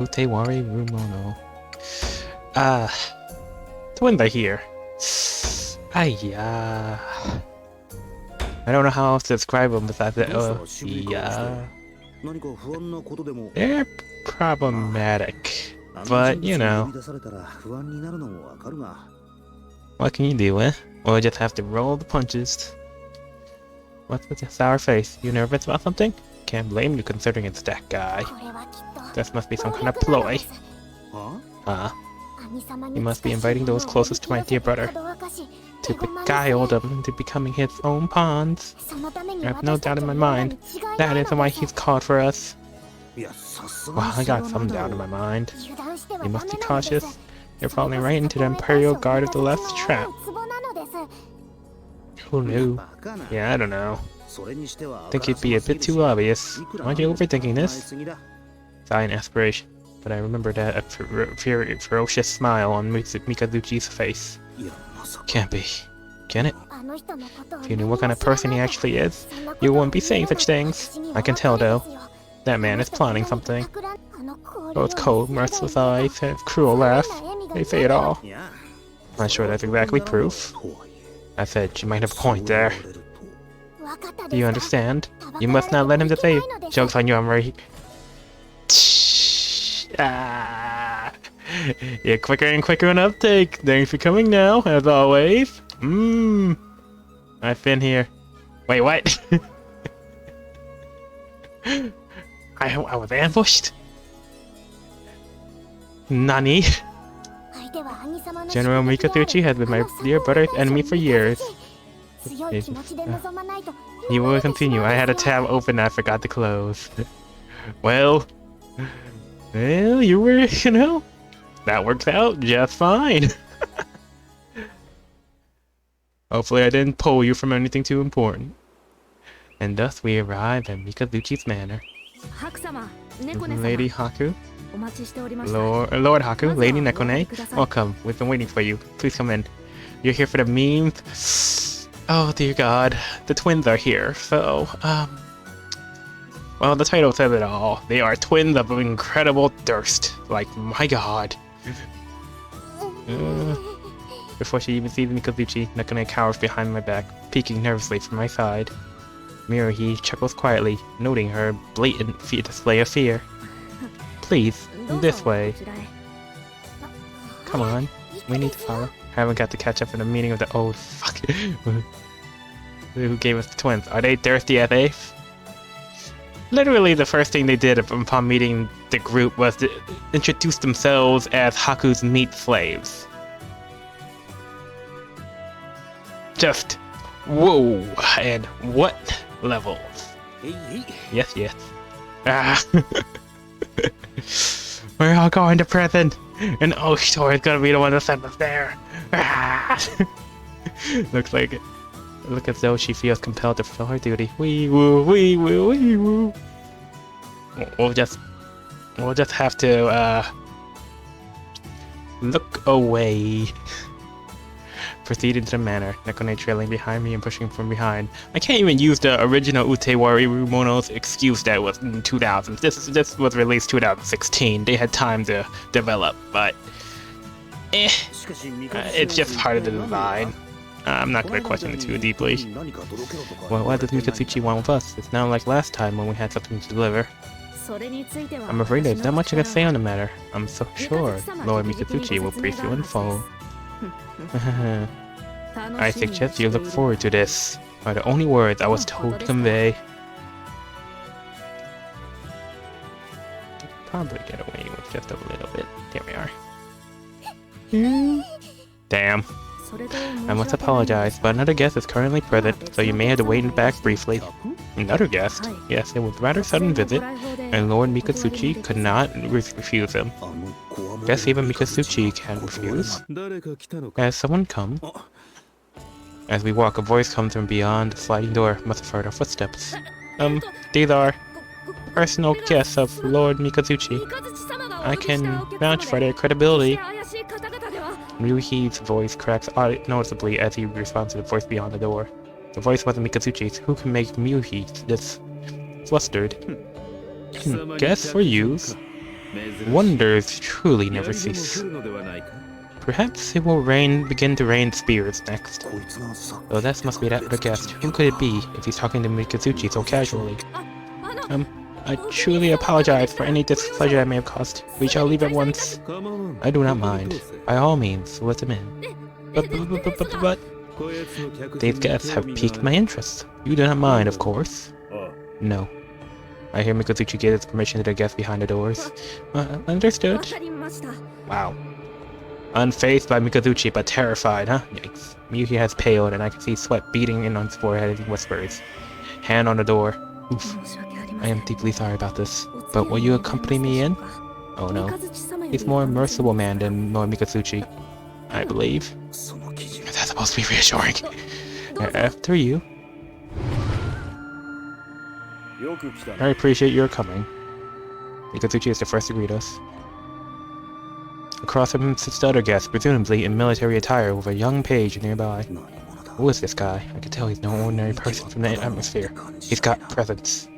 Utawarerumono. Twins are here. I don't know how else to describe them besides that. They're problematic. But, you know. What can you do, eh? Or just have to roll the punches. What's with your sour face? You nervous about something? Can't blame you considering it's that guy. This must be some kind of ploy. Huh? He must be inviting those closest to my dear brother to beguile them into becoming his own pawns. I have no doubt in my mind that is why he's called for us. Well, I got some doubt in my mind. You must be cautious. You're falling right into the Imperial Guard of the Left's trap. Who knew? Yeah, I don't know. Think it'd be a bit too obvious. Aren't you overthinking this? Sigh and aspiration. But I remember that a ferocious smile on Mikazuchi's face. Can't be. Can it? If you knew what kind of person he actually is, you wouldn't be saying such things. I can tell though. That man is plotting something. Those cold, merciless eyes and cruel laugh. They say it all. Not sure that's exactly proof. I said you might have a point there. Do you understand? You must not let him say jokes on you, Amory. You're quicker and quicker on uptake. Thanks for coming now, as always. I've been here. Wait, what? I was ambushed? Nani? General Mikazuchi has been my dear brother's enemy for years. He will continue. I had a tab open that I forgot to close. Well, you were, you know, that works out just fine. Hopefully I didn't pull you from anything too important. And thus we arrive at Mikazuchi's manor. Lady Haku? Lord Haku, Lady Nekone, welcome. We've been waiting for you. Please come in. You're here for the memes? Oh dear God, the twins are here. So, well, the title says it all. They are twins of incredible thirst. Like, my God. Before she even sees Mikazuchi, Nekone cowers behind my back, peeking nervously from my side. Miruhi chuckles quietly, noting her blatant display of fear. Please, this way. Come on, we need to follow. Haven't got to catch up in the meaning of the old fuck. Who gave us the twins? Are they thirsty as apes? Literally, the first thing they did upon meeting the group was to introduce themselves as Haku's meat slaves. Just, whoa, and what levels? Yes, yes. We're all going to prison, and Oshtor is gonna be the one to send us there. Look as though she feels compelled to fulfill her duty. Wee woo, wee woo, wee woo. We'll just have to look away. Proceed into the manor, Nekone trailing behind me and pushing from behind. I can't even use the original Utawarerumono's excuse that was in 2000. This was released 2016. They had time to develop, but it's just part of the design. I'm not going to question it too deeply. Well, what does Mikazuchi want with us? It's not like last time when we had something to deliver. I'm afraid there's not much I can say on the matter. I'm so sure Lord Mikazuchi will brief you in full. I suggest you look forward to this, are the only words I was told to convey. Probably get away with just a little bit. There we are. Damn. I must apologize, but another guest is currently present, so you may have to wait in the back briefly. Another guest? Yes, it was a rather sudden visit, and Lord Mikazuchi could not refuse him. Guess even Mikazuchi can't refuse. Has someone come? As we walk, a voice comes from beyond the sliding door. Must have heard our footsteps. These are personal guests of Lord Mikazuchi. I can vouch for their credibility. Ryuhi's voice cracks noticeably as he responds to the voice beyond the door. The voice wasn't Mikazuchi's. Who can make Ryuhi this flustered? Guess for use. Wonders truly never cease. Perhaps it will begin to rain spears next. Oh, that must be that other guest. Who could it be if he's talking to Mikazuchi so casually? I truly apologize for any displeasure I may have caused. We shall leave at once. I do not mind. By all means, let them in. But... These guests have piqued my interest. You do not mind, of course? No. I hear Mikazuchi gave his permission to the guests behind the doors. Understood. Wow. Unfazed by Mikazuchi, but terrified, huh? Yikes. Miyuki has paled, and I can see sweat beading in on his forehead as he whispers. Hand on the door. Oof. I am deeply sorry about this, but will you accompany me in? Oh no. He's a more merciful man than Lord Mikazuchi, I believe. That's supposed to be reassuring. After you. I appreciate your coming. Mikazuchi is the first to greet us. Across from him sits the other guest, presumably in military attire, with a young page nearby. Who is this guy? I can tell he's no ordinary person from the atmosphere. He's got presence.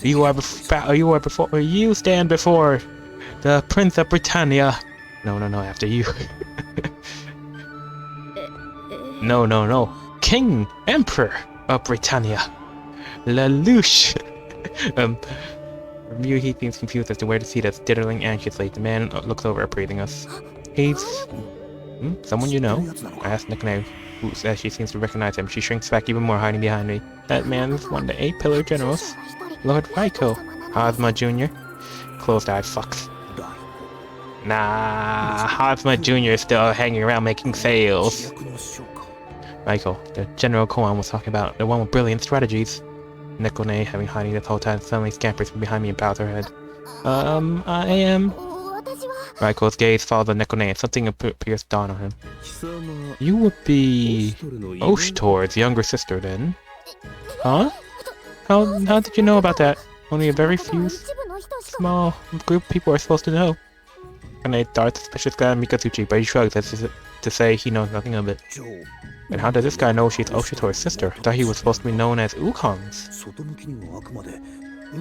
You stand before the Prince of Britannia. No, after you. No. King, Emperor of Britannia. Lelouch. Miyuki seems confused as to where to see us, diddling anxiously. The man looks over, appraising us. He's... someone you know? I asked Nekone, who says she seems to recognize him. She shrinks back even more, hiding behind me. That man is one of the 8 Pillar Generals. Lord Raiko. Hosma Jr. Closed-eyed fucks. Nah, Hosma Jr. is still hanging around making sales. Raiko, the General Koan was talking about, the one with brilliant strategies. Nekone, having hiding this whole time, suddenly scampers from behind me and bows her head. I am... Raiko's gaze follows on Nekone and something appears to dawn on him. You would be... Oshtor's younger sister, then? Huh? How did you know about that? Only a very few small group of people are supposed to know. And they darts a suspicious glance at Mikazuchi, but he shrugs as if to say he knows nothing of it. And how does this guy know she's Oshitor's sister? I thought he was supposed to be known as Ukong's.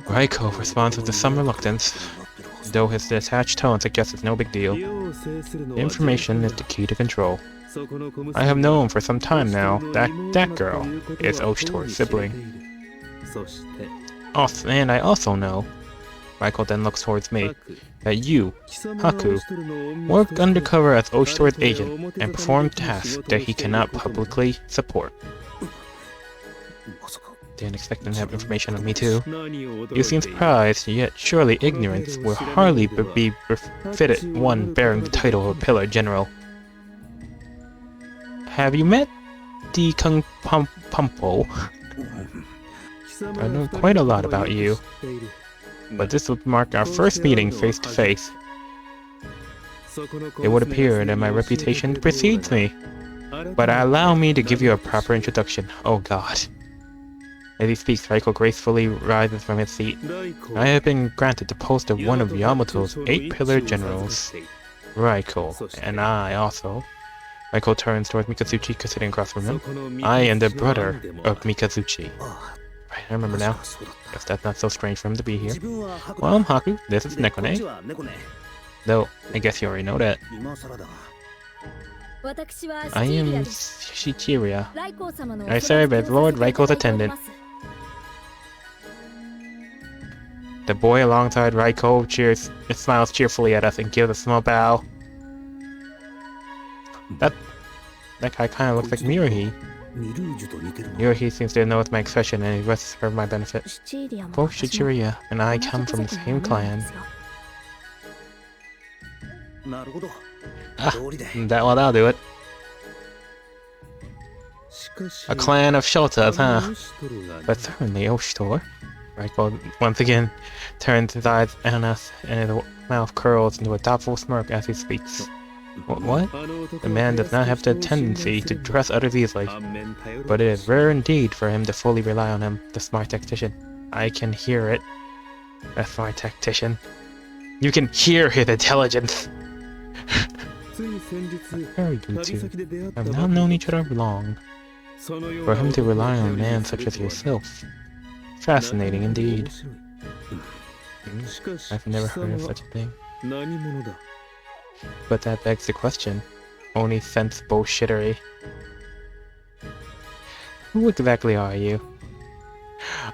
Raiko responds with some reluctance, though his detached tone suggests it's no big deal. Information is the key to control. I have known for some time now that girl is Oshitor's sibling. And I also know, Raiko then looks towards me, that you, Haku, work undercover as Oshitor's agent and perform tasks that he cannot publicly support. Didn't expect them to have information on me too. You seem surprised, yet surely ignorance will hardly be befitted one bearing the title of Pillar General. Have you met the Kung Pumpo? I know quite a lot about you, but this would mark our first meeting face to face. It would appear that my reputation precedes me, but allow me to give you a proper introduction. Oh god. As he speaks, Raiko gracefully rises from his seat. I have been granted the post of one of Yamato's 8 Pillar Generals. Raiko, and I also. Raiko turns towards Mikazuchi, sitting across from him. I am the brother of Mikazuchi. Right, I remember now. Guess that's not so strange for him to be here. Well, I'm Haku. This is Nekone. Though, I guess you already know that. I am Shichiria. I serve as Lord Raiko's attendant. The boy alongside Raiko smiles cheerfully at us and gives a small bow. That guy kind of looks like Miruhi. Miruhi seems to notice my expression and he rests for my benefit. Both Shichiria and I come from the same clan. That'll do it. A clan of Shotas, huh? But certainly Oshitor. Raiko once again turns his eyes on us and his mouth curls into a thoughtful smirk as he speaks. What? The man does not have the tendency to trust others easily, but it is rare indeed for him to fully rely on him, the smart tactician. I can hear it. A smart tactician. You can hear his intelligence! Very good too. I've now known each other long. For him to rely on a man such as yourself. Fascinating indeed. I've never heard of such a thing. But that begs the question. Only sense bullshittery. Who exactly are you?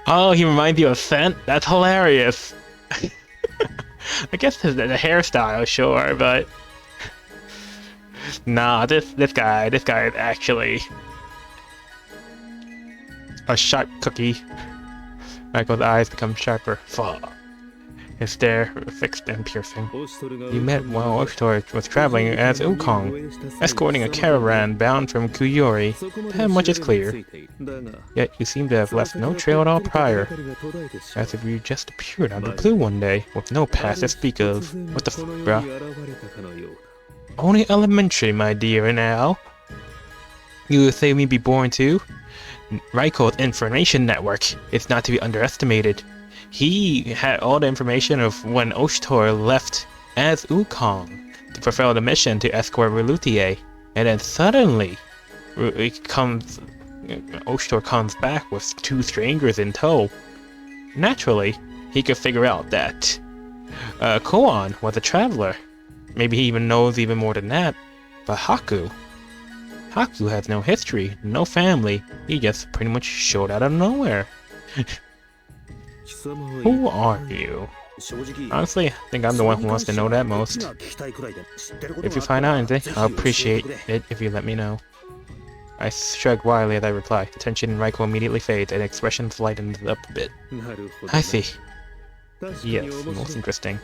Oh, he reminds you of Scent? That's hilarious! I guess the hairstyle, sure, but... Nah, this guy is actually... a sharp cookie. Michael's eyes become sharper. Fuck. His stare fixed and piercing. You met while Oshtor was traveling as Ukong, escorting a caravan bound from Kuyori. That much is clear. Yet you seem to have left no trail at all prior, as if you just appeared out of the blue one day, with no past to speak of. What the f, bruh? Only elementary, my dear, and Al. You would say me be born too? Raiko's information network is not to be underestimated. He had all the information of when Oshtor left as Ukong to fulfill the mission to escort Relutier, and then suddenly Oshtor comes back with two strangers in tow. Naturally, he could figure out that Koan was a traveler. Maybe he even knows even more than that. But Haku has no history, no family. He just pretty much showed out of nowhere. Who are you? Honestly, I think I'm the one who wants to know that most. If you find out anything, I'll appreciate it if you let me know. I shrug wildly as I reply. The tension in Raiko immediately fades and expressions lightens up a bit. I see. Yes, most interesting.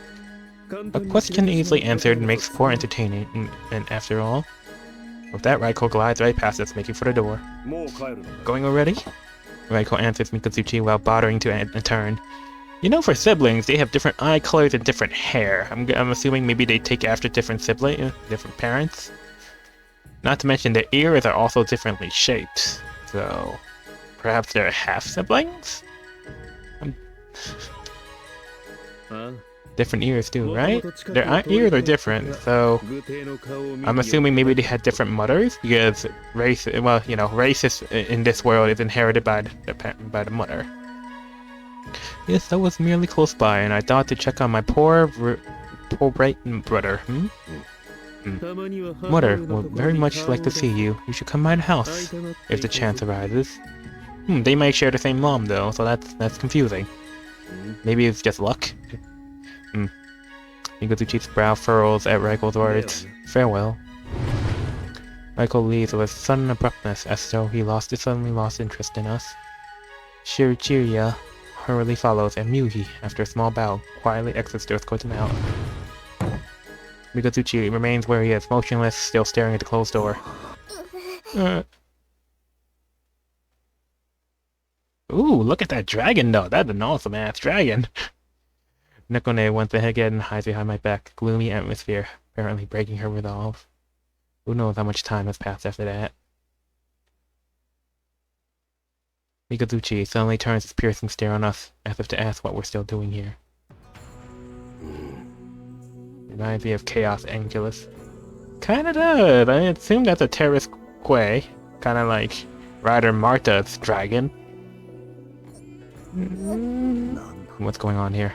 A question easily answered makes for entertaining, and after all... With that, Raiko glides right past us, making for the door. Going already? Raiko answers Mikazuchi while bothering to turn. You know, for siblings, they have different eye colors and different hair. I'm assuming maybe they take after different different parents. Not to mention their ears are also differently shaped. So, perhaps they're half-siblings? Different ears too, right? Their ears are different, so I'm assuming maybe they had different mothers, because race, well, you know, race is, in this world is inherited by the mother. Yes, I was merely close by, and I thought to check on my poor bright brother. Mother would very much like to see you. You should come by the house if the chance arises. They might share the same mom though, so that's confusing. Maybe it's just luck. Mikazuchi's brow furrows at Raiko's words. Farewell. Raiko leaves with sudden abruptness, as though he suddenly lost interest in us. Shirichiya hurriedly follows, and Myuhi, after a small bow, quietly exits to escort them out. Mikazuchi remains where he is, motionless, still staring at the closed door. Ooh, look at that dragon though! That's an awesome-ass dragon! Nekone once again and hides behind my back, gloomy atmosphere, apparently breaking her resolve. Who knows how much time has passed after that. Mikazuchi suddenly turns his piercing stare on us, as if to ask what we're still doing here. Reminds me of Chaos Angelus. Kinda does! I assume that's a terrorist Quay. Kinda like Rider Marta's dragon. What's going on here?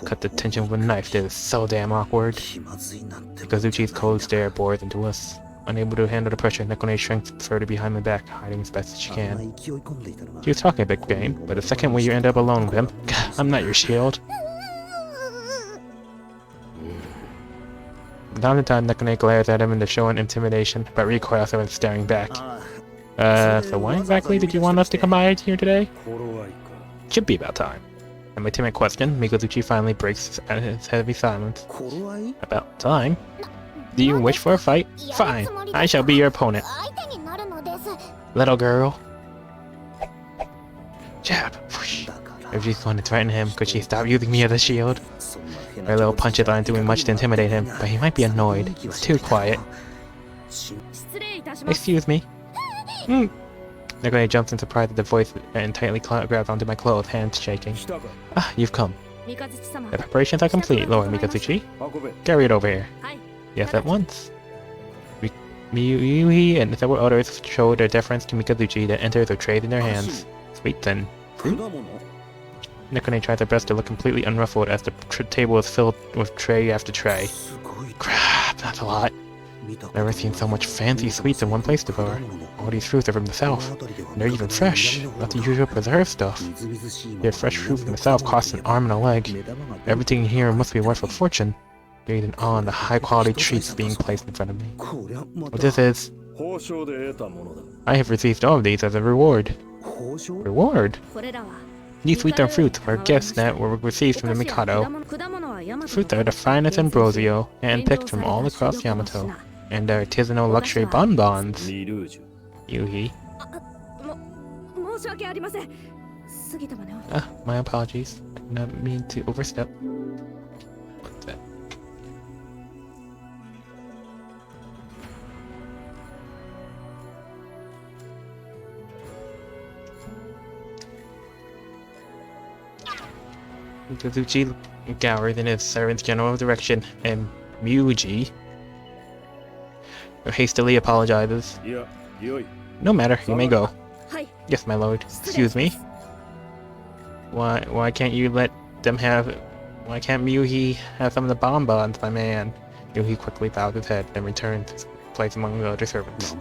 Cut the tension with a knife. This is so damn awkward. Mikazuchi's cold stare bores into us. Unable to handle the pressure, Nekone shrinks further behind my back, hiding as best as she can. She was talking a big game, but the second when you end up alone with him, I'm not your shield. From time to time, Nekone glares at him in the showing intimidation, but recoils when staring back. So why exactly did you want us to come by here today? Should be about time. At my timid question, Mikazuchi finally breaks his heavy silence. About time? Do you wish for a fight? Fine, I shall be your opponent. Little girl. Jab. If she's going to threaten him, could she stop using me as a shield? Her little punches aren't doing much to intimidate him, but he might be annoyed. He's too quiet. Excuse me. Nekone jumps in surprise at the voice and tightly grabs onto my clothes, hands shaking. Ah, you've come. The preparations are complete, Lord Mikazuchi. Carry it over here. Yes, at once. Myuhi and several others show their deference to Mikazuchi that enters with trays in their hands. Sweet then. Fruit? Nekone tries her best to look completely unruffled as the table is filled with tray after tray. Crap, that's a lot. Never seen so much fancy sweets in one place before. All these fruits are from the south, and they're even fresh, not the usual preserved stuff. Here, fresh fruit from the south costs an arm and a leg. Everything here must be worth a fortune. Gazed in awe on the high-quality treats being placed in front of me. What this is? I have received all of these as a reward. Reward? These sweets are fruits were gifts that were received from the Mikado. Fruits are the finest ambrosio, handpicked from all across Yamato, and are artisanal luxury bonbons. Yuhi. My apologies. I did not mean to overstep. What's that? Kazuchi glowered in his servant's general direction, and Ryuji hastily apologizes. No matter, you may go. Yes, my lord. Excuse me. Why can't you let them have... Why can't Ryuhi have some of the bonbons, my man? Ryuhi quickly bowed his head and returned to his place among the other servants.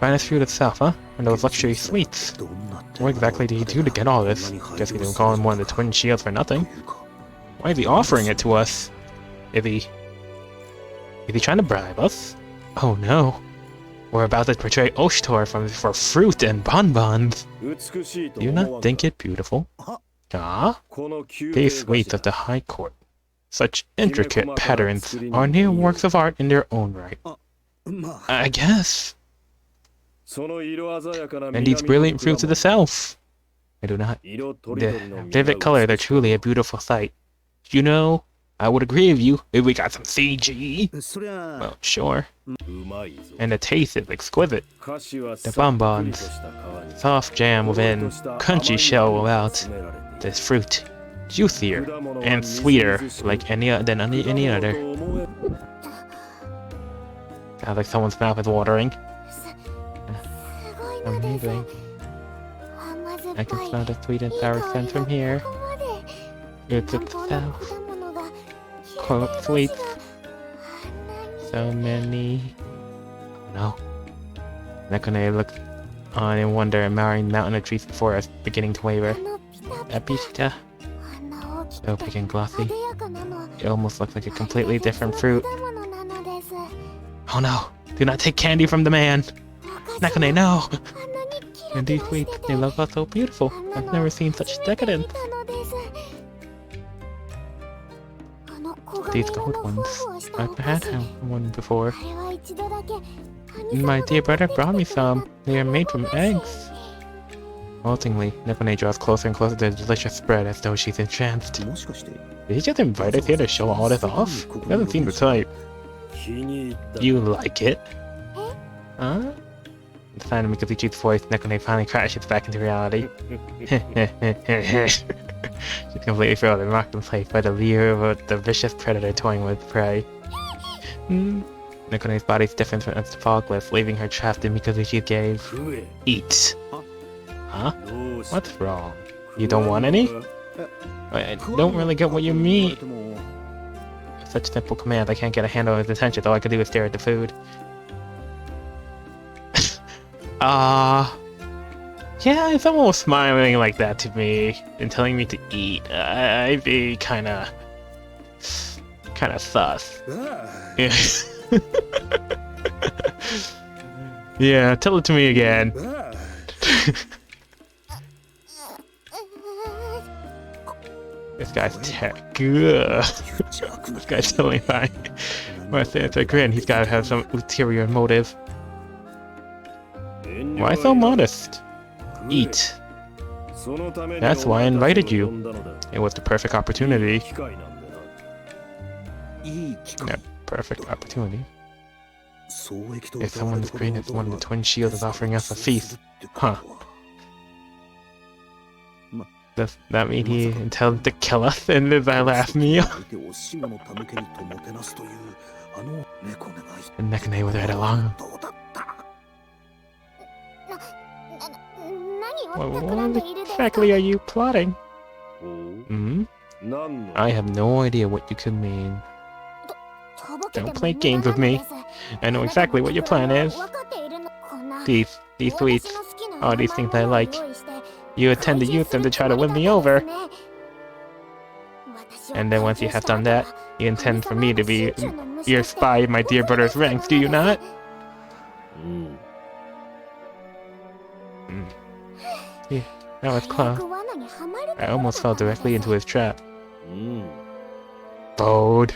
Finest fruit itself, huh? And those luxury sweets. What exactly did he do to get all this? Guess he didn't call him one of the twin shields for nothing. Why is he offering it to us? Is he trying to bribe us? Oh no. We're about to portray Oshtor for fruit and bonbons. Do you not think it beautiful? Ah? These sweets of the High Court. Such intricate patterns are near works of art in their own right. I guess. And these brilliant fruits of the south. I do not. The vivid color, they're truly a beautiful sight. You know, I would agree with you if we got some CG. Well, sure. And the taste is exquisite. The bonbons, soft jam within, crunchy shell without. This fruit, juicier and sweeter than any other. Sounds like someone's mouth is watering. Amazing. I can smell the sweet and sour scent from here. It's of the south. Cold sweets. So many. Oh no. Nekone looks on in wonder, admiring the mountain of trees before us, beginning to waver. That Pishita. So big and glossy. It almost looks like a completely different fruit. Oh no! Do not take candy from the man! Nekone, no! And these sweets, they look so beautiful. I've never seen such decadence. These gold ones. I've had one before. My dear brother brought me some. They are made from eggs. Haltingly, Nekone draws closer and closer to the delicious spread as though she's entranced. Did he just invite us here to show all this off? He doesn't seem the type. You like it? Huh? The sound of Mikazuchi's voice, Nekone finally crashes back into reality. She's completely thrilled and rocked in place by the lure of the vicious predator toying with prey. Nekone's body stiffens as the fog lifts, leaving her trapped in Mikazuchi's gaze. Eat. Huh? What's wrong? You don't want any? I don't really get what you mean. Such simple commands, I can't get a handle on his attention. All I can do is stare at the food. Yeah, if someone was smiling like that to me and telling me to eat, I'd be kinda sus. Yeah. Yeah, tell it to me again. This guy's This guy's totally fine. When I say it's a grin, he's gotta have some ulterior motive. Why so modest? Eat. That's why I invited you. It was the perfect opportunity. Yeah, perfect opportunity. If someone as great as one of the twin shields is offering us a feast, huh? Does that mean he intends to kill us in this our last meal? And Nekone was right along. What exactly are you plotting? Hmm? I have no idea what you could mean. Don't play games with me. I know exactly what your plan is. These sweets, all these things I like. You intend to use them to try to win me over. And then once you have done that, you intend for me to be your spy in my dear brother's ranks, do you not? Yeah, that was close. I almost fell directly into his trap. Bold.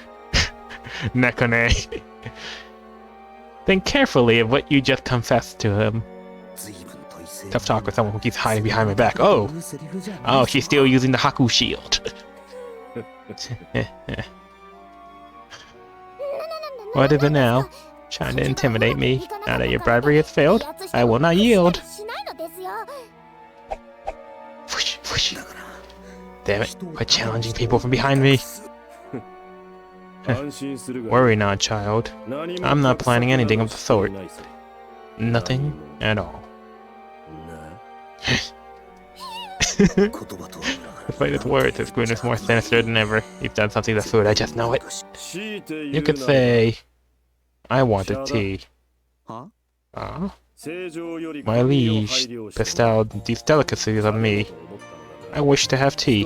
Nekone. Think carefully of what you just confessed to him. Tough talk with someone who keeps hiding behind my back. Oh! Oh, she's still using the Haku shield. What is it now? Trying to intimidate me? Now that your bribery has failed, I will not yield. Whoosh, whoosh. Damn it, quit challenging people from behind me. Worry not, child. I'm not planning anything of the sort. Nothing at all. Despite his words, his grin is more sinister than ever. You've done something to food, I just know it. You could say, I wanted tea. My liege bestowed these delicacies on me. I wish to have tea,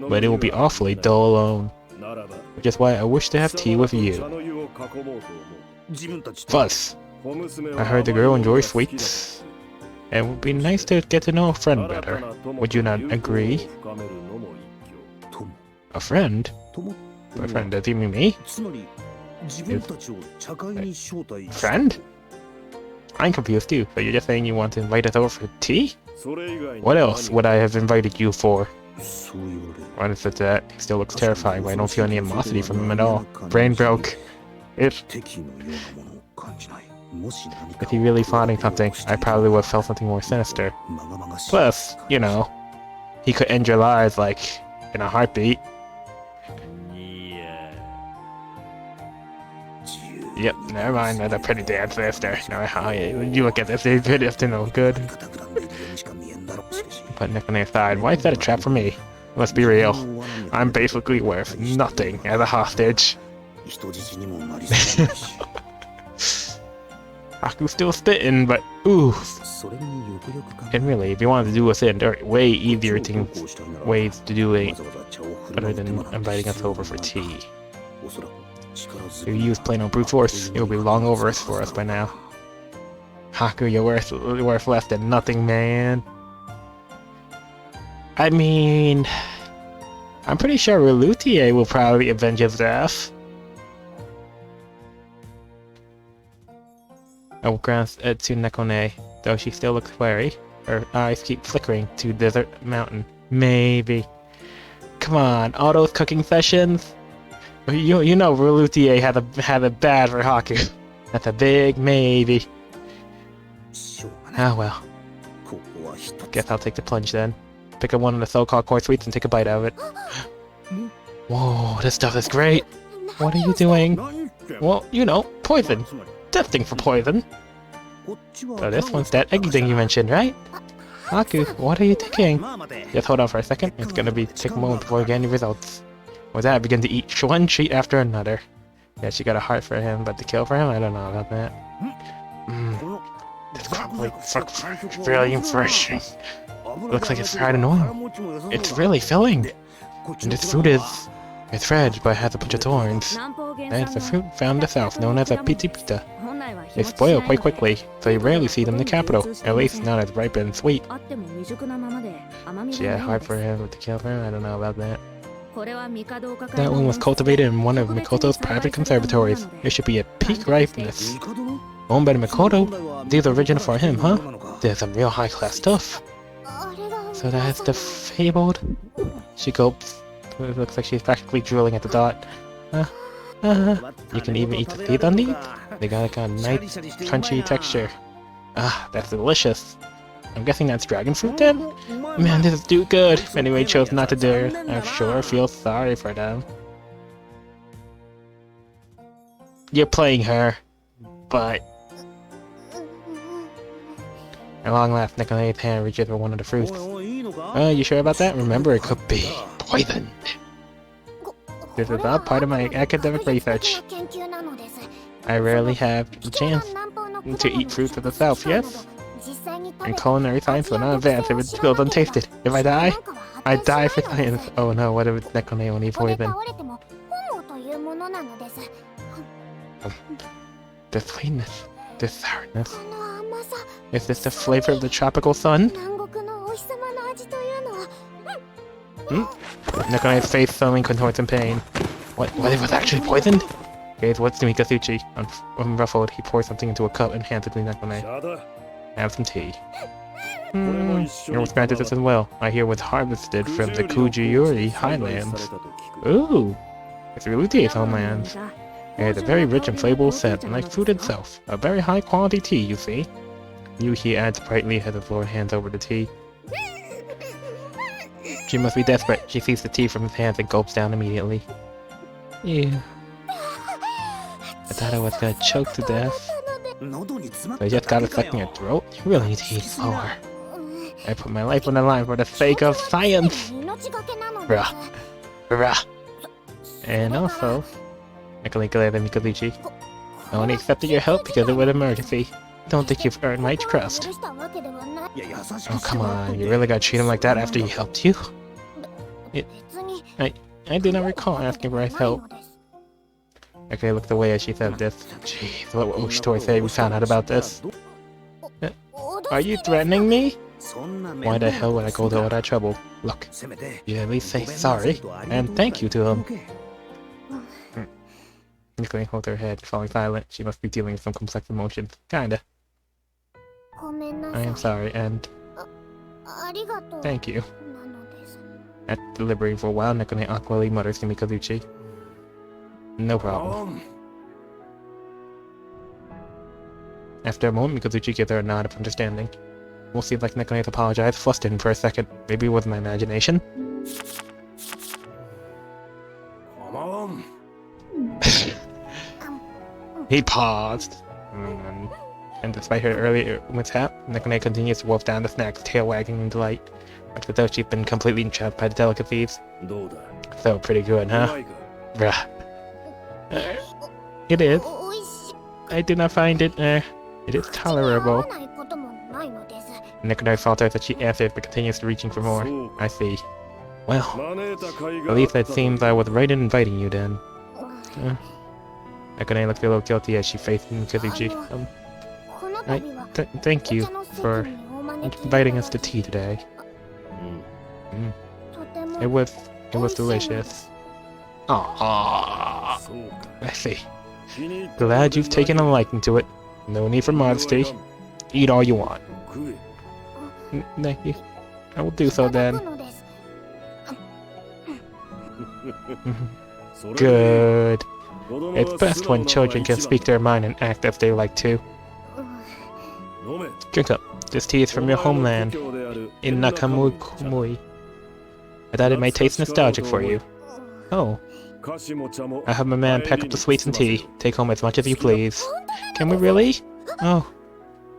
but it will be awfully dull alone. Which is why I wish to have tea with you. Thus, I heard the girl enjoys sweets. It would be nice to get to know a friend better. Would you not agree? A friend? A friend, does he mean me? Friend? I'm confused too, so you're just saying you want to invite us over for tea? What else would I have invited you for? What is it that? He still looks terrifying, but I don't feel any animosity from him at all. Brain broke. If he really plotting something, I probably would have felt something more sinister. Plus, you know, he could end your lives, like, in a heartbeat. Yep, never mind, that's a pretty damn sister. No, you look at this, it's no good. Put Nekone aside, why is that a trap for me? Let's be real. I'm basically worth nothing as a hostage. Haku's still spitting, but ooh. And really, if you wanted to do us in, there are way easier ways to do it other than inviting us over for tea. If you use plain old brute force, it will be long over for us by now. Haku, you're worth less than nothing, man. I mean, I'm pretty sure Relutier will probably avenge his death. I will glance at to Nekone, though she still looks wary. Her eyes keep flickering to Desert Mountain. Maybe. Come on, all those cooking sessions? You know Relutier had a bad for Haku. That's a big maybe. Ah well. Guess I'll take the plunge then. Pick up one of the so-called core sweets and take a bite out of it. Whoa, this stuff is great. What are you doing? Well, you know, poison. Testing for poison. So this one's that eggy thing you mentioned, right? Haku, what are you thinking? Just hold on for a second. It's gonna take a moment before we get any results. With that, I begin to eat one treat after another. Yeah, she got a heart for him, but to kill for him? I don't know about that. This crumbly fuck really refreshing. Looks like it's fried in oil. It's really filling. And this fruit it's red, but it has a bunch of thorns. That is a fruit found in the south, known as a pita pita. They spoil quite quickly, so you rarely see them in the capital, at least not as ripe and sweet. She had a heart for him, but to kill for him? I don't know about that. That one was cultivated in one of Mikoto's private conservatories. It should be at peak ripeness. Owned by Mikoto? These are original for him, huh? There's some real high-class stuff. So that's the fabled... She gulps. It looks like she's practically drooling at the dot. You can even eat the seeds on these? They got a nice, crunchy texture. Ah, that's delicious. I'm guessing that's dragon fruit then? Man, this is too good. Anyway, chose not to do. I'm sure feel sorry for them. You're playing her, but... At long last, Nekone's hand reaches for one of the fruits. You sure about that? Remember, it could be poisoned. This is all part of my academic research. I rarely have the chance to eat fruits of the south, yes? And culinary science will not advance if it goes untasted. If I die, I die for science. Oh no, what if it's Nekone only poison? The sweetness, the sourness. Is this the flavor of the tropical sun? Nekone's face suddenly contorts in pain. What if it was actually poisoned? Gaze what's to Mikatsuchi. Unruffled, he pours something into a cup and hands it to Nekone. Have some tea. You was granted this as well. I hear was harvested from the Kujiyuri highlands. Ooh! It's Ryuti's homelands. It has a very rich and flavorful scent, like food itself. A very high quality tea, you see. Yuki adds brightly as the Lord hands over the tea. She must be desperate. She sees the tea from his hands and gulps down immediately. Ew. I thought I was gonna choke to death. So I just got it stuck in your throat? You really need to eat slower. I put my life on the line for the sake of science! Bruh. Bruh. And also, Nekone glared at Mikatsuchi. I only accepted your help because it was an emergency. Don't think you've earned my trust. Oh, come on. You really gotta treat him like that after he helped you? I do not recall asking for his help. Okay, looked away as she said this. Jeez, what will Oshitori say we found out about this? Are you threatening me? Why the hell would I go to all that trouble? Look, you at least say sorry, and thank you to him. Nikki holds her head, falling silent. She must be dealing with some complex emotions. Kinda. I am sorry, and thank you. After deliberating for a while, Nekone awkwardly mutters to Mikatsuchi. No problem. After a moment, Mikatsuchi gives her a nod of understanding. We'll see if like Nekone apologized, flustered him for a second. Maybe it was my imagination. He paused. And despite her earlier mishap, Nekone continues to wolf down the snacks, tail wagging in delight. Much as though she's been completely entrapped by the delicacies. So pretty good, huh? Bruh. It is. I do not find it, it is tolerable. Nekone falters as she answers but continues reaching for more. I see. Well, at least it seems I was right in inviting you then. Nekone looks a little guilty as she faces Mikatsuchi. Thank you for inviting us to tea today. It was delicious. Aww. I see. Glad you've taken a liking to it. No need for modesty. Eat all you want. Thank you. I will do so then. Good. It's best when children can speak their mind and act as they like to. Drink up. This tea is from your homeland, in Nakamui. I thought it might taste nostalgic for you. Oh. I have my man pack up the sweets and tea. Take home as much as you please. Can we really? Oh.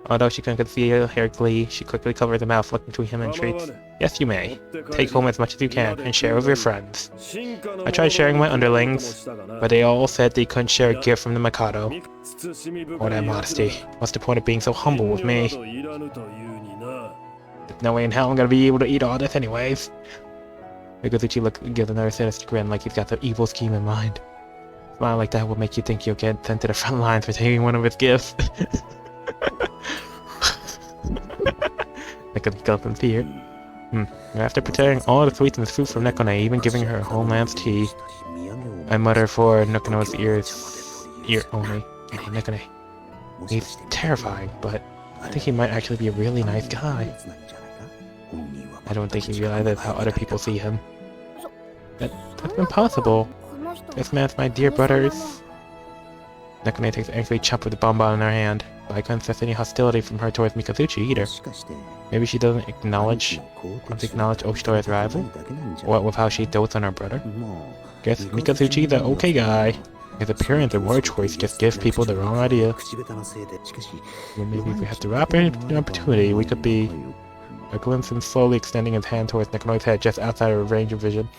Although she couldn't conceal her glee, she quickly covered her mouth, looking to him and treats. Yes, you may. Take home as much as you can, and share with your friends. I tried sharing my underlings, but they all said they couldn't share a gift from the Mikado. Oh, that modesty. What's the point of being so humble with me? There's no way in hell I'm gonna be able to eat all this anyways. Mikatsuchi gives another sinister grin like he's got the evil scheme in mind. A smile like that will make you think you'll get sent to the front lines for taking one of his gifts. Nekone gulped in fear. After preparing all the sweets and the food for Nekone, even giving her homeland's tea, I mutter for Nekone's ear only. Nekone. He's terrifying, but I think he might actually be a really nice guy. I don't think he realizes how other people see him. That's impossible. This man's my dear brothers. Nekone takes an angry chomp with the bonbon in her hand, but I couldn't sense any hostility from her towards Mikatsuchi either. Maybe she doesn't acknowledge Oshitori's rival? What with how she dotes on her brother? Guess Mikatsuchi's an okay guy. His appearance and word choice just gives people the wrong idea. Maybe if we have the opportunity, we could be... I glimpsed him slowly extending his hand towards Nekone's head just outside of range of vision.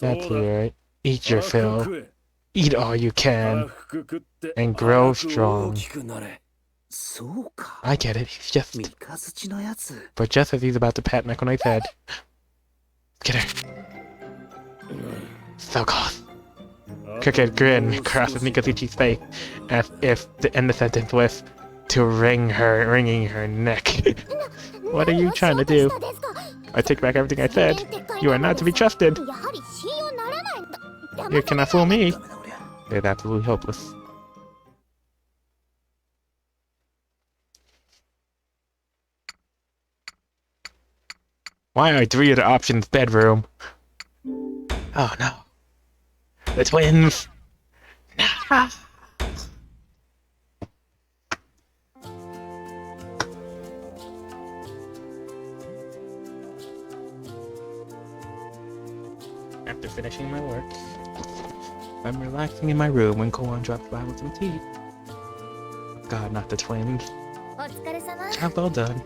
That's right. Eat your fill. Eat all you can. And grow strong. I get it. He's just... But just as he's about to pat Mekonai's head... Get her. So close. Crooked grin crosses Nikazuchi's face, as if to end the sentence with, wringing her neck. What are you trying to do? I take back everything I said. You are not to be trusted. You cannot fool me. It's absolutely hopeless. Why are 3 of the options bedroom? Oh no. The twins! Nah. After finishing my work, I'm relaxing in my room when Koan drops by with some tea. God, not the twins. Job well done.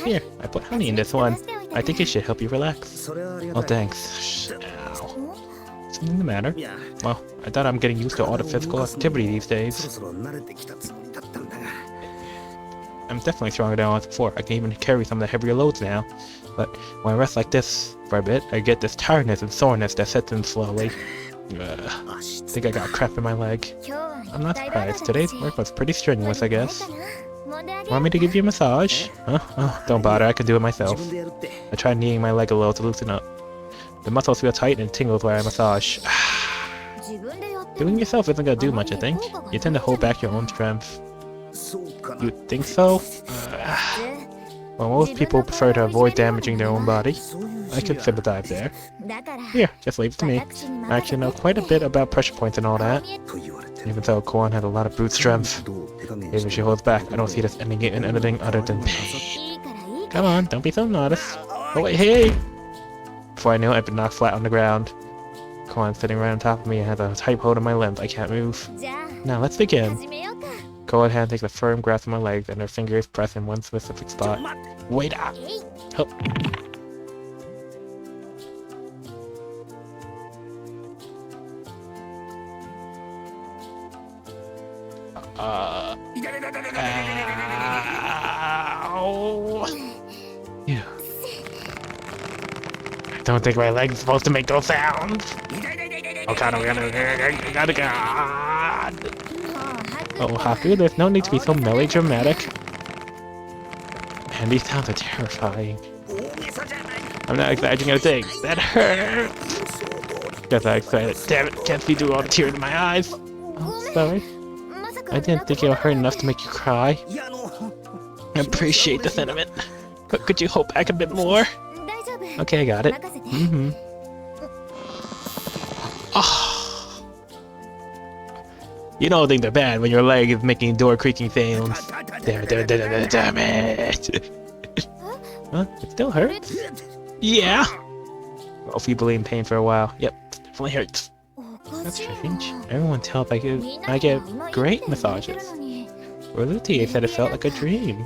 Here, I put honey in this one. I think it should help you relax. Oh, thanks. Ow. Something the matter? Well, I thought I'm getting used to all the physical activity these days. I'm definitely stronger than I was before. I can even carry some of the heavier loads now. But when I rest like this for a bit, I get this tiredness and soreness that sets in slowly. Think I got crap in my leg. I'm not surprised. Today's work was pretty strenuous, I guess. Want me to give you a massage? Huh? Oh, don't bother, I can do it myself. I tried kneeing my leg a little to loosen up. The muscles feel tight and tingles where I massage. Doing it yourself isn't gonna do much, I think. You tend to hold back your own strength. You think so? Well, most people prefer to avoid damaging their own body. I could sympathize there. Here, just leave it to me. I actually know quite a bit about pressure points and all that. Even though Koan has a lot of brute strength. Even if she holds back, I don't see this ending in anything other than pain. Come on, don't be so modest. Oh wait, hey! Before I knew it, I'd been knocked flat on the ground. Koan's sitting right on top of me and has a tight hold on my limbs. I can't move. Now let's begin. Koan's hand takes a firm grasp on my legs and her fingers press in one specific spot. Wait up! Oh. Ow. Yeah. I don't think my leg's supposed to make those sounds. Oh god, oh god. Oh, Haku, there's no need to be so melodramatic. Man, these sounds are terrifying. I'm not exaggerating a thing. That hurts! Guess I excited. Damn it, can't see through all the tears in my eyes. Oh, sorry. I didn't think it would hurt enough to make you cry. I appreciate the sentiment. But could you hold back a bit more? Okay, I got it. Oh. You don't think they're bad when your leg is making door creaking sounds. Damn it, damn it. Huh? It still hurts? Yeah! Well, feebly in pain for a while. Yep, definitely hurts. That's strange. Everyone tells I get great massages. Rosatie said it felt like a dream.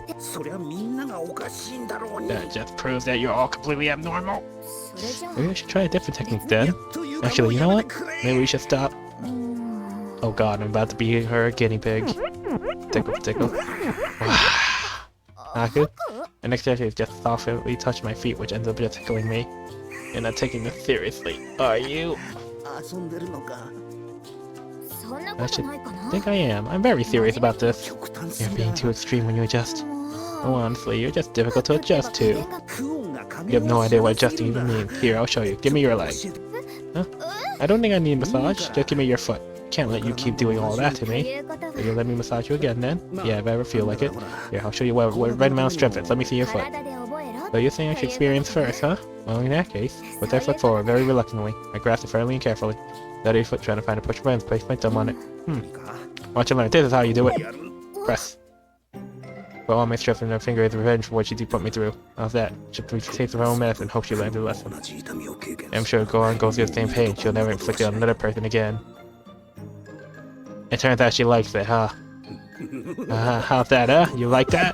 That just proves that you're all completely abnormal. Maybe I should try a different technique then. Actually, you know what? Maybe we should stop. Oh god, I'm about to be her guinea pig. Tickle, tickle. Haku? The next gesture is just softly touch my feet, which ends up just tickling me. You're not taking this seriously, are you? I should think I am. I'm very serious about this. You're being too extreme when you adjust. Oh, honestly, you're just difficult to adjust to. You have no idea what adjusting even means. Here, I'll show you. Give me your leg. Huh? I don't think I need a massage. Just give me your foot. Can't let you keep doing all that to me. Will you let me massage you again then? Yeah, if I ever feel like it. Here, I'll show you what right amount of strength is. Let me see your foot. So you're saying I should experience first, huh? Well, in that case, put that foot forward very reluctantly. I grasp it firmly and carefully. That your foot trying to find a push button, place my thumb on it. Watch and learn. This is how you do it. Press. But all my stress in her finger is revenge for what she did put me through. How's that? She'll taste of her own medicine and hope she learns a lesson. I'm sure Gohan goes through the same pain. She'll never inflict it on another person again. It turns out she likes it, huh? How's that, huh? You like that?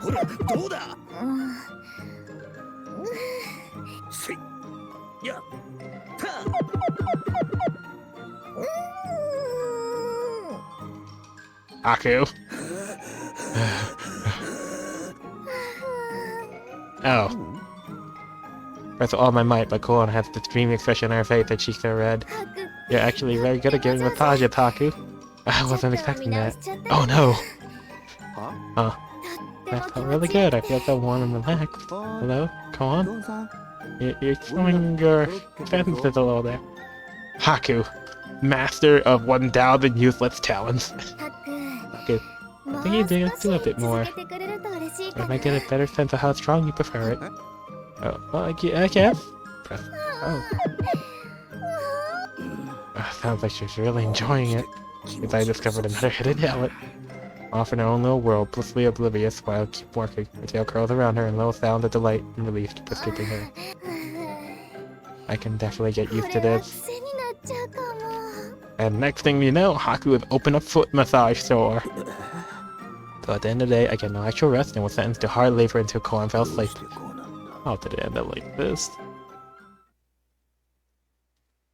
Haku. Oh. Press all my might, but Koan has the dreamy expression on her face, her cheeks are red. You're actually very good at giving massages, Haku. I wasn't expecting that. Oh no! Huh. That felt really good. I feel so warm and relaxed. Hello? Koan? You're showing your senses a little there. Haku. Master of 1,000 useless talents. Haku. I think you do a bit more. I might get a better sense of how strong you prefer it. Oh, well, I guess. Press. Oh. Sounds like she's really enjoying it. Because I discovered another hidden talent. Off in her own little world, blissfully oblivious while I keep working. Her tail curls around her and little sounds of delight and relief keep escaping her. I can definitely get used to this. And next thing you know, Haku would open a foot massage store. So at the end of the day, I get no actual rest and was sentenced to hard labor until Koan fell asleep. How did it end up like this?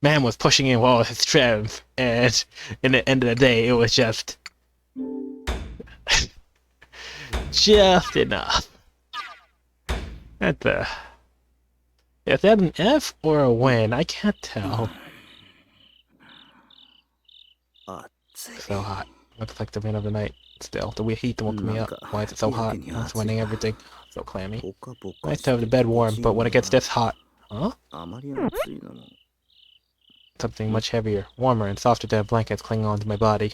Man was pushing in all his strength, and in the end of the day, it was just... just enough. Is that an F or a win? I can't tell. So hot. Looks like the middle of the night. Still, the heat woke me up. Why is it so hot? I'm sweating everything. So clammy. Nice to have the bed warm, but when it gets this hot... Huh? Something much heavier, warmer, and softer than blankets cling onto my body.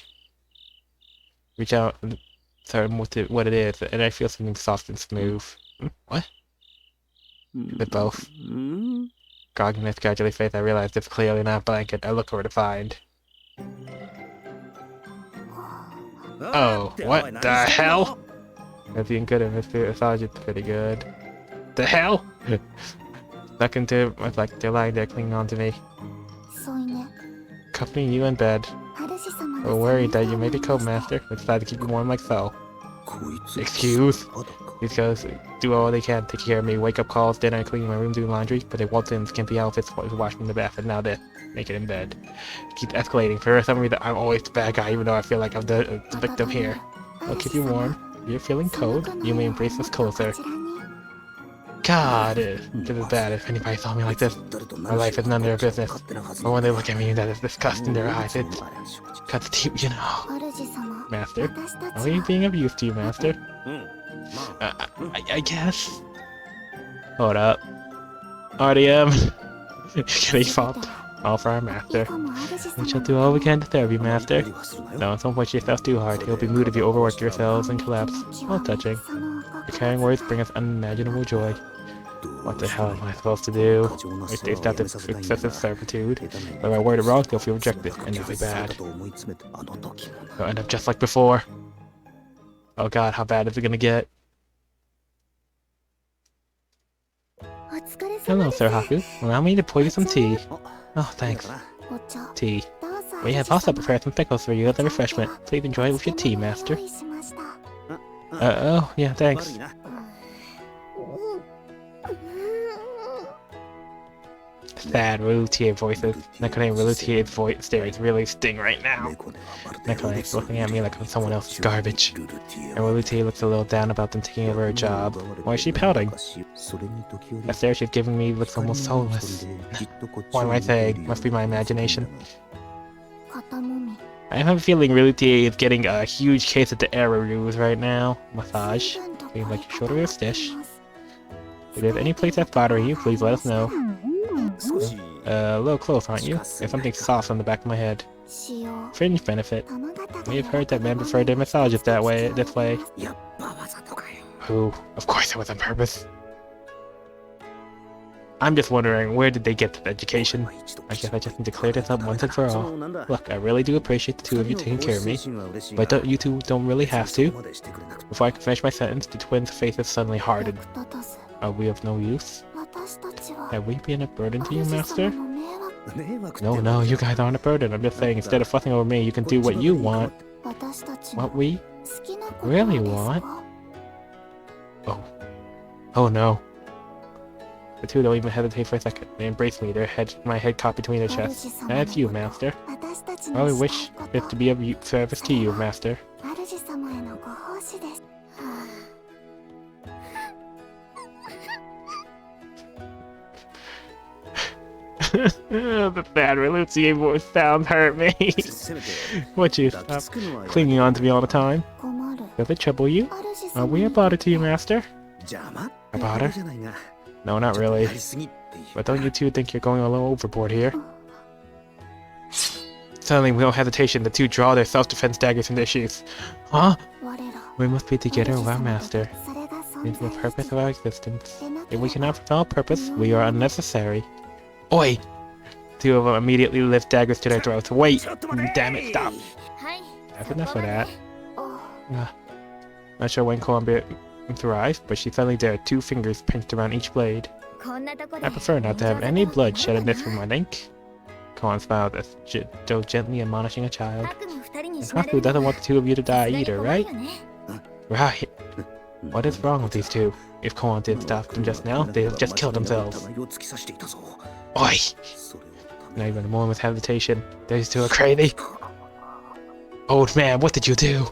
Reach out and start with what it is, and I feel something soft and smooth. What? With both. Grogging this gradually face, I realize it's clearly not a blanket. I look over to find. Oh, what the hell? That's even good. Massage is pretty good. The hell? Stuck into my like they're lying there clinging onto me. Comforting you in bed. We're worried that you may be cold, master. We decided to keep you warm like so. Excuse? These guys do all they can to take care of me. Wake up calls, dinner, cleaning my room, doing laundry. But they waltz in skimpy outfits, wash me in the bath, and now they're naked in bed. It keeps escalating. For some reason, I'm always the bad guy, even though I feel like I'm the victim here. I'll keep you warm. If you're feeling cold, you may embrace us closer. God, this is bad. If anybody saw me like this, my life is none of their business. But when they look at me, that is disgust in their eyes. It cuts deep, you know. Master, are we being of use to you, Master? I guess. Hold up. RDM. Getting fault. All for our master. We shall do all we can to serve you, master. No, don't push yourself too hard. He'll be moved if you overwork yourselves and collapse. All touching. Your caring words bring us unimaginable joy. What the hell am I supposed to do? I stay stopped at excessive servitude. If I word it wrong, they'll feel rejected, and that'll be bad. They'll end up just like before. Oh god, how bad is it gonna get? Hello, Sir Haku. Allow me to pour you some tea. Oh, thanks. Tea. We have also prepared some pickles for you as a refreshment. Please enjoy it with your tea, master. Oh, yeah, thanks. Sad, Relutier voices. Nekone Relutier's voice stares really sting right now. Nekone's looking at me like I'm someone else's garbage. And Relutier looks a little down about them taking over her job. Why is she pouting? That stare she's giving me looks almost soulless. What am I saying? Must be my imagination. I have a feeling Relutier is getting a huge case of the error ruse right now. Massage. Seems like you're short of your dish. If there's any place that's bothering you, please let us know. A little close, aren't you? There's something soft on the back of my head. Fringe benefit. We have heard that men prefer their massages this way. Who? Of course it was on purpose. I'm just wondering, where did they get that education? I guess I just need to clear this up once and for all. Look, I really do appreciate the two of you taking care of me, but you two don't really have to. Before I can finish my sentence, the twins' faces suddenly hardened. Are we of no use? Have we been a burden to you, master? No, you guys aren't a burden. I'm just saying, instead of fussing over me, you can do what you want. What we really want? Oh no. The two don't even hesitate for a second. They embrace me, my head caught between their chests. That's you, master. I wish it to be of service to you, master. The bad Relucci voice sounds hurt me. Would you stop clinging on to me all the time? Does it trouble you? Are we a bother to you, Master? A bother? No, not really. But don't you two think you're going a little overboard here? Suddenly, without hesitation, the two draw their self-defense daggers from their sheaths. Huh? We must be together with our Master. It is the purpose of our existence. If we cannot fulfill our purpose, we are unnecessary. Oi! Two of them immediately lift daggers to their throats. Wait! Damn it, stop! That's enough of that. Not sure when Columbia arrived, but she suddenly dared 2 fingers pinched around each blade. I prefer not to have any blood shed in this room, I think. Koan smiled as though gently admonishing a child. And Haku doesn't want the 2 of you to die either, right? Right. What is wrong with these 2? If Koan didn't stop them just now, they'd have just killed themselves. Oi! Not even a moment's hesitation. These 2 are crazy. Old man, what did you do?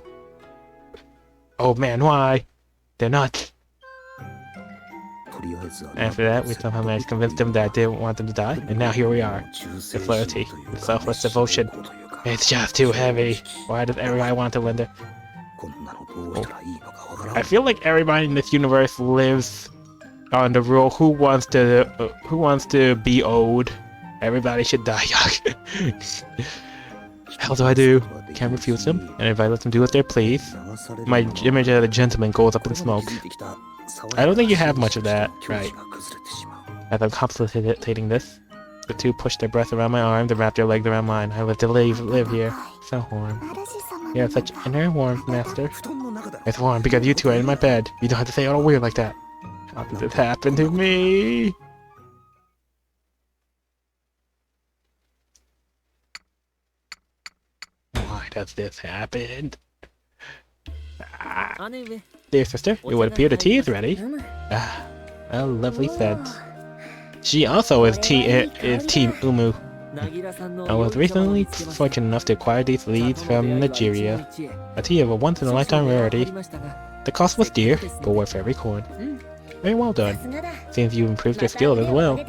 Old man, why? They're nuts. After that, we somehow managed to convince them that I didn't want them to die, and now here we are. The loyalty, the selfless devotion. It's just too heavy. Why does everybody want to lend it? I feel like everybody in this universe lives on the rule: who wants to be old? Everybody should die young. Hell do I do? Can't refuse them, and if I let them do what they please, my image of the gentleman goes up in smoke. I don't think you have much of that, right? As I'm contemplating this, the 2 pushed their breath around my arms and wrapped their legs around mine. I live to live here. So warm. You have such inner warmth, Master. It's warm because you 2 are in my bed. You don't have to say it all weird like that. How did this happen to me? Why does this happen? Dear sister, it would appear the tea is ready. A lovely scent. She also is Team Umu. I was recently fortunate enough to acquire these leaves from Nigeria. A tea of a once-in-a-lifetime rarity. The cost was dear, but worth every coin. Very well done. Seems you improved your skill as well.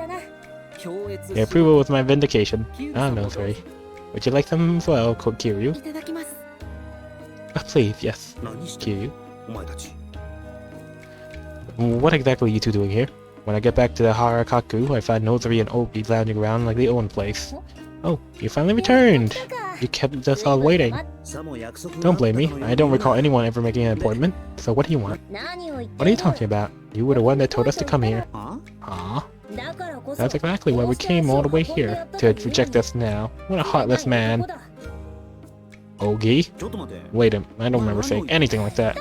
Your approval was my vindication. I'm no 3. Would you like some as well, Kiryu? Please, yes. Kiryu. What exactly are you 2 doing here? When I get back to the Harakaku, I find Nozuri and Ogi lounging around like they own the place. Oh, you finally returned! You kept us all waiting. Don't blame me, I don't recall anyone ever making an appointment. So what do you want? What are you talking about? You were the one that told us to come here. Huh? That's exactly why we came all the way here, to reject us now. What a heartless man. Ogi? Wait a minute, I don't remember saying anything like that.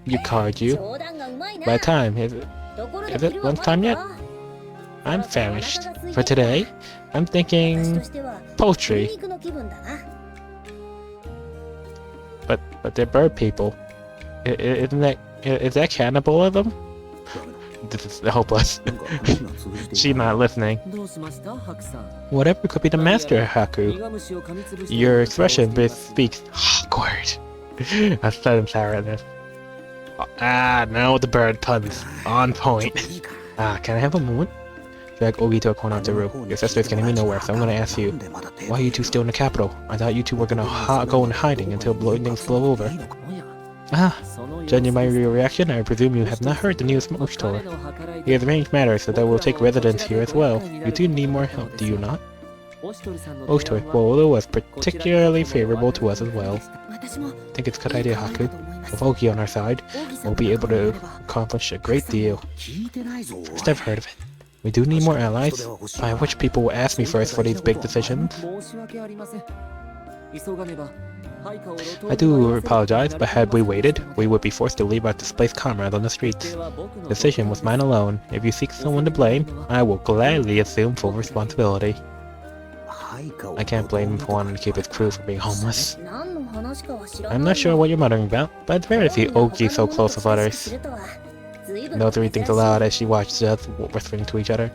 You card you. By time, is it lunchtime yet? I'm famished. For today, I'm thinking poultry. But they're bird people. Is that cannibalism? This is hopeless. She's not listening. Whatever could be the master, Haku. Your expression speaks awkward. I'm so sorry at this. Now the bird puns. On point. Can I have a moment? Drag Ogi to a corner of the room. Your sister's getting me nowhere, so I'm gonna ask you. Why are you 2 still in the capital? I thought you 2 were gonna go in hiding until things blow over. Judging by your reaction, I presume you have not heard the news from Oshtor. He has arranged matters so that we'll take residence here as well. You do need more help, do you not? Oshtor, well, was particularly favorable to us as well. I think it's a good idea, Haku. With Ogi on our side, we'll be able to accomplish a great deal. First I've heard of it. We do need more allies, by which people will ask me first for these big decisions. I do apologize, but had we waited, we would be forced to leave our displaced comrades on the streets. The decision was mine alone. If you seek someone to blame, I will gladly assume full responsibility. I can't blame him for wanting to keep his crew from being homeless. I'm not sure what you're muttering about, but it's rare to see Ogi so close with others. Nozuri thinks aloud as she watches us whispering to each other.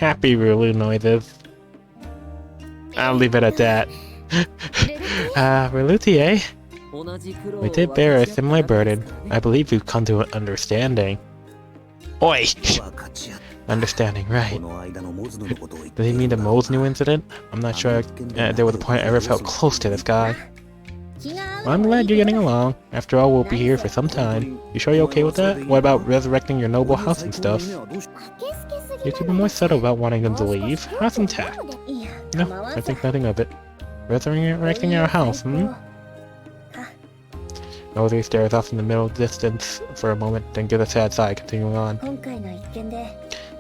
happy Rulu noises. I'll leave it at that. Relutier, we did bear a similar burden. I believe we've come to an understanding. Oi! Understanding, right. Did he mean the Mo's new incident? I'm not sure there was a point I ever felt close to this guy. Well, I'm glad you're getting along. After all, we'll be here for some time. You sure you're okay with that? What about resurrecting your noble house and stuff? You could be more subtle about wanting them to leave. Have some tact. No, I think nothing of it. Resurrecting our house, Nosy stares off in the middle distance for a moment, then gives a sad sigh, continuing on.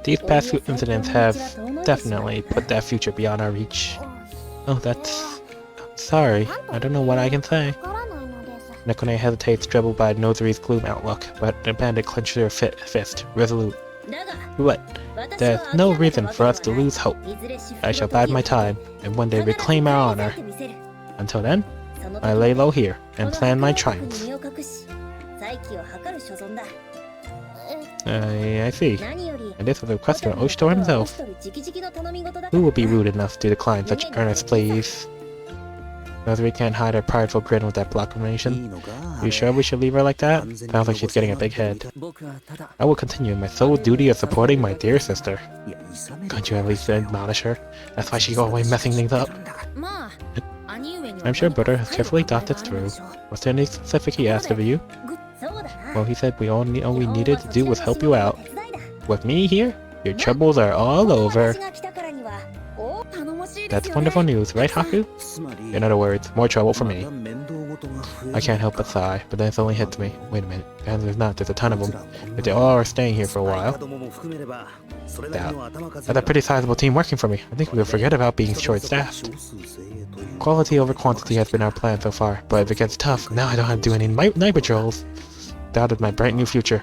These past few incidents have definitely put that future beyond our reach. Oh, that's... sorry. I don't know what I can say. Nekone hesitates, troubled by Nozory's gloom outlook, but the bandit clenches her fist, resolute. What? There's no reason for us to lose hope. I shall bide my time, and one day reclaim our honor. Until then, I lay low here, and plan my triumph. I see. And this was a request from Oshito himself. Who would be rude enough to decline such earnest pleas? Nozory can't hide her prideful grin with that proclamation. You sure we should leave her like that? Sounds like she's getting a big head. I will continue my sole duty of supporting my dear sister. Can't you at least admonish her? That's why she's always messing things up. I'm sure brother has carefully thought this through. Was there anything specific he asked of you? Well, he said all we needed to do was help you out. With me here, your troubles are all over. That's wonderful news, right, Haku? In other words, more trouble for me. I can't help but sigh, but then it only hits me. Wait a minute, and there's a ton of them. If they all are staying here for a while. That's a pretty sizable team working for me. I think we could forget about being short-staffed. Quality over quantity has been our plan so far, but if it gets tough, now I don't have to do any night patrols. Doubted my bright new future.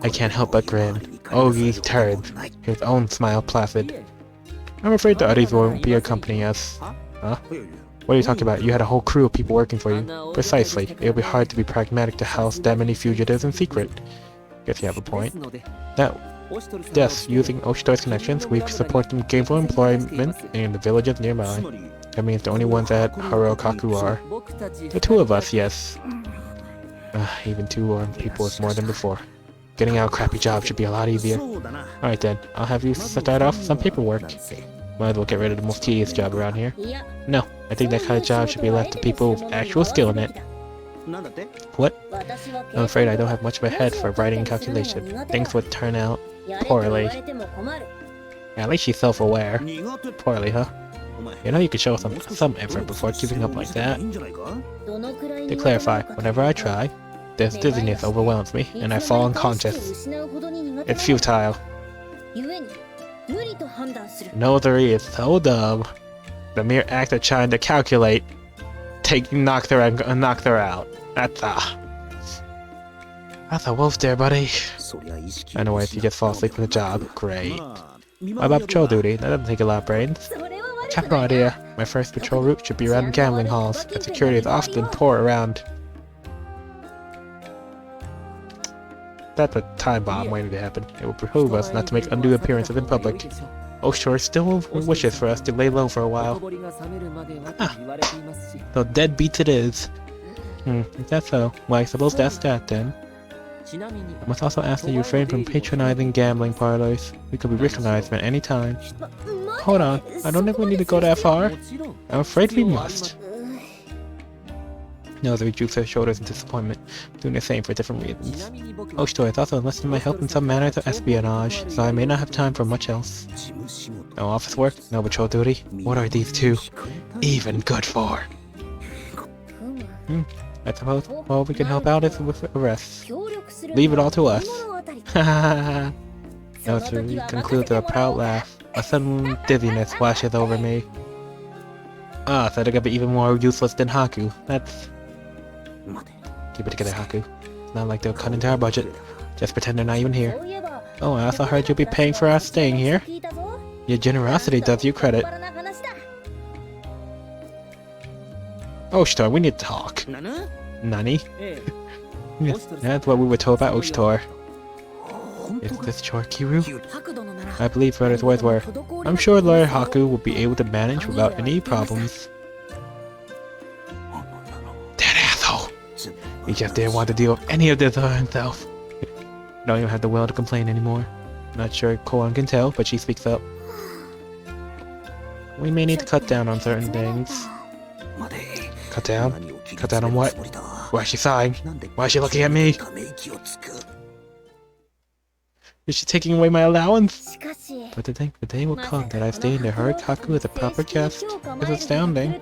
I can't help but grin. Oh, ye turd. His own smile placid. I'm afraid the others won't be accompanying us. Huh? What are you talking about? You had a whole crew of people working for you. Precisely. It'll be hard to be pragmatic to house that many fugitives in secret. Guess you have a point. Yes, using Oshito's connections, we support them gainful employment in the villages nearby. That means the only ones at Haruokaku are the two of us, yes. Even two armed people is more than before. Getting out a crappy job should be a lot easier. Alright then, I'll have you start off with some paperwork. Might as well get rid of the most tedious job around here. No, I think that kind of job should be left to people with actual skill in it. What? I'm afraid I don't have much of a head for writing and calculation. Things would turn out poorly. At least she's self-aware. Poorly, huh? You know you could show some effort before giving up like that. To clarify, whenever I try, this dizziness overwhelms me, and I fall unconscious. It's futile. Nozory is so dumb. The mere act of trying to calculate knocks her out. That's a wolf there, buddy. Anyways, you just fall asleep in the job. Great. What about patrol duty? That doesn't take a lot of brains. Capital idea. My first patrol route should be around gambling halls, and security is often poor around. That's a time bomb waiting to happen. It will behoove us not to make undue appearances in public. Oshito still wishes for us to lay low for a while. So deadbeats it is. Is that so? Well, I suppose that's that then. I must also ask that you refrain from patronizing gambling parlors. We could be recognized at any time. Hold on, I don't think we need to go that far. I'm afraid we must. Nozory droops her shoulders in disappointment, doing the same for different reasons. Oshito has also enlisted my help in some manners of espionage, so I may not have time for much else. No office work, no patrol duty. What are these two even good for? I suppose all we can help out is with arrests. Leave it all to us. Hahaha. Nozory concludes with a proud laugh. A sudden dizziness washes over me. So they're gonna be even more useless than Haku. That's... Keep it together, Haku. It's not like they'll cut into our budget. Just pretend they're not even here. Oh, I also heard you'll be paying for us staying here. Your generosity does you credit. Oshito, we need to talk. Nani? Yes, that's what we were told by Oshito. Is this Chorkiru? I believe for what it's worth. I'm sure Lord Haku will be able to manage without any problems. That asshole! He just didn't want to deal with any of this for himself. Don't even have the will to complain anymore. Not sure Koan can tell, but she speaks up. We may need to cut down on certain things. Cut down? Cut down on what? Why is she sighing? Why is she looking at me? Is she taking away my allowance? But to think the day will come that I stay in the Horikaku as a proper guest is astounding.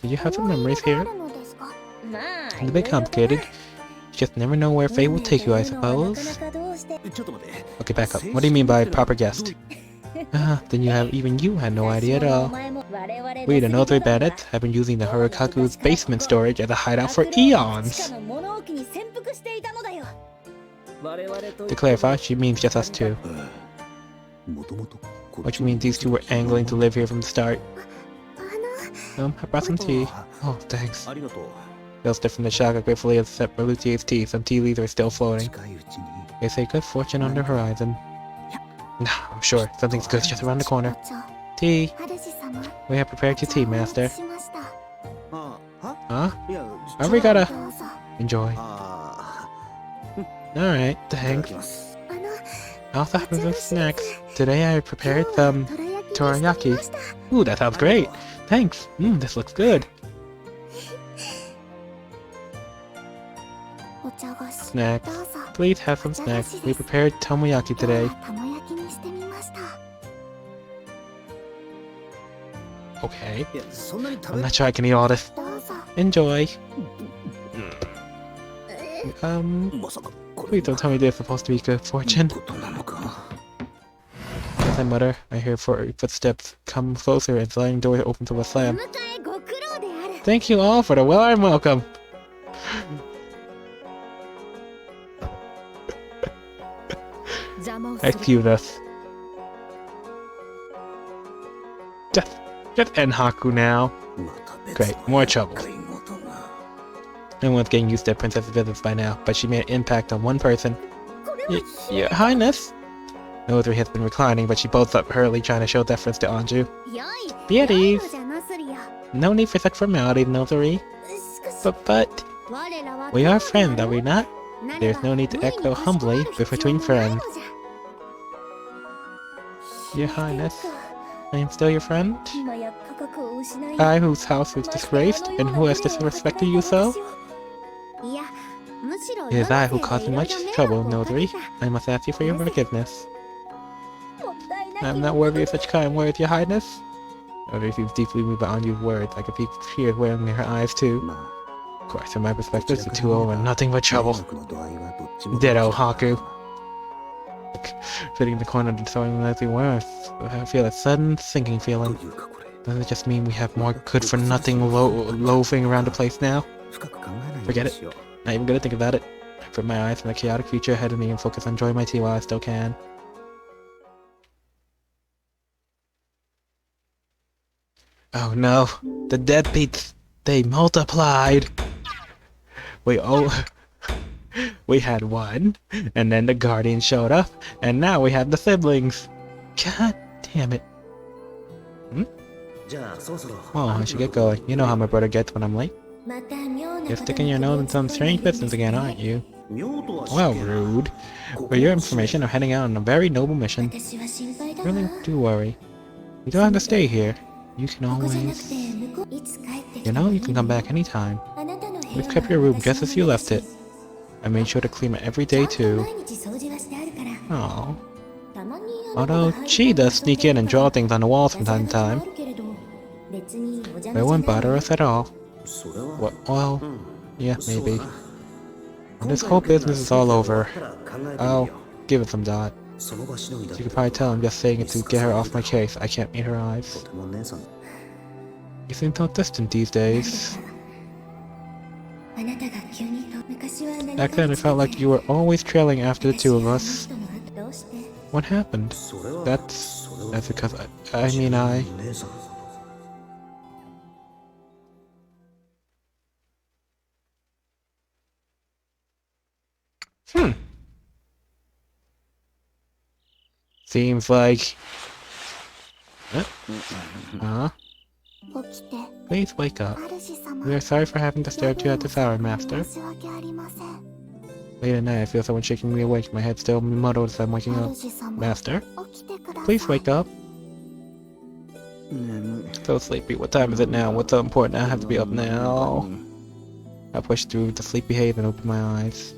Do you have some memories here? It's a bit complicated. You just never know where fate will take you, I suppose. Okay, back up. What do you mean by proper guest? Then even you had no idea at all. We, the Northern Bandits, have been using the Horikaku's basement storage as a hideout for eons. To clarify, she means just us two. Which means these two were angling to live here from the start. I brought some tea. Oh, thanks. They'll stiff from the shock. I gratefully accept Marlucci's tea. Some tea leaves are still floating. They say good fortune on the horizon. Nah, I'm sure. Something's good just around the corner. Tea. We have prepared your tea, Master. Huh? Arigato. Enjoy. Alright, thanks. I also have some snacks. Today I prepared some teriyaki. Ooh, that sounds great. Thanks. This looks good. Snacks. Please have some snacks. We prepared tomoyaki today. Okay. I'm not sure I can eat all this. Enjoy. Please don't tell me they're supposed to be good fortune. As I mutter, I hear footsteps come closer and sliding door opens with a slam. Thank you all for the well-earned welcome. Excuse us. Just end Haku now. Great, more trouble. Everyone's getting used to Princess's visits by now, but she made an impact on one person. Your Highness? Nozuri has been reclining, but she bolts up hurriedly, trying to show deference to Anju. Be at ease. No need for such formalities, Nozuri. But... we are friends, are we not? There's no need to act so humbly. We're between friends. Your Highness, I am still your friend? I, whose house was disgraced, and who has disrespected you so? It is I who caused you much trouble, Nozuri. I must ask you for your forgiveness. I am not worthy of such kind words, Your Highness. Nozuri seems deeply moved by Anju's words. I could see tears welling in her eyes, too. Of course, from my perspective, the two are nothing but trouble. Ditto, Haku. Sitting in the corner of the sewing Leslie Worth, I feel a sudden sinking feeling. Does it just mean we have more good-for-nothing loafing around the place now? Forget it. Not even gonna think about it. I put my eyes from the chaotic future ahead of me and focus on enjoying my tea while I still can. Oh no, the deadbeats, they multiplied! We had one, and then the guardian showed up, and now we have the siblings. God damn it. Oh, I should get going. You know how my brother gets when I'm late. You're sticking your nose in some strange business again, aren't you? Well, rude. For your information, I'm heading out on a very noble mission. Really do worry. You don't have to stay here. You can always... you know, you can come back anytime. We've kept your room just as you left it. I made sure to clean it every day, too. Oh. Although, she does sneak in and draw things on the walls from time to time. But it wouldn't bother us at all. Well, yeah, maybe. When this whole business is all over, I'll give it some thought. You could probably tell I'm just saying it to get her off my case. I can't meet her eyes. You seem so distant these days. Back then, it felt like you were always trailing after the two of us. What happened? That's because I mean, Seems like... Huh? Please wake up. We are sorry for having disturbed you at this hour, Master. Late at night, I feel someone shaking me awake. My head still muddled as I'm waking up. Master? Please wake up. So sleepy. What time is it now? What's so important? I have to be up now. I push through the sleepy haze and open my eyes.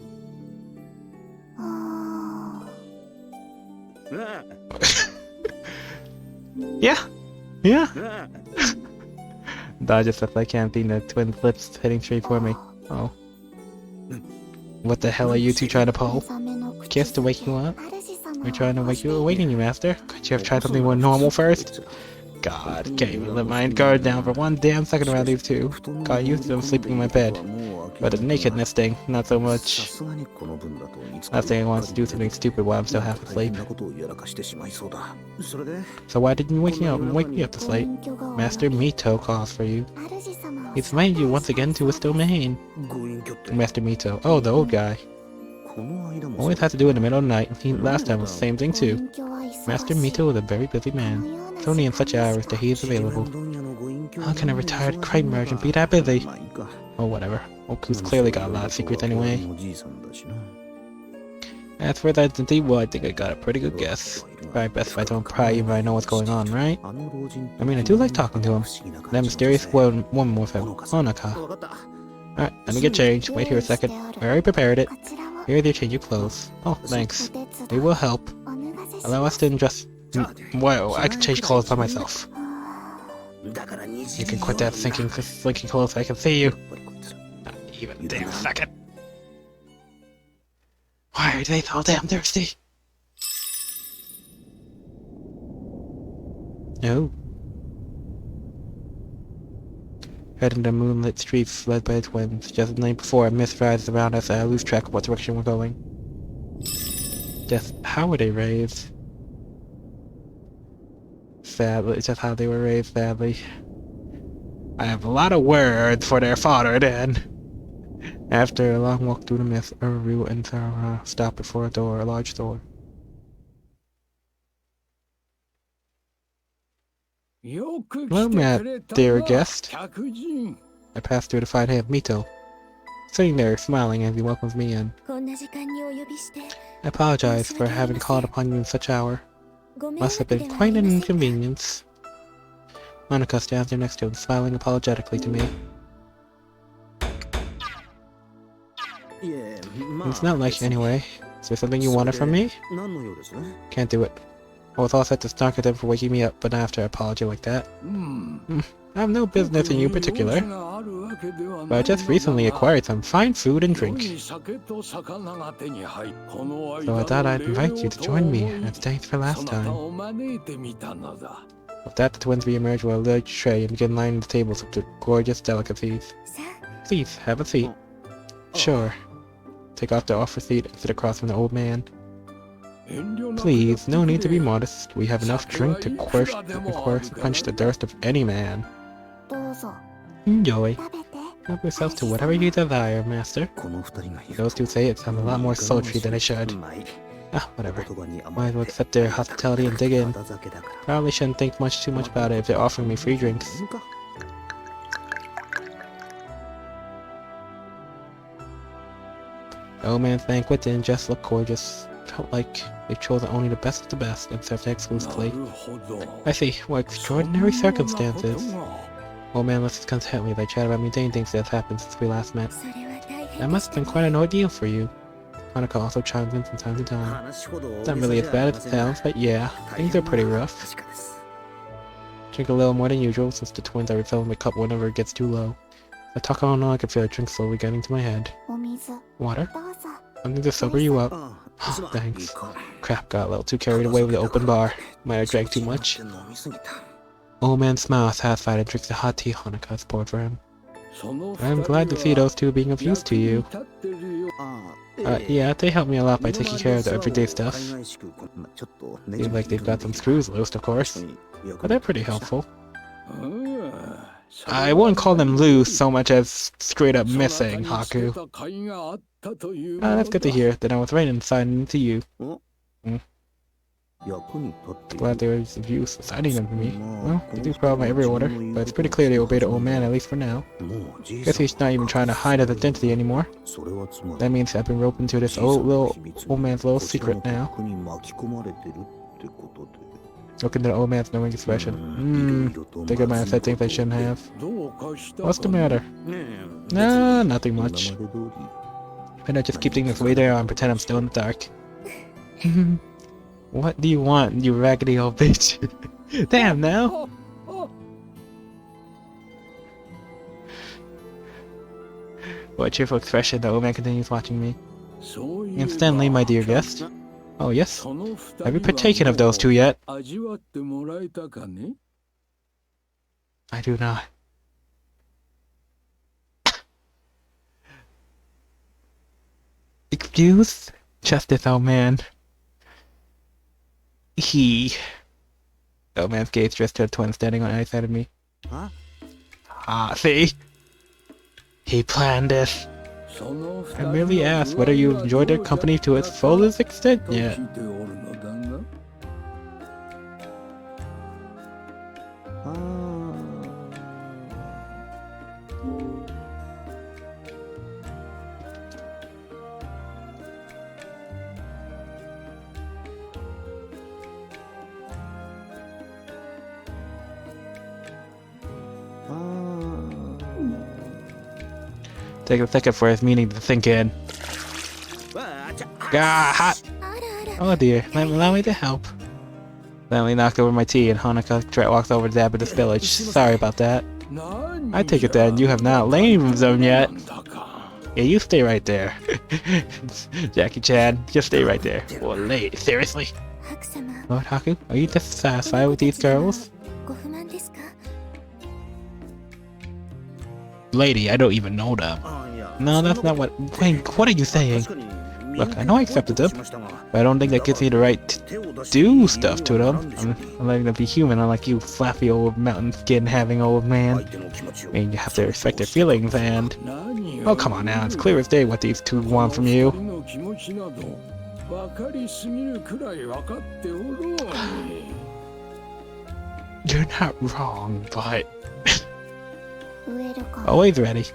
Yeah. Dodge as best I can, seeing the twin lips heading straight for me. Oh. What the hell are you two trying to pull? Kiss to wake you up? We're trying to wake you, awaken you, Master. Could you have tried something more normal first? God, can't even let my guard down for one damn second around these two. Got used to them sleeping in my bed. But the nakedness thing, not so much. Last thing I want is to do something stupid while I'm still half asleep. So why didn't you wake me up this late? Master Mito calls for you. He's invited you once again to his domain. Master Mito. Oh, the old guy. Always has to do it in the middle of the night. Last time was the same thing too. Master Mito is a very busy man. It's only in such hours that he is available. How can a retired crime merchant be that busy? Oh, whatever. Oku's clearly got a lot of secrets anyway. As for that identity, well, I think I got a pretty good guess. Probably best if I don't pry even if I know what's going on, right? I mean, I do like talking to him. That mysterious woman with him, Honoka. Alright, let me get changed. Wait here a second. I already prepared it. Here's your change of clothes. Oh, thanks. It will help. Allow us to just... Wow, I can change clothes by myself. You can quit that slinking clothes, I can see you. Not even a damn second. Why are they so damn thirsty? No. Heading the moonlit streets led by the twins. Just the night before, a mist rises around us and I lose track of what direction we're going. Just how were they raised? Sadly, it's just how they were raised, sadly. I have a lot of words for their father then. After a long walk through the mist, Uru and Sarah stop before a large door. Well met, dear guest. I pass through to find him, Mito, sitting there smiling as he welcomes me in. I apologize for having called upon you in such hour. Must have been quite an inconvenience. Monica stands there next to him, smiling apologetically to me. It's not like you anyway. Is there something you wanted from me? Can't do it. I was all set to snark at them for waking me up, but not after an apology like that. I have no business in you in particular, but I just recently acquired some fine food and drink. So I thought I'd invite you to join me, as thanks for last time. With that, the twins re-emerge with a large tray and begin lining the tables with the gorgeous delicacies. Please, have a seat. Sure. Take off the offer seat and sit across from the old man. Please, no need to be modest. We have enough drink to quench the thirst of any man. Enjoy. Help yourself to whatever you desire, master. Those two say it sounds a lot more sultry than it should. Ah, whatever. Might as well accept their hospitality and dig in. Probably shouldn't think too much about it if they're offering me free drinks. The old man's banquet didn't just look gorgeous. Felt like they've chosen only the best of the best and served it exclusively. I see. What extraordinary circumstances. Old man listens contentedly as I chat about mundane things that have happened since we last met. That must have been quite an ordeal for you. Hanukkah also chimes in from time to time. It's not really as bad as it sounds, but yeah, things are pretty rough. Drink a little more than usual since the twins are refilling the cup whenever it gets too low. As I talk on, I can feel a drink slowly getting to my head. Water? Something to sober you up. Oh, thanks. Crap, got a little too carried away with the open bar. Might have drank too much. Old man smiles satisfied and drinks the hot tea Hanukkah has poured for him. I'm glad to see those two being of use to you. Yeah, they help me a lot by taking care of the everyday stuff. Seems like they've got some screws loose, of course. But they're pretty helpful. I wouldn't call them loose so much as straight up missing, Haku. That's good to hear. Then I was right inside into you. Glad they were of use. Deciding them for me. Well, they do follow my every order, but it's pretty clear they obey the old man, at least for now. Guess he's not even trying to hide his identity anymore. That means I've been roped into this old man's little secret now. Look into the old man's knowing expression. Think I might have said things I shouldn't have. What's the matter? Nah, nothing much. Why not just keep things way there and pretend I'm still in the dark? What do you want, you raggedy old bitch? Damn, now! What a cheerful expression, the old man continues watching me. Instantly, my dear guest. Oh, yes? Have you partaken of those two yet? I do not. Excuse? Justice, old man. The old man's gaze dressed to a twin standing on either side of me. Huh? Ah, see? He planned this. I merely asked whether you enjoyed their company to its fullest extent yet. Take a second for his meaning to sink in. Ah, hot! Oh dear, allow me to help. Then knocked over my tea and Hanukkah walks over to dab at the spillage. Sorry about that. I take it then you have not lain them yet. Yeah, you stay right there. Jackie Chan, just stay right there. Well, late, seriously? Lord Haku, are you dissatisfied with these girls? Lady, I don't even know them. No, that's not what... Wait, what are you saying? Look, I know I accepted them, but I don't think that gives me the right to do stuff to them. I'm letting them be human, unlike you flappy old mountain skin having old man. I mean, you have to respect their feelings and... Oh, come on now, it's clear as day what these two want from you. You're not wrong, but... Always ready.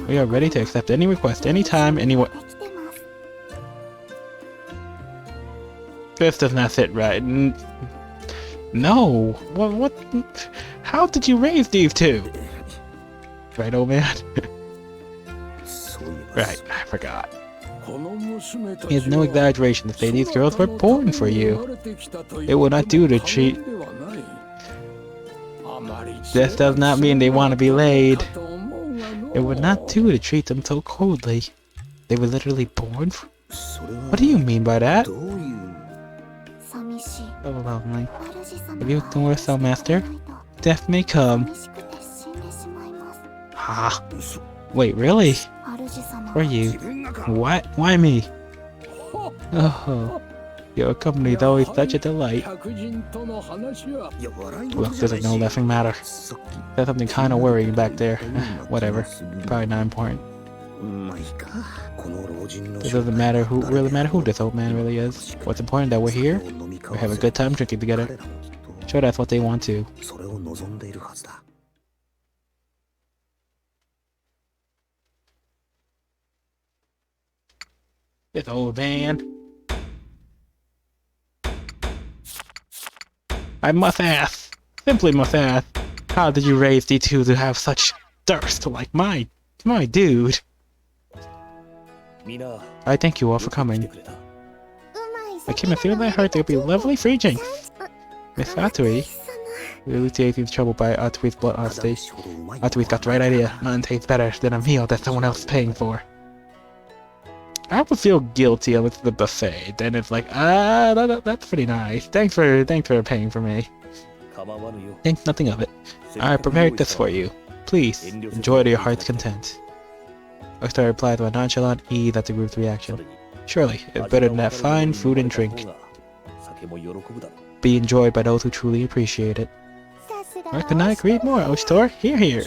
We are ready to accept any request, anytime, anywhere. This does not sit right. No. What? How did you raise these two? Right, old man? Right, I forgot. It is no exaggeration to say these girls were born for you. It will not do to treat... This does not mean they want to be laid. It would not do to treat them so coldly. They were literally born for... What do you mean by that? So lonely. If you ignore so, master, death may come. Ah. Wait, really? For you? What? Why me? Oh. Your company is always such a delight. Look, this is no laughing matter. There's something kind of worrying back there. Whatever. Probably not important. It doesn't matter who this old man really is. What's important that we're here? We have a good time drinking together. Sure, that's what they want to. This old man. I must ask, simply must ask, how did you raise these two to have such thirst like my dude? I thank you all for coming. I came to feel in my heart there'll be lovely free drinks. Miss Atui, we alleviate these trouble by Atui's blood honesty. Atui's got the right idea. Nothing tastes better than a meal that someone else is paying for. I would feel guilty unless the buffet. Then it's like, that's pretty nice. Thanks for paying for me. Think nothing of it. I prepared this for you. Please enjoy to your heart's content. Oxstar replied with a nonchalant ease at the group's reaction. Surely, it's better than that fine food and drink. Be enjoyed by those who truly appreciate it. I could not agree more, Oxstar. Hear, hear.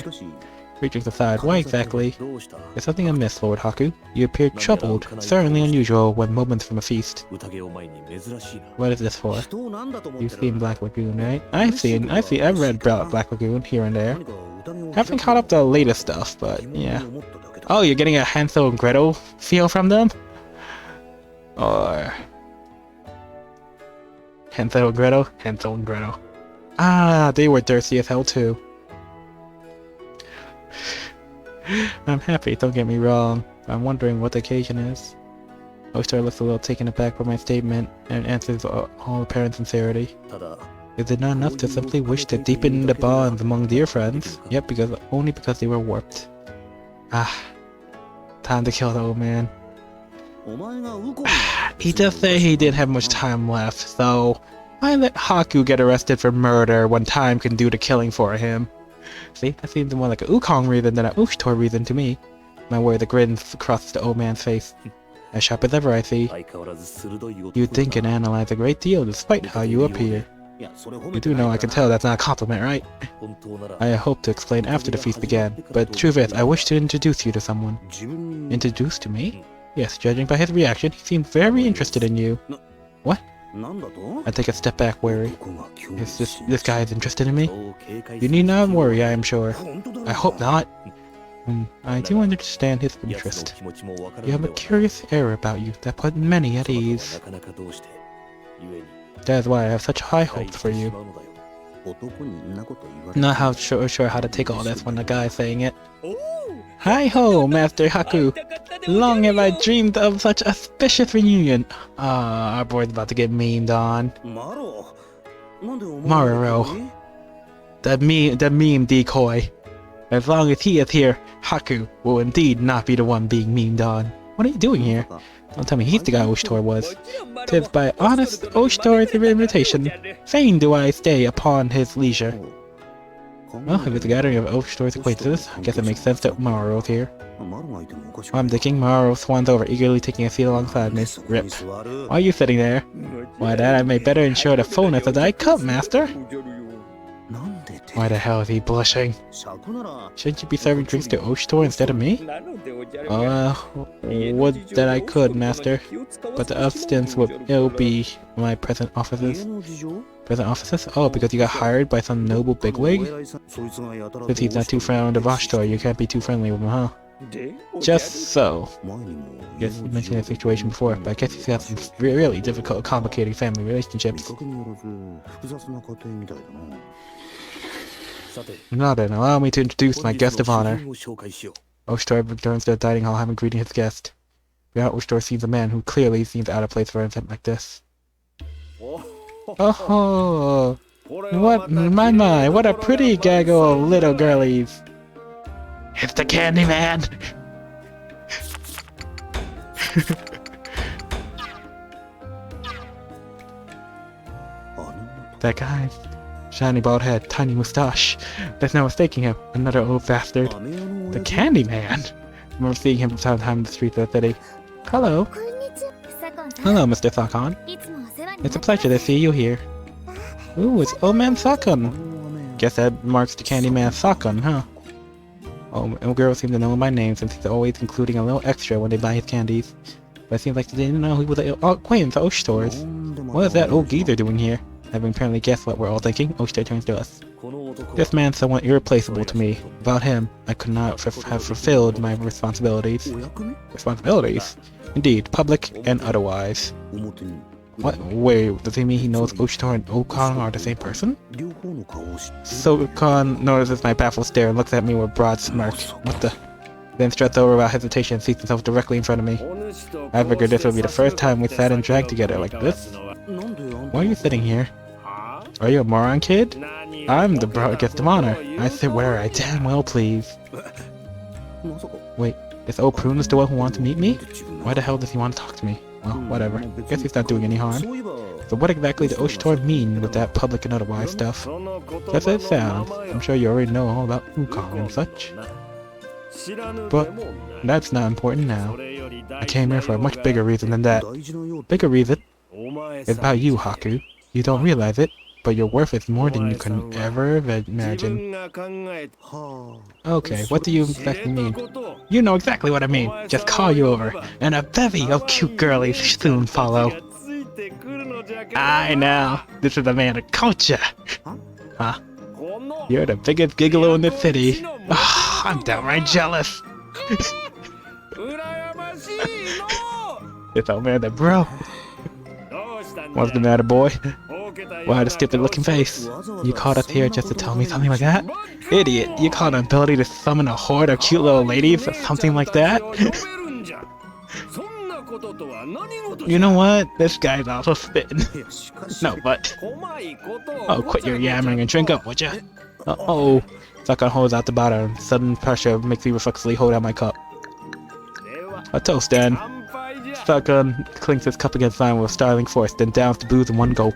Creatures aside, why exactly? There's something amiss, Lord Haku. You appear troubled, certainly unusual when moments from a feast. What is this for? You've seen Black Lagoon, right? I've read about Black Lagoon here and there. Haven't caught up to the latest stuff, but yeah. Oh, you're getting a Hansel and Gretel feel from them? Or... Hansel and Gretel? Hansel and Gretel. Ah, they were thirsty as hell too. I'm happy, don't get me wrong. I'm wondering what the occasion is. Oyster looks a little taken aback by my statement and answers all apparent sincerity. Is it not enough to simply wish to deepen the bonds among dear friends? Yep, only because they were warped. Ah, time to kill the old man. He does say he didn't have much time left, so why let Haku get arrested for murder when time can do the killing for him? See, that seems more like a Wukong reason than a Ushtor reason to me. My word, the grin crosses the old man's face. As sharp as ever, I see. You think and analyze a great deal despite how you appear. You do know I can tell that's not a compliment, right? I hope to explain after the feast began, but the truth is, I wish to introduce you to someone. Introduce to me? Yes, judging by his reaction, he seemed very interested in you. What? I take a step back, wary. Is this guy is interested in me? You need not worry, I am sure. I hope not. I do understand his interest. You have a curious air about you that put many at ease. That is why I have such high hopes for you. Not sure how to take all this when the guy's saying it. Hi-ho, Master Haku! Long have I dreamed of such a auspicious reunion. Our boy's about to get memed on. Maruro. The meme decoy. As long as he is here, Haku will indeed not be the one being memed on. What are you doing here? Don't tell me he's the guy Oshtor was. 'Tis by honest Oshtor's invitation, fain do I stay upon his leisure. Well, if it's a gathering of Oshtor's acquaintances, I guess it makes sense that Maruro's here. While I'm thinking, Maruro swans over, eagerly taking a seat alongside me. Rip. Why are you sitting there? Why, that I may better ensure the fullness of thy cup, master. Why the hell is he blushing? Shouldn't you be serving drinks to Oshtor instead of me? Would that I could, master, but the abstinence would ill be my present offices. Present offices? Oh, because you got hired by some noble bigwig? Since he's not too fond of Oshtor, you can't be too friendly with him, huh? Just so. Yes, you mentioned that situation before, but I guess he's got some really difficult, complicated family relationships. Now then, allow me to introduce my guest of honor. Oshtor returns to the dining hall having greeting his guest. Without Oshtor sees a man who clearly seems out of place for an event like this. Oh, what a pretty gaggle of little girlies. It's the Candyman! That guy. Shiny bald head, tiny moustache. There's no mistaking him. Another old bastard. The Candyman! I remember seeing him from time to time in the streets of the city. Hello. Hello, Mr. Sakon. It's a pleasure to see you here. Ooh, it's Old Man Sakon. Guess that marks the Candyman Sakon, huh? Oh, girls seem to know him by name since he's always including a little extra when they buy his candies. But it seems like they didn't know he was an acquaintance of Oshtor's. What is that old geezer doing here? Having apparently guessed what we're all thinking, Oshtor turns to us. This man's somewhat irreplaceable to me. Without him, I could not have fulfilled my responsibilities. Responsibilities? Indeed, public and otherwise. What? Wait, does he mean he knows Oshtor and Okon are the same person? Sokon notices my baffled stare and looks at me with a broad smirk. What the? Then struts over without hesitation and seats himself directly in front of me. I figured this would be the first time we sat and drank together like this. Why are you sitting here? Are you a moron, kid? I'm the guest of honor. I sit where I damn well please. Wait, is old Prune the one who wants to meet me? Why the hell does he want to talk to me? Well, whatever. Guess he's not doing any harm. So what exactly does Oshtor mean with that public and otherwise stuff? Just as it sounds. I'm sure you already know all about Wukong and such. But that's not important now. I came here for a much bigger reason than that. Bigger reason? It's about you, Haku. You don't realize it, but your worth is more than you can ever imagine. Okay, what do you exactly mean? You know exactly what I mean. Just call you over, and a bevy of cute girlies soon follow. I know. This is a man of culture. Huh? You're the biggest gigolo in the city. Oh, I'm downright jealous. It's Amanda, bro. What's the matter, boy? Why the stupid looking face? You called us here just to tell me something like that? Idiot, you call an ability to summon a horde of cute little ladies or something like that? You know what? This guy's also spitting. No, but... Oh, quit your yammering and drink up, would ya? Uh-oh. Sakon holds out the bottle. Sudden pressure makes me reflexively hold out my cup. A toast, then. Sakon clinks his cup against mine with startling force, then downs the booze in one gulp.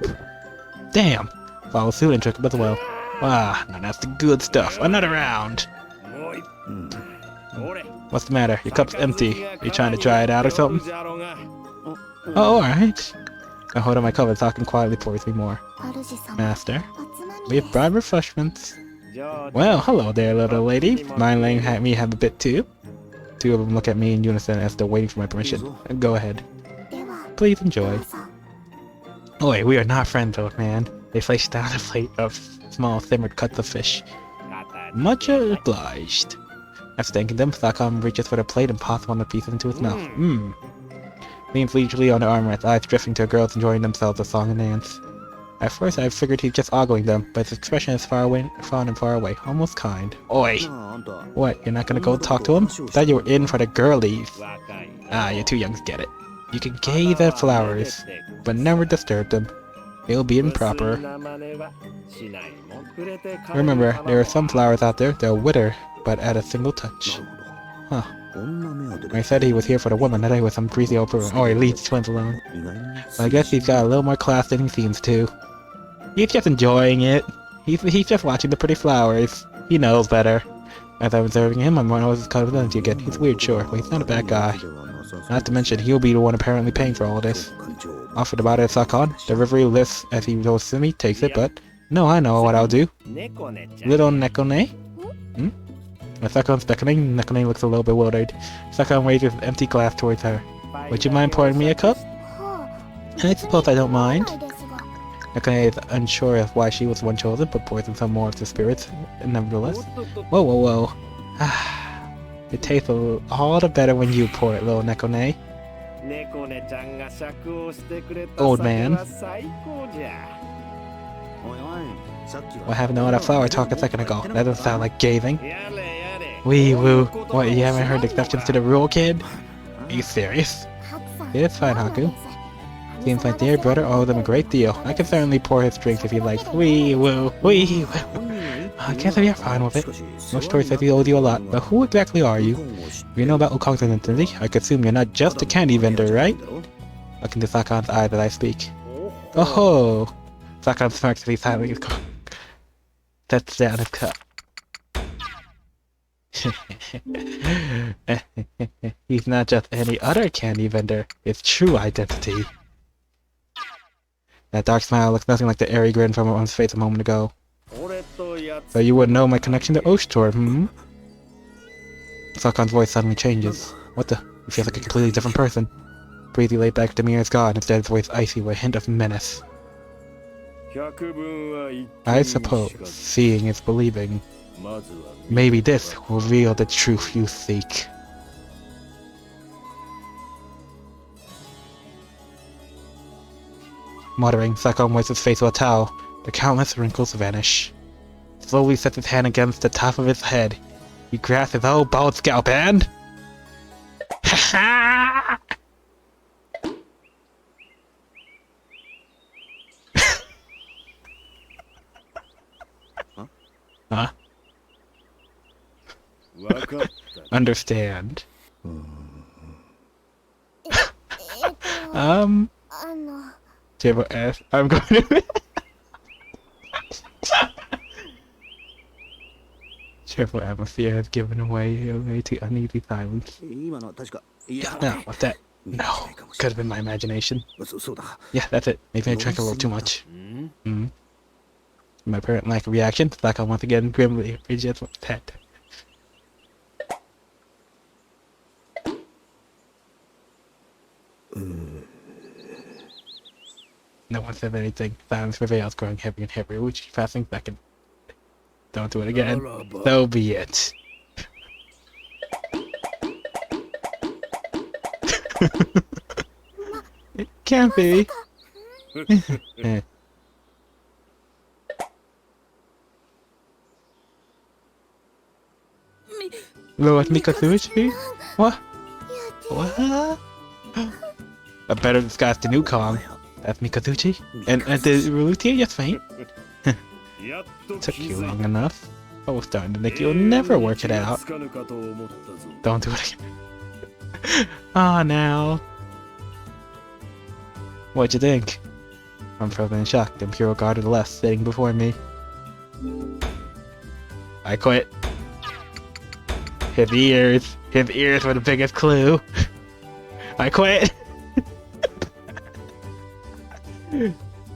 Damn! Follow suit and drink up as well. Ah, now that's the good stuff. Another round! What's the matter? Your cup's empty. Are you trying to dry it out or something? Oh, alright. I hold on my cup and Sakon quietly pours me more. Master, we have brought refreshments. Well, hello there, little lady. Mind letting me have a bit too? Two of them look at me in unison as they're waiting for my permission. Go ahead. Please enjoy. Oh wait, we are not friends, old man. They place down a plate of small simmered cuts of fish. Much obliged. After thanking them, Sakon reaches for the plate and pops one of the pieces into his mouth. Leans leisurely on the armrest, eyes drifting to girls enjoying themselves with song and dance. At first I figured he's just ogling them, but his expression is far and far away, almost kind. Oi! What, you're not gonna go talk to him? Thought you were in for the girlies. Ah, you're too young to get it. You can gaze at flowers, but never disturb them. It'll be improper. Remember, there are some flowers out there that'll wither, but at a single touch. Huh. I said he was here for the woman, not with some greasy old person. Oh, he leaves twins alone. Well, I guess he's got a little more class than he seems to. He's just enjoying it. He's just watching the pretty flowers. He knows better. As I'm observing him, I'm more his confidence again. He's weird, sure, but he's not a bad guy. Not to mention, he'll be the one apparently paying for all this. Offered the bottle of Sakon. The river lifts as he goes to me, takes it, but... No, I know what I'll do. Little Nekone? As Sakon's beckoning, Nekone looks a little bewildered. Sakon raises an empty glass towards her. Would you mind pouring me a cup? I suppose I don't mind. Nekone is unsure of why she was the one chosen, but pours in some more of the spirits, nevertheless. Whoa, whoa, whoa. It tastes all the better when you pour it, little Nekone. Old man. What happened to all that flower talk a second ago? That doesn't sound like gazing. Wee woo. What, you haven't heard exceptions to the rule, kid? Are you serious? It's fine, Haku. Seems like dear brother owes him a great deal. I can certainly pour his drinks if he likes. Wee woo. Wee woo. I guess if you're fine with it. No story says he owes you a lot, but who exactly are you? If you know about Ukong's identity, I could assume you're not just a candy vendor, right? Look into Sakon's eyes as I speak. Oh ho! Sakon smirks as he silently sets down his cup. He's not just any other candy vendor, his true identity. That dark smile looks nothing like the airy grin from one's face a moment ago. So you wouldn't know my connection to Oshtor, hmm? Sakon's voice suddenly changes. What the? He feels like a completely different person. Breezy laid back demeanor is gone, instead his voice icy with a hint of menace. I suppose seeing is believing. Maybe this will reveal the truth you seek. Muttering, Sakon wipes his face with a towel. The countless wrinkles vanish. Slowly sets his hand against the top of his head. He grasps his old bald scalp and... Ha ha! Huh? Understand. Table S. I'm going to... Cheerful atmosphere has given way to uneasy silence. No, what's that? No, could have been my imagination. Yeah, that's it. Maybe I drank a little too much. My apparent lack of reaction, Sakon once again grimly reaches his head. No one said anything. Silence prevails, growing heavier and heavier, which passing second. Don't do it again. So be it. It can't be. Lord Mikasuchi? What? What? A better disguised than Kong. That's Mikazuchi? And the Rutia, you're faint? Took you long enough. I was starting to think you'll never work it out. Don't do it again. Ah, now. What'd you think? I'm frozen in shock. The Imperial Guard to the left, sitting before me. I quit. His ears. His ears were the biggest clue. I quit.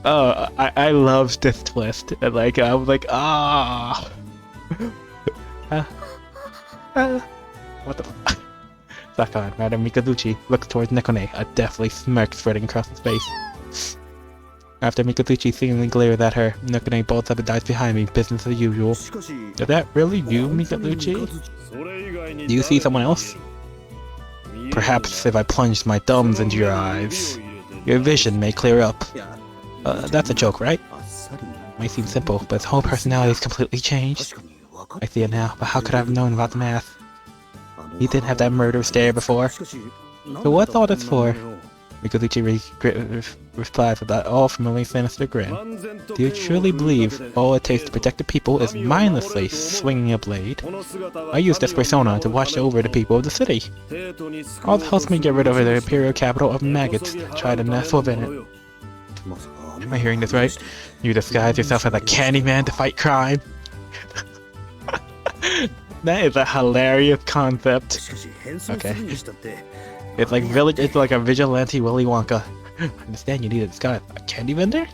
Oh, I loved this twist. And like, I was like, ah. What the fuck? Sakon, Madame Mikazuchi, looks towards Nekone, a deathly smirk spreading across his face. After Mikazuchi seemingly glares at her, Nekone bolts up and dives behind me, business as usual. Is that really you, Mikazuchi? Do you see someone else? Perhaps if I plunged my thumbs into your eyes, your vision may clear up. That's a joke, right? Might seem simple, but his whole personality is completely changed. I see it now, but how could I have known about the math? He didn't have that murder stare before. So what's all this for? Mikazuchi replies with that all-familiar sinister grin. Do you truly believe all it takes to protect the people is mindlessly swinging a blade? I use this persona to watch over the people of the city. All that helps me get rid of the imperial capital of maggots that try to nest within it. Am I hearing this right? You disguise yourself as a Candyman to fight crime? That is a hilarious concept. Okay. It's like a vigilante Willy Wonka. I understand you need a disguise. A candy vendor?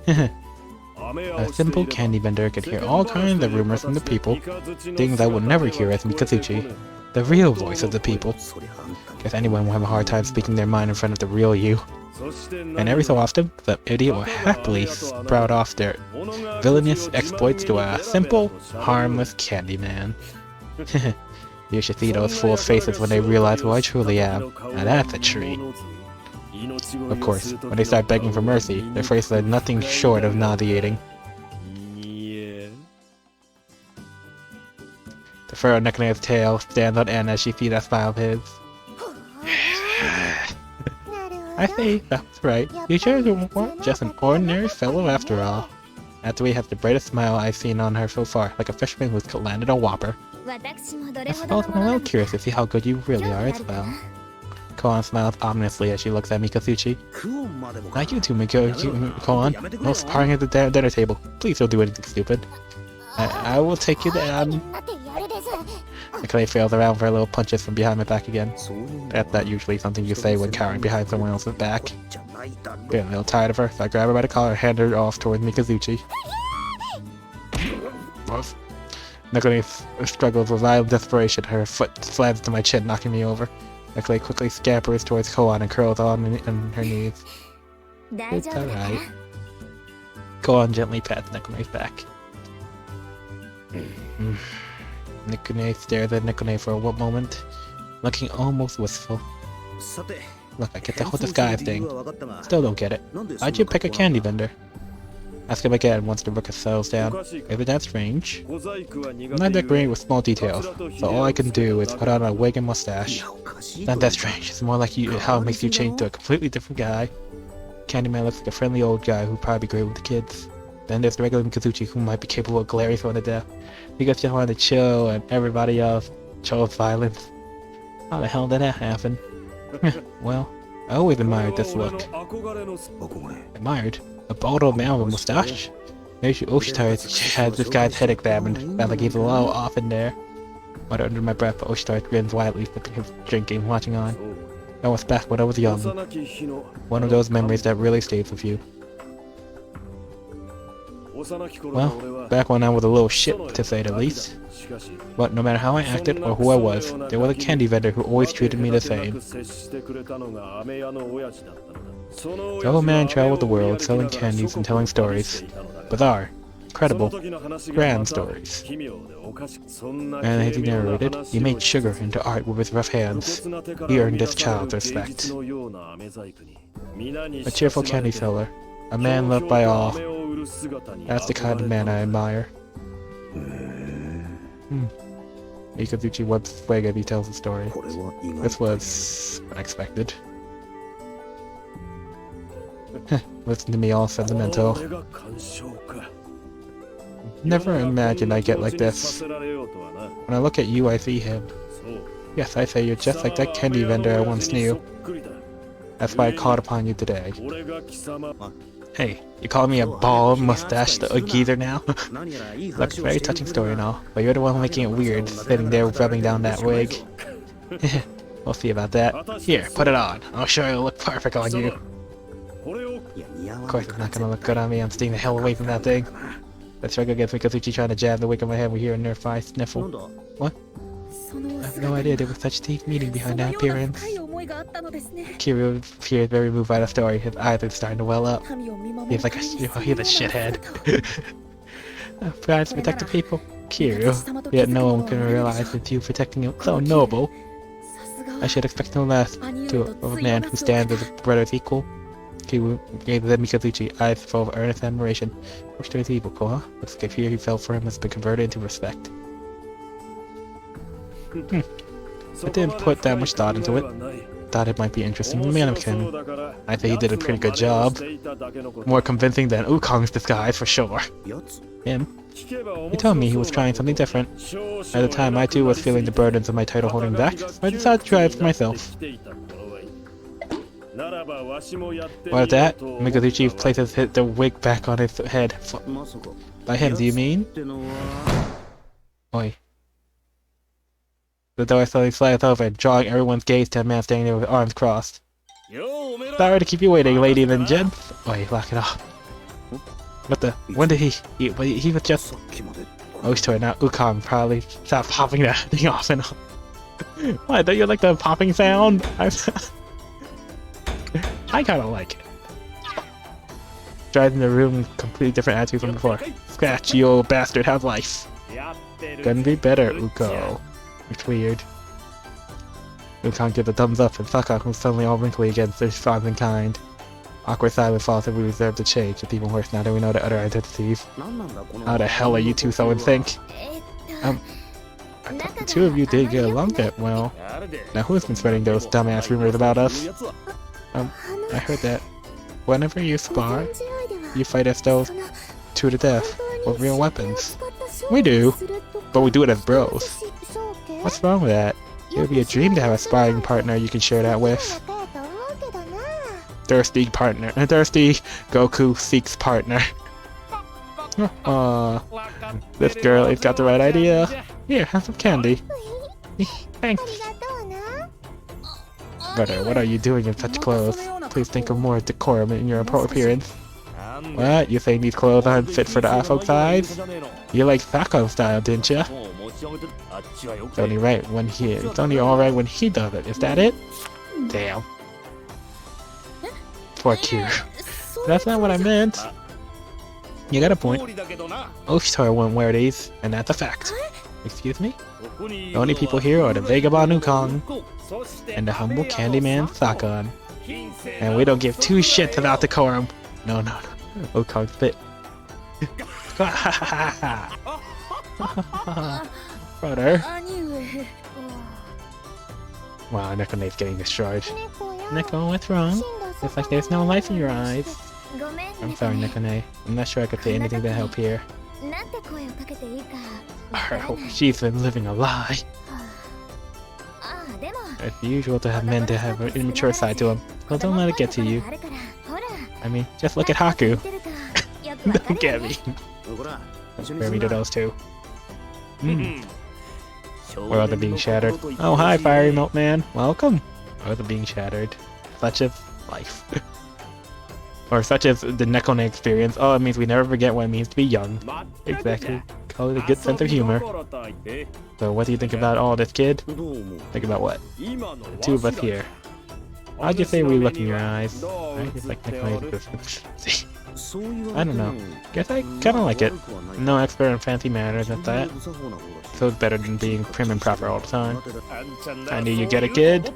A simple candy vendor could hear all kinds of rumors from the people. Things I would never hear as Mikazuchi. The real voice of the people. Guess anyone will have a hard time speaking their mind in front of the real you. And every so often, the idiot will happily sprout off their villainous exploits to a simple, harmless Candyman. You should see those fools' faces when they realize who I truly am. Now that's a treat. Of course, when they start begging for mercy, their faces are nothing short of nauseating. The fur on Nekone's tail stands on end as she sees that smile of his. I see, that's right. You sure weren't just an ordinary fellow after all. Natsui has the brightest smile I've seen on her so far, like a fisherman who's landed a whopper. I suppose I'm a little curious to see how good you really are as well. Koan smiles ominously as she looks at Mikazuchi. Not you two, Koan. No sparring at the dinner table. Please don't do anything stupid. I will take you down. Nekone fails around for a little punches from behind my back again. That's not usually something you say when cowering behind someone else's back. Getting a little tired of her, so I grab her by the collar and hand her off towards Mikazuchi. Nekone struggles with violent desperation. Her foot slams to my chin, knocking me over. Nekone quickly scampers towards Koan and curls on her knees. It's alright. Koan gently pats Nekone's back. Nekone stares at Nekone for a moment, looking almost wistful. Look, I get the whole disguise thing. Still don't get it. Why'd you pick a candy vendor? Ask him again once the ruckus settles down. Isn't that strange? I'm not that great with small details, so all I can do is put on a wig and mustache. Not that strange. It's more like how it makes you change to a completely different guy. Candyman looks like a friendly old guy who'd probably be great with the kids. Then there's the regular Mikazuchi who might be capable of glaring someone to death. He just wanted to chill and everybody else chose violence. How the hell did that happen? Well, I always admired this look. Admired? A bald old man with a mustache? Maybe Oshitara had this guy's head examined. Sounds like he's a little off in there. Muttered under my breath, but Oshitara grins widely, sipping his drinking, watching on. That was back when I was young. One of those memories that really stays with you. Well, back when I was a little shit, to say the least. But no matter how I acted or who I was, there was a candy vendor who always treated me the same. The old man traveled the world selling candies and telling stories. Bizarre, incredible, grand stories. And as he narrated, he made sugar into art with his rough hands. He earned this child's respect. A cheerful candy seller, a man loved by all. That's the kind of man I admire. Mikazuchi webs swag as he tells the story. This was unexpected. Listen to me all sentimental. Never imagined I'd get like this. When I look at you, I see him. Yes, I say you're just like that candy vendor I once knew. That's why I called upon you today. Hey, you call me a bald, mustached geezer now? Look, very touching story and all, but you're the one making it weird, sitting there rubbing down that wig. We'll see about that. Here, put it on. I'll show you it'll look perfect on you. Of course it's not gonna look good on me, I'm staying the hell away from that thing. Let's try against Mikazuchi trying to jab the wig on my head. We hear a nerf sniffle. What? I have no idea there was such deep meaning behind that appearance. Kiryu appears very moved by the story. His eyes are starting to well up. He's like he's a shithead. Tries to protect the people. Kiryu, yet no one can realize that you protecting him so noble. I should expect no less to a man who stands as a brother's equal. Kiryu gave Mikazuchi eyes full of earnest admiration. Which to his equal, huh? Looks like fear he felt for him has been converted into respect. I didn't put that much thought into it. Thought it might be interesting. The mannequin. I think he did a pretty good job. More convincing than Ukong's disguise, for sure. Him? He told me he was trying something different. At the time, I too was feeling the burdens of my title holding back, so I decided to try it for myself. What is that? Mikazuchi places the wig back on his head. By him, do you mean? Oi. The door slowly slides over, drawing everyone's gaze to a man standing there with arms crossed. Sorry to keep you waiting, ladies and gents. Oi, lock it off. What the? When did he was just... Oh, sorry, now Ukong probably stopped popping that thing off and on. What, don't you like the popping sound? I kinda like it. Driving the room, completely different attitude from before. Scratch, you old bastard, how's life? Couldn't be better, Uko. It's weird. Ukong gives a thumbs up and Saka, who's suddenly all wrinkly again, responds in kind. Awkward silence follows as we reserve to change. It's even worse now that we know the other identities. How the hell are you two so in sync? I thought the two of you did get along that well. Now who's been spreading those dumbass rumors about us? I heard that whenever you spar, you fight as though to the death with real weapons. We do, but we do it as bros. What's wrong with that? It would be a dream to have a sparring partner you can share that with. Thirsty partner. Thirsty Goku seeks partner. This girl has got the right idea. Here, have some candy. Thanks. Brother, what are you doing in such clothes? Please think of more decorum in your appearance. What? You saying these clothes aren't fit for the folks' eyes? You like Sako style, didn't ya? It's only alright when he does it. Is that it? Damn. Poor Q. That's not what I meant. You got a point. Oshtar won't wear these, and that's a fact. Excuse me? The only people here are the vagabond Ukong and the humble Candyman Sakon. And we don't give two shits about decorum. No. Ukong's bit. Brother. Wow, Nekone's getting destroyed. Neko, what's wrong? It's like there's no life in your eyes. I'm sorry, Nekone. I'm not sure I could say anything to help here. She's been living a lie. It's usual to have men to have an immature side to them. Well, don't let it get to you. I mean, just look at Haku. Don't get me. Compare me to those two. Or other being shattered. Oh, hi, Fiery Milkman. Welcome. Or other being shattered. Such is life. Or such as the Nekone experience. Oh, it means we never forget what it means to be young. Exactly. Call it a good sense of humor. So what do you think about all this, kid? Think about what? The two of us here. I'd just say we look in your eyes. I just like Nekone's existence. I don't know. Guess I kinda like it. No expert in fancy manners at that. So it's better than being prim and proper all the time. I knew you'd get it, kid.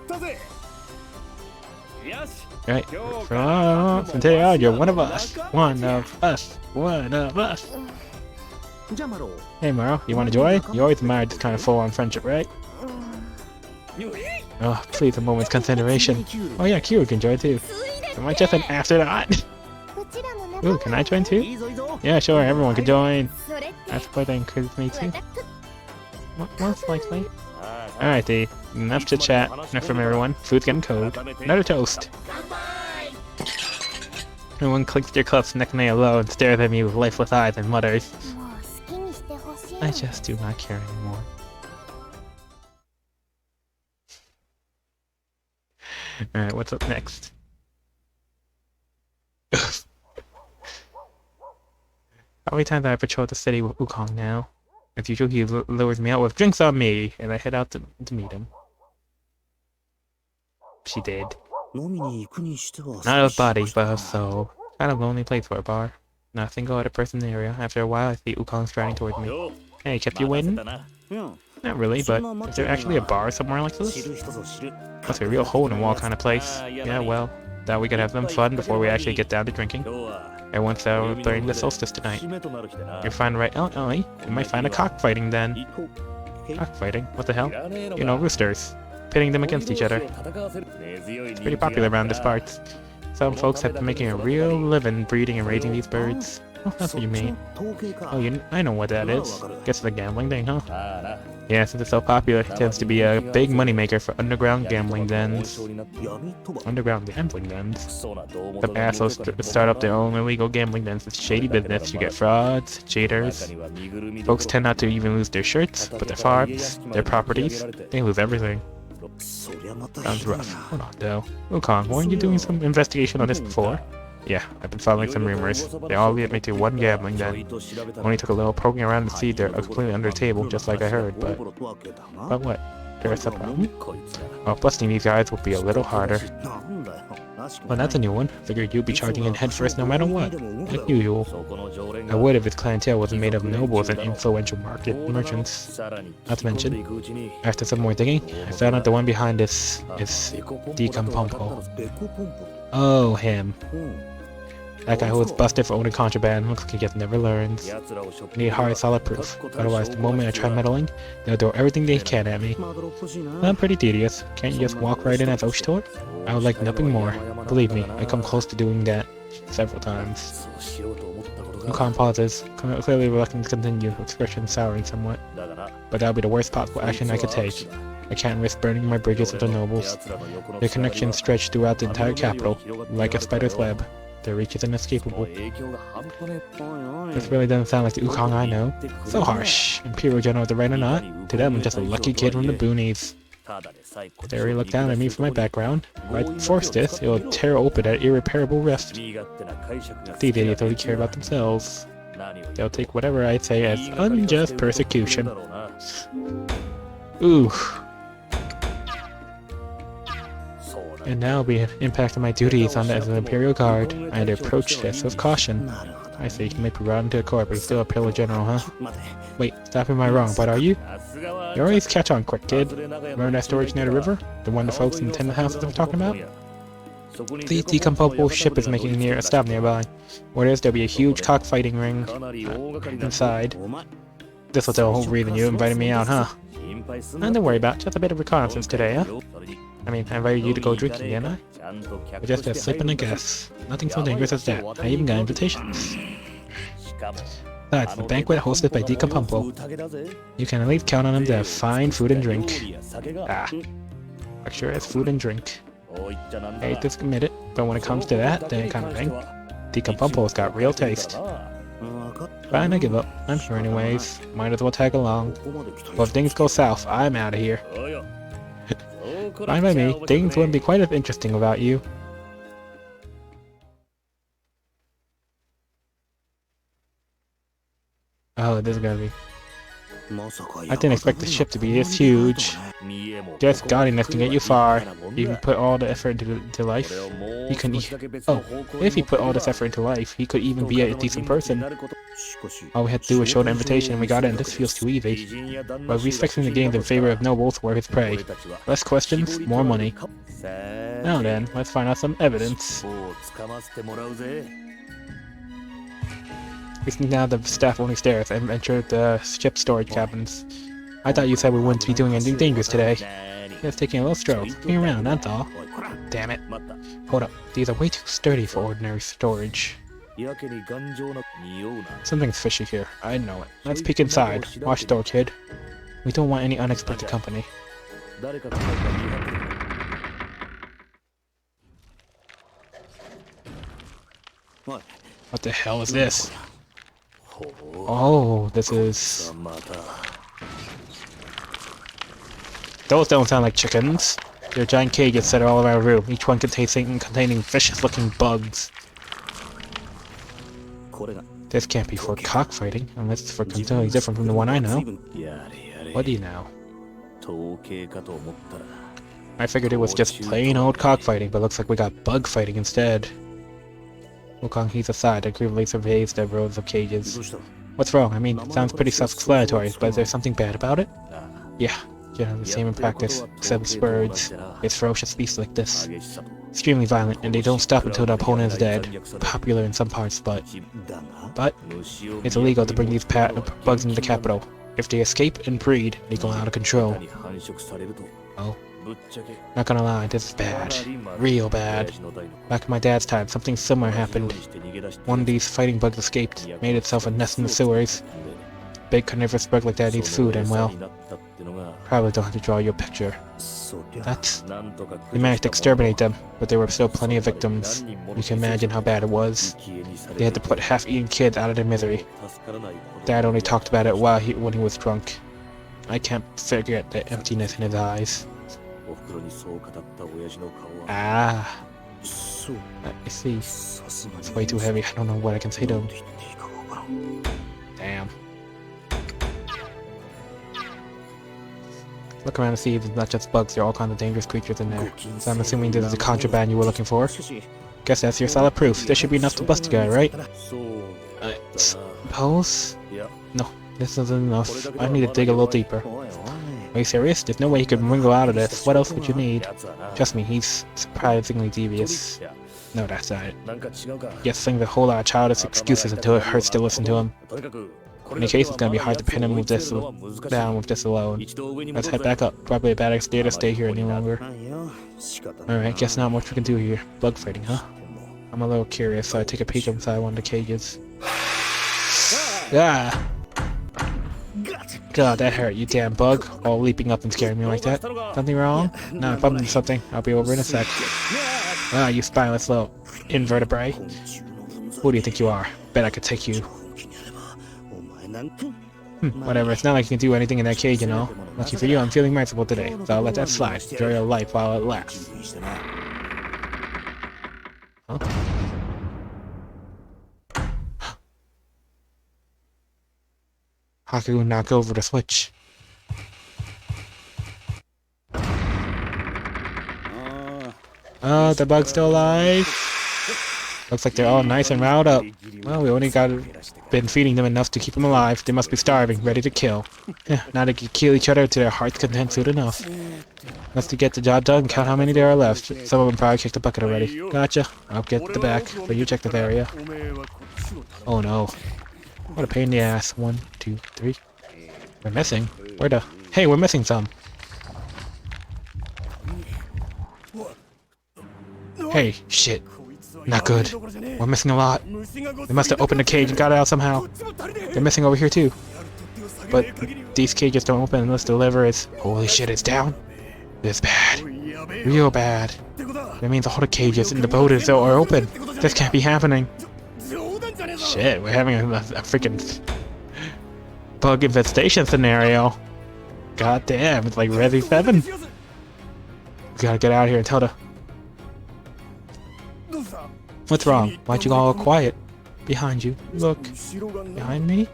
Right. From today on, you're one of us. One of us. One of us. Hey, Maro, you want to join? You always admired this kind of full-on friendship, right? Oh, please, a moment's consideration. Oh yeah, Kiro can join too. Am I just an astronaut? Ooh, can I join too? Yeah, sure, everyone can join. I suppose that encourages me too. Most likely. Alright, D. Enough to chat. Enough from everyone. Food's getting cold. Another toast. Everyone clicks their cups neck and low and stares at me with lifeless eyes and mutters, I just do not care anymore. Alright, what's up next? How many times have I patrolled the city with Wukong now? As usual, he lures me out with drinks on me, and I head out to meet him. She did. Not of body, but of soul. Kind of lonely place for a bar. Not a single other person in the area. After a while, I see Wukong striding towards me. Hey, kept you waiting? Not really, but is there actually a bar somewhere like this? Must be a real hole-in-the-wall kind of place. Yeah, well, thought we could have some fun before we actually get down to drinking. Everyone's celebrating the solstice tonight. You'll find right you might find a cockfighting then. Cockfighting? What the hell? You know, roosters. Pitting them against each other. It's pretty popular around this part. Some folks have been making a real living breeding and raising these birds. Oh, that's what you mean. Oh, I know what that is. Guess it's a gambling thing, huh? Yeah, since it's so popular, it tends to be a big moneymaker for underground gambling dens. Underground gambling dens? Some assholes start up their own illegal gambling dens. It's shady business. You get frauds, cheaters. Folks tend not to even lose their shirts, but their farms, their properties, they lose everything. Sounds rough. Hold on, though. Wukong, weren't you doing some investigation on this before? Yeah, I've been following some rumors. They all lead me to one gambling den. Only took a little poking around to see they're completely under the table, just like I heard, but what? There's a problem? Well, busting these guys will be a little harder. Well, that's a new one. Figured you'd be charging in headfirst no matter what. Like usual. I would if its clientele wasn't made of nobles and influential market merchants. Not to mention, after some more digging, I found out the one behind this is Decompompo. Oh, him. That guy who was busted for owning contraband looks like he just never learns. I need hard, solid proof. Otherwise, the moment I try meddling, they'll throw everything they can at me. I'm pretty tedious. Can't you just walk right in as Oshitor? I would like nothing more. Believe me, I come close to doing that several times. Wukong pauses, clearly reluctant to continue, expression souring somewhat. But that would be the worst possible action I could take. I can't risk burning my bridges with the nobles. Their connections stretch throughout the entire capital, like a spider's web. Their reach is inescapable. This really doesn't sound like the Wukong I know. So harsh. Imperial General the right or not, to them I'm just a lucky kid from the boonies. They really look down at me for my background. If I force this, it'll tear open at irreparable rift. These idiots only care about themselves. They'll take whatever I say as unjust persecution. Ooh. And now will be an impact on my duties as an Imperial Guard. I had to approach this with caution. I see, you may be brought into a court, but you're still a Imperial General, huh? Wait, stop me if I'm wrong, but are you? You always catch on quick, kid. Remember that storage near the river? The one the folks in the tenant houses were talking about? The decomposable ship is making a stop nearby. Orders there'll be a huge cockfighting ring inside. This was the whole reason you invited me out, huh? Don't worry about it, just a bit of reconnaissance today, huh? I mean, I invited you to go drinking, didn't I? But just a slip and a guess. Nothing so dangerous as that. I even got invitations. Besides, the banquet hosted by Decompompo. You can at least count on them to have fine food and drink. Ah. Like sure as food and drink. I hate to admit it, but when it comes to that kind of thing, Decompompo's got real taste. Fine, I give up. I'm sure anyways. Might as well tag along. Well, if things go south, I'm out of here. Fine by me. Things wouldn't be quite as interesting without you. Oh, this is gonna be... I didn't expect the ship to be this huge. Just godliness can get you far. You can put all the effort into life. He can... Oh, if he put all this effort into life, he could even be a decent person. All we had to do was show the invitation and we got it, and this feels too easy. By restricting the games in favor of nobles were his prey. Less questions, more money. Now then, let's find out some evidence. We sneak down the staff-only stairs and enter the ship storage cabins. I thought you said we wouldn't be doing anything dangerous today. Just taking a little stroll. Looking around, that's all. Damn it. Hold up. These are way too sturdy for ordinary storage. Something's fishy here. I know it. Let's peek inside. Watch the door, kid. We don't want any unexpected company. What the hell is this? Oh, this is... Those don't sound like chickens. They're giant cages set all around a room, each one containing vicious-looking bugs. This can't be for cockfighting, unless it's for completely different from the one I know. What do you know? I figured it was just plain old cockfighting, but looks like we got bug fighting instead. Wukong heaves aside and gravely surveys the rows of cages. What's wrong? I mean, it sounds pretty self-explanatory, but is there something bad about it? Yeah, generally the same in practice, except with birds. It's ferocious beasts like this. Extremely violent, and they don't stop until the opponent is dead. Popular in some parts, but it's illegal to bring these bugs into the capital. If they escape and breed, they go out of control. Oh. Not gonna lie, this is bad. Real bad. Back in my dad's time, something similar happened. One of these fighting bugs escaped, made itself a nest in the sewers. Big carnivorous bug like that eats food and, well, probably don't have to draw you a picture. We managed to exterminate them, but there were still plenty of victims. You can imagine how bad it was. They had to put half-eaten kids out of their misery. Dad only talked about it when he was drunk. I can't forget the emptiness in his eyes. Ah, I see. It's way too heavy. I don't know what I can say to him. Damn. Look around to see if it's not just bugs. There are all kinds of dangerous creatures in there. So I'm assuming this is the contraband you were looking for. Guess that's your solid proof. This should be enough to bust a guy, right? I suppose? No, this isn't enough. I need to dig a little deeper. Are you serious? There's no way he could wriggle out of this. What else would you need? Trust me, he's surprisingly devious. No, that's not it. He gets things a whole lot of childish excuses until it hurts to listen to him. In any case, it's gonna be hard to pin him with this down with this alone. Let's head back up. Probably a bad idea to stay here any longer. Alright, guess not much we can do here. Bug fighting, huh? I'm a little curious, so I take a peek inside one of the cages. Ah! God, that hurt, you damn bug. All leaping up and scaring me like that. Something wrong? No, if I'm doing something, I'll be over in a sec. Ah, you spineless little invertebrate. Who do you think you are? Bet I could take you. Whatever, it's not like you can do anything in that cage, you know. Lucky for you, I'm feeling merciful today, so I'll let that slide. Enjoy your life while it lasts. Huh? Haku knock over the switch. Oh, the bug's still alive. Looks like they're all nice and riled up. Well, we only been feeding them enough to keep them alive. They must be starving, ready to kill. Yeah, now they can kill each other to their heart's content soon enough. Let's get the job done, count how many there are left. Some of them probably kicked the bucket already. Gotcha. I'll get the back, but you check the area. Oh no. What a pain in the ass. 1, 2, 3. We're missing. Where the... Hey, we're missing some. Hey, shit. Not good. We're missing a lot. They must have opened the cage and got it out somehow. They're missing over here too. But these cages don't open unless the lever is... Holy shit, it's down. It's bad. Real bad. That means all the cages in the boat are open. This can't be happening. Shit, we're having a freaking bug infestation scenario. God damn, it's like Resi 7. We gotta get out of here and tell the... What's wrong? Why'd you go all quiet? Behind you. Look. Behind me?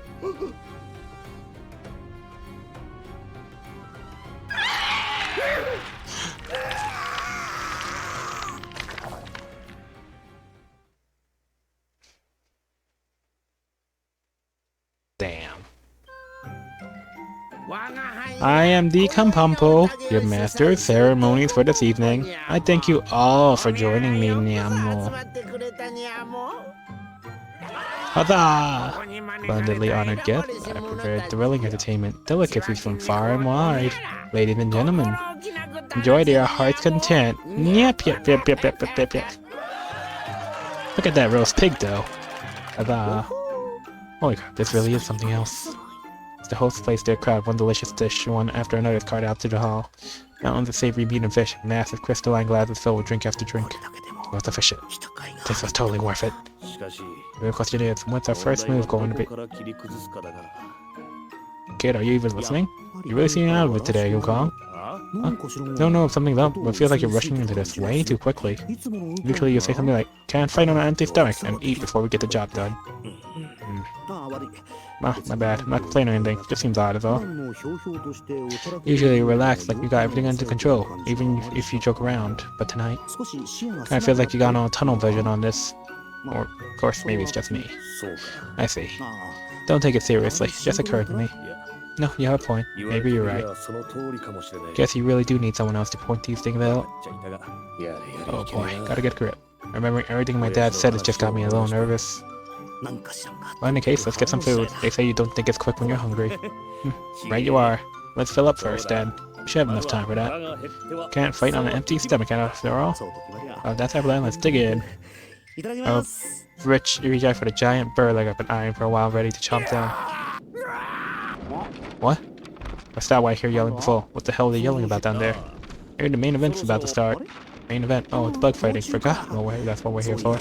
Damn. I am the Kampampo, your master of ceremonies for this evening. I thank you all for joining me, Nyamo. Huzzah! Abundantly honored guests, I prepared thrilling entertainment, delicacies from far and wide. Ladies and gentlemen, enjoy to your heart's content. Yep. Look at that roast pig, though. Huzzah! Holy crap, this really is something else. The host placed their crowd one delicious dish, one after another is carted out to the hall. Mountains of savory meat and fish, massive crystalline glasses filled with drink after drink. Worth of shit. This was totally worth it. The real question is, what's our first move going to be? Kid, are you even listening? You really seem out of it today, Yukong. Huh? Don't know if something's up, but it feels like you're rushing into this way too quickly. Usually you say something like, can't fight on an empty stomach, and eat before we get the job done. Ah, my bad. I'm not complaining or anything. Just seems odd, is all. Usually you're relaxed, like you got everything under control, even if you joke around. But tonight, kinda feels like you got all tunnel vision on this. Or, of course, maybe it's just me. I see. Don't take it seriously. Just occurred to me. No, you have a point. Maybe you're right. Guess you really do need someone else to point these things out. Oh boy, gotta get a grip. Remembering everything my dad said has just got me a little nervous. Well, in any case, let's get some food. They say you don't think it's quick when you're hungry. Right you are. Let's fill up first, then. We should have enough time for that. Can't fight on an empty stomach after all. Oh, that's our plan. Let's dig in. Oh, Rich, you reach out for the giant bird like I've been eyeing for a while, ready to chomp down. What? I stopped while I hear yelling before. What the hell are they yelling about down there? I heard the main event's about to start. Main event? Oh, it's bug fighting. Forgot? No way, that's what we're here for.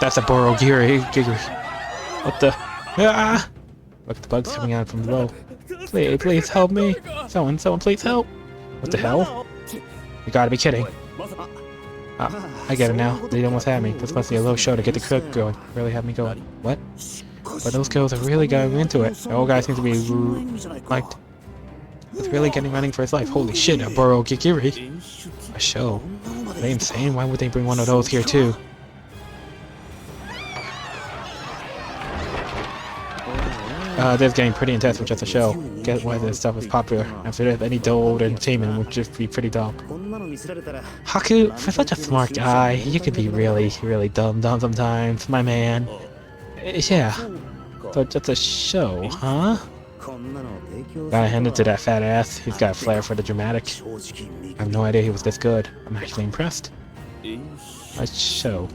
That's a Borogiri. What the? Ah! Look, the bug's coming out from below. Please help me. Someone please help. What the hell? You gotta be kidding. I get it now. They almost had me. This must be a little show to get the cook going. Really have me going. What? But those girls are really going into it. The old guy seems to be like it's really getting running for his life. Holy shit, a Borogiri. A show. Are they insane? Why would they bring one of those here too? This is getting pretty intense with just a show. Get why this stuff is popular. After this, any dull old entertainment would just be pretty dull. Haku, for such a smart guy, you could be really dumb sometimes, my man. Yeah. So just a show, huh? Gotta hand it to that fat ass. He's got a flair for the dramatic. I have no idea he was this good. I'm actually impressed. A show.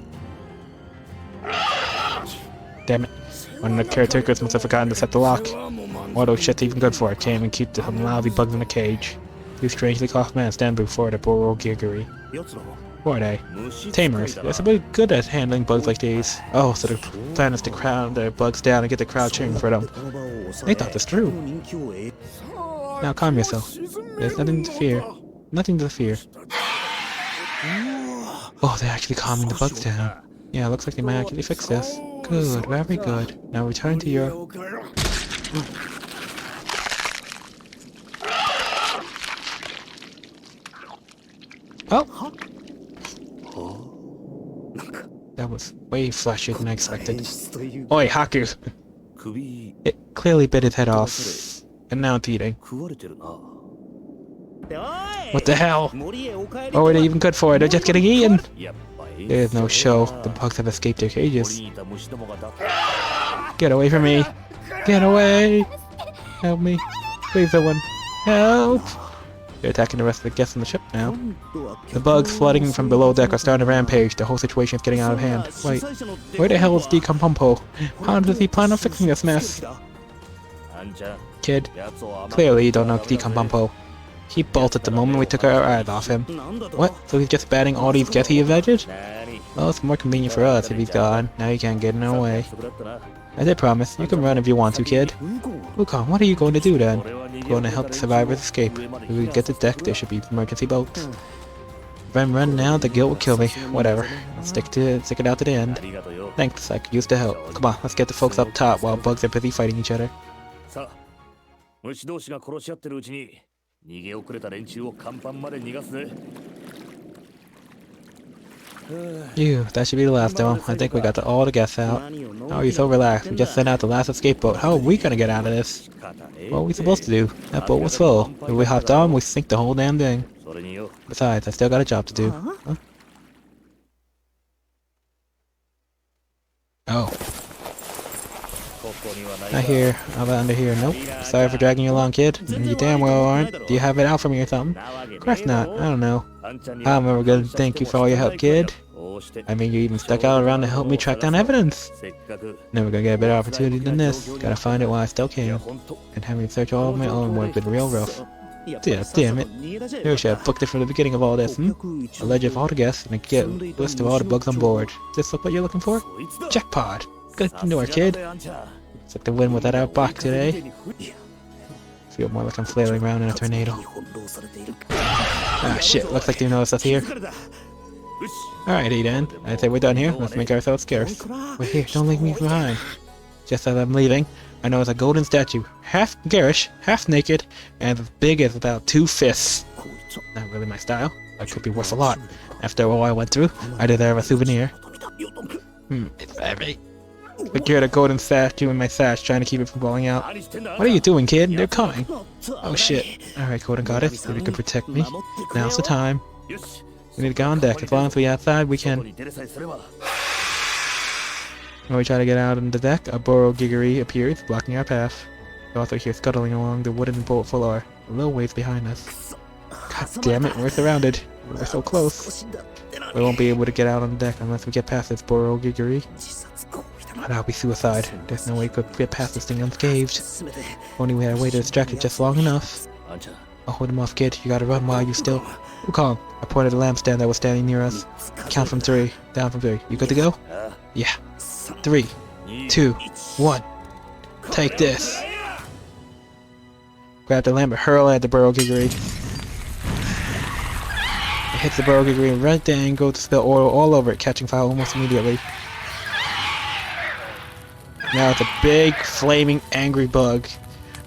Damn it. One of the caretakers must have forgotten to set the lock. What those shit's even good for? I can't even keep some lousy bugs in the cage. Two strangely cloth men stand before the Borogiri. Who are they? Tamers. They're supposed to be good at handling bugs like these. Oh, so the plan is to crowd their bugs down and get the crowd cheering for them. They thought this through. Now calm yourself. There's nothing to fear. Nothing to fear. Oh, they're actually calming the bugs down. Yeah, looks like they might actually fix this. Good, very good. Now return to your... Oh! That was way flashier than I expected. Oi, Haku! It clearly bit his head off, and now it's eating. What the hell? What were they even good for? They're just getting eaten! There's no show. The bugs have escaped their cages. Get away from me! Get away! Help me. Please, someone. Help! They're attacking the rest of the guests on the ship now. The bugs flooding from below deck are starting to rampage. The whole situation is getting out of hand. Wait, where the hell is Dekampompo? How does he plan on fixing this mess? Kid, clearly you don't know Dekampompo. He bolted the moment we took our eyes off him. What? So he's just batting all these guests he evaded? Well, it's more convenient for us if he's gone. Now you can't get in our way. I did promise. You can run if you want to, kid. Wukong, what are you going to do then? Going to help the survivors escape. If we get to deck, there should be emergency boats. If I'm running now, the guilt will kill me. Whatever. I'll stick it out to the end. Thanks, I could use the help. Come on, let's get the folks up top while bugs are busy fighting each other. Phew, that should be the last though. I think we got all the guests out. How are you so relaxed? We just sent out the last escape boat. How are we gonna get out of this? What are we supposed to do? That boat was full. If we hopped on, we sink the whole damn thing. Besides, I still got a job to do. Huh? Oh. Not here. How about under here? Nope. Sorry for dragging you along, kid. You damn well aren't. Do you have it out for me or something? Of course not. I don't know. I'm ever gonna thank you for all your help, kid. I mean, you even stuck out around to help me track down evidence. Never gonna get a better opportunity than this. Gotta find it while I still can. And having to search all of my own would have been real rough. Damn it. Maybe I should have booked it from the beginning of all this, A ledger of all the guests and a list of all the bugs on board. Does this look what you're looking for? Jackpot! Good to know, kid. It's like the wind was at our back today. Feel more like I'm flailing around in a tornado. Ah shit, looks like they noticed us here. Alrighty then, I'd say we're done here. Let's make ourselves scarce. We're here, don't leave me behind. Just as I'm leaving, I notice a golden statue, half garish, half naked, and as big as about 2 fists. Not really my style, but it could be worth a lot. After all I went through, I deserve a souvenir. It's heavy. Secured a golden statue in my sash, trying to keep it from falling out. What are you doing, kid? They're coming. Oh shit. Alright, golden goddess, if you could protect me, now's the time. We need to go on deck. As long as we're outside, we can. When we try to get out on the deck, a burrow giggery appears, blocking our path. We also hear scuttling along the wooden boat floor, a little ways behind us. God damn it, we're surrounded. We're so close. We won't be able to get out on the deck unless we get past this burrow giggery. That'll be suicide. There's no way we could get past this thing unscathed. If only we had a way to distract it just long enough. I'll hold him off, kid. You gotta run while you still... Wukong, I pointed at the lampstand that was standing near us. Count from 3. Down from 3. You good to go? Yeah. 3, 2, 1. Take this. Grab the lamp and hurl it at the burrow giggery. It hits the burrow giggery right at the angle to spill oil all over it, catching fire almost immediately. Now it's a big, flaming, angry bug.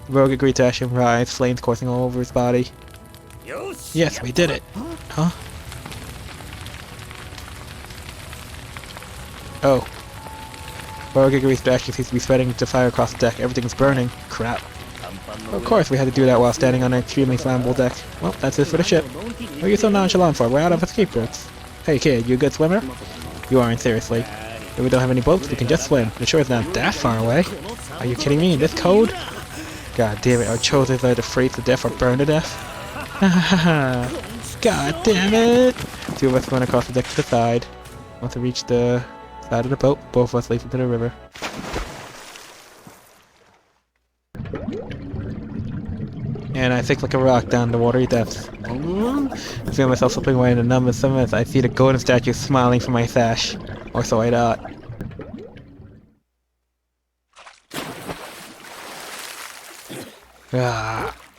The burrow giggery to ash and rise, flames coursing all over his body. Yes, we did it. Huh? Oh. Burrow giggery's ashes seems to be spreading to fire across the deck. Everything's burning. Crap. Of course we had to do that while standing on an extremely flammable deck. Well, that's it for the ship. What are you so nonchalant for? We're out of escape routes. Hey kid, you a good swimmer? You aren't, seriously. If we don't have any boats, we can just swim. The shore is not that far away. Are you kidding me? In this cold? God damn it, our chosen are to freeze to death or burn to death. God damn it! 2 of us run across the deck to the side. Once we reach the side of the boat, both of us leap into the river. And I sink like a rock down the watery depths. I feel myself slipping away in the numbness. Some minutes I see the golden statue smiling from my sash. Or so I thought.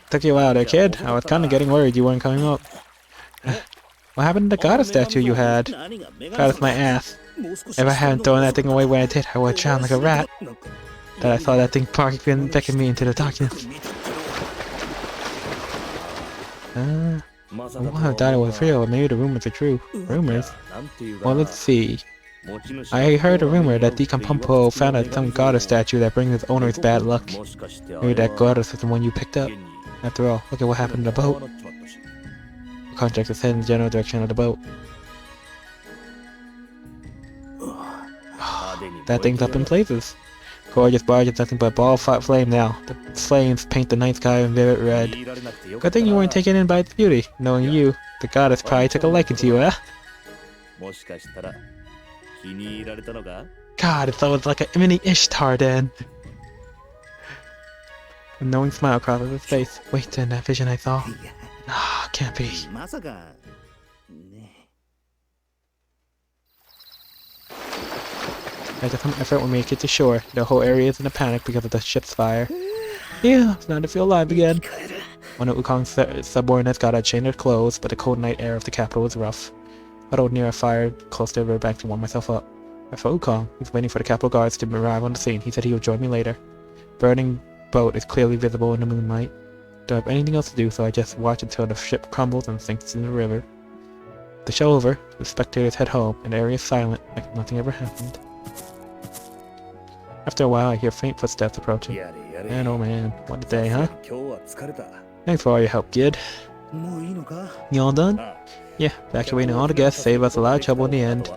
Took you a while there, kid. I was kinda getting worried you weren't coming up. What happened to the goddess statue you had? Goddess my ass. If I hadn't thrown that thing away when I did, I would have drowned like a rat. That I saw that thing beckoning me into the darkness. I wouldn't have thought it was real, maybe the rumors are true. Rumors? Well, let's see. I heard a rumor that Decompunpo found some goddess statue that brings its owners bad luck. Maybe that goddess is the one you picked up. After all, look at what happened to the boat. The contract is heading in the general direction of the boat. That thing's up in places. Gorgeous barge is nothing but ball of flame now. The flames paint the night sky in vivid red. Good thing you weren't taken in by its beauty. Knowing you, the goddess probably took a liking to you, eh? God, it's always like a mini Ishtar then. A knowing smile crosses his face. Wait, then that vision I saw. Nah, can't be. After some effort, we make it to shore. The whole area is in a panic because of the ship's fire. Yeah, it's starting to feel alive again. One of Wukong's subordinates got a change of clothes, but the cold night air of the capital was rough. Huddled near a fire close to the riverbank to warm myself up. I found Wukong. He's waiting for the capital guards to arrive on the scene. He said he would join me later. Burning boat is clearly visible in the moonlight. Don't have anything else to do, so I just watch until the ship crumbles and sinks in the river. The show over, the spectators head home, and the area is silent, like nothing ever happened. After a while, I hear faint footsteps approaching. Man, oh man, what a day, huh? Thanks for all your help, kid. You all done? Yeah, evacuating all the guests saved us a lot of trouble in the end.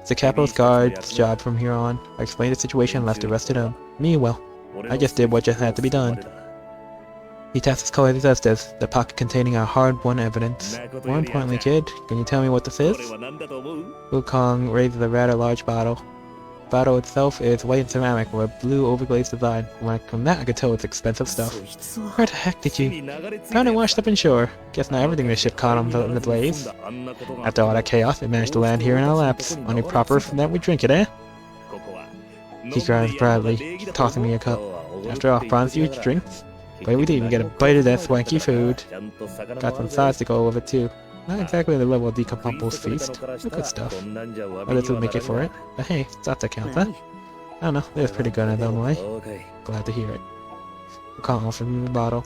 It's the capital's guard's job from here on. I explained the situation and left the rest to them. Me, well, I just did what just had to be done. He taps his colleagues as this, the pocket containing our hard-won evidence. More importantly, kid, can you tell me what this is? Wukong raises a rather large bottle. The bottle itself is white and ceramic with a blue overglazed design. From that I could tell it's expensive stuff. Where the heck did you? Found it washed up inshore. Guess not everything in the ship caught on in the blaze. After all that chaos, it managed to land here in our laps. Only proper from that we drink it, eh? He growls proudly, tossing me a cup. After all, bronze huge drinks? But we didn't even get a bite of that swanky food. Got some sides to go with it too. Not exactly the level of Decompompo's feast, but good stuff. But this would make it for it. But hey, that's that counts, huh? I don't know, it was pretty good in its own way. Glad to hear it. Wukong offers me the bottle.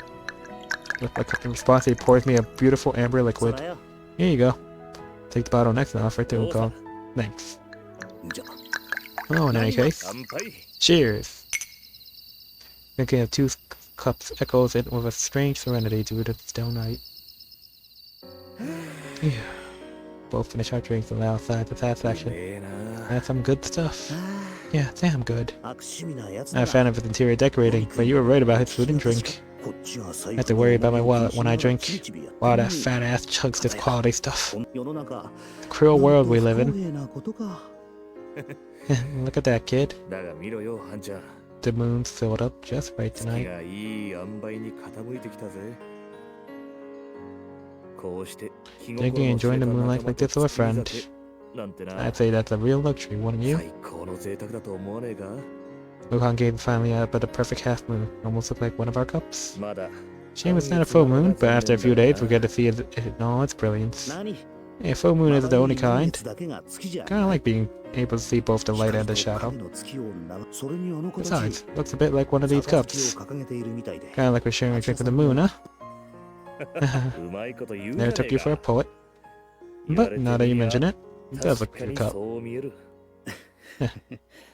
With a cup in response, he pours me a beautiful amber liquid. Here you go. Take the bottle next and offer it to Wukong. Thanks. Oh, in any case. Cheers! Drinking of 2 cups echoes it with a strange serenity due to the still night. Yeah. Both finish our drinks and lay outside with satisfaction. That's some good stuff. Yeah, damn good. Not a fan of his interior decorating, but you were right about his food and drink. I have to worry about my wallet when I drink. Wow, that fat ass chugs this quality stuff. The cruel world we live in. Look at that, kid. The moon's filled up just right tonight. Drinking and enjoying the moonlight like this with a friend. I'd say that's a real luxury, wouldn't you? Wukong gave finally up at a perfect half moon. Almost looked like one of our cups. Shame it's not a full moon, but after a few days we get to see it in all its brilliance. Yeah, full moon isn't the only kind. Kinda like being able to see both the light and the shadow. Besides, looks a bit like one of these cups. Kinda like we're sharing a drink with the moon, huh? Never took you for a poet. But now that you mention it, it does look like a cup.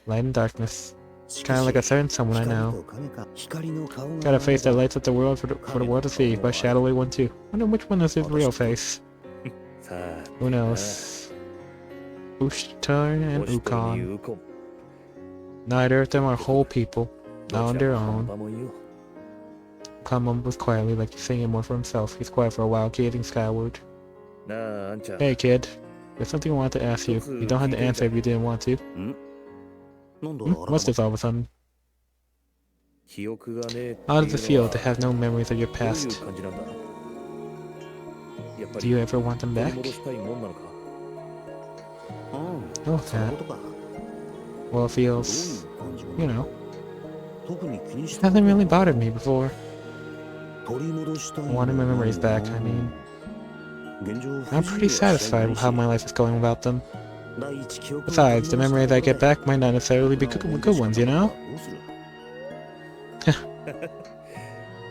Light and darkness. Kinda like a certain someone I know. Got a face that lights up the world for the world to see, but shadowy one too. Wonder which one is his real face. Who knows? Ushtar and Wukong. Neither of them are whole people, not on their own. Wukong mumbles quietly, like he's saying more for himself. He's quiet for a while, gazing skyward. Hey kid, there's something I want to ask you. You don't have to answer if you didn't want to. What's this all of a sudden? How does it feel to have no memories of your past? Do you ever want them back? Oh, that. Well, it feels, you know, it hasn't really bothered me before. Wanting my memories back, I mean. I'm pretty satisfied with how my life is going without them. Besides, the memories I get back might not necessarily be good ones, you know?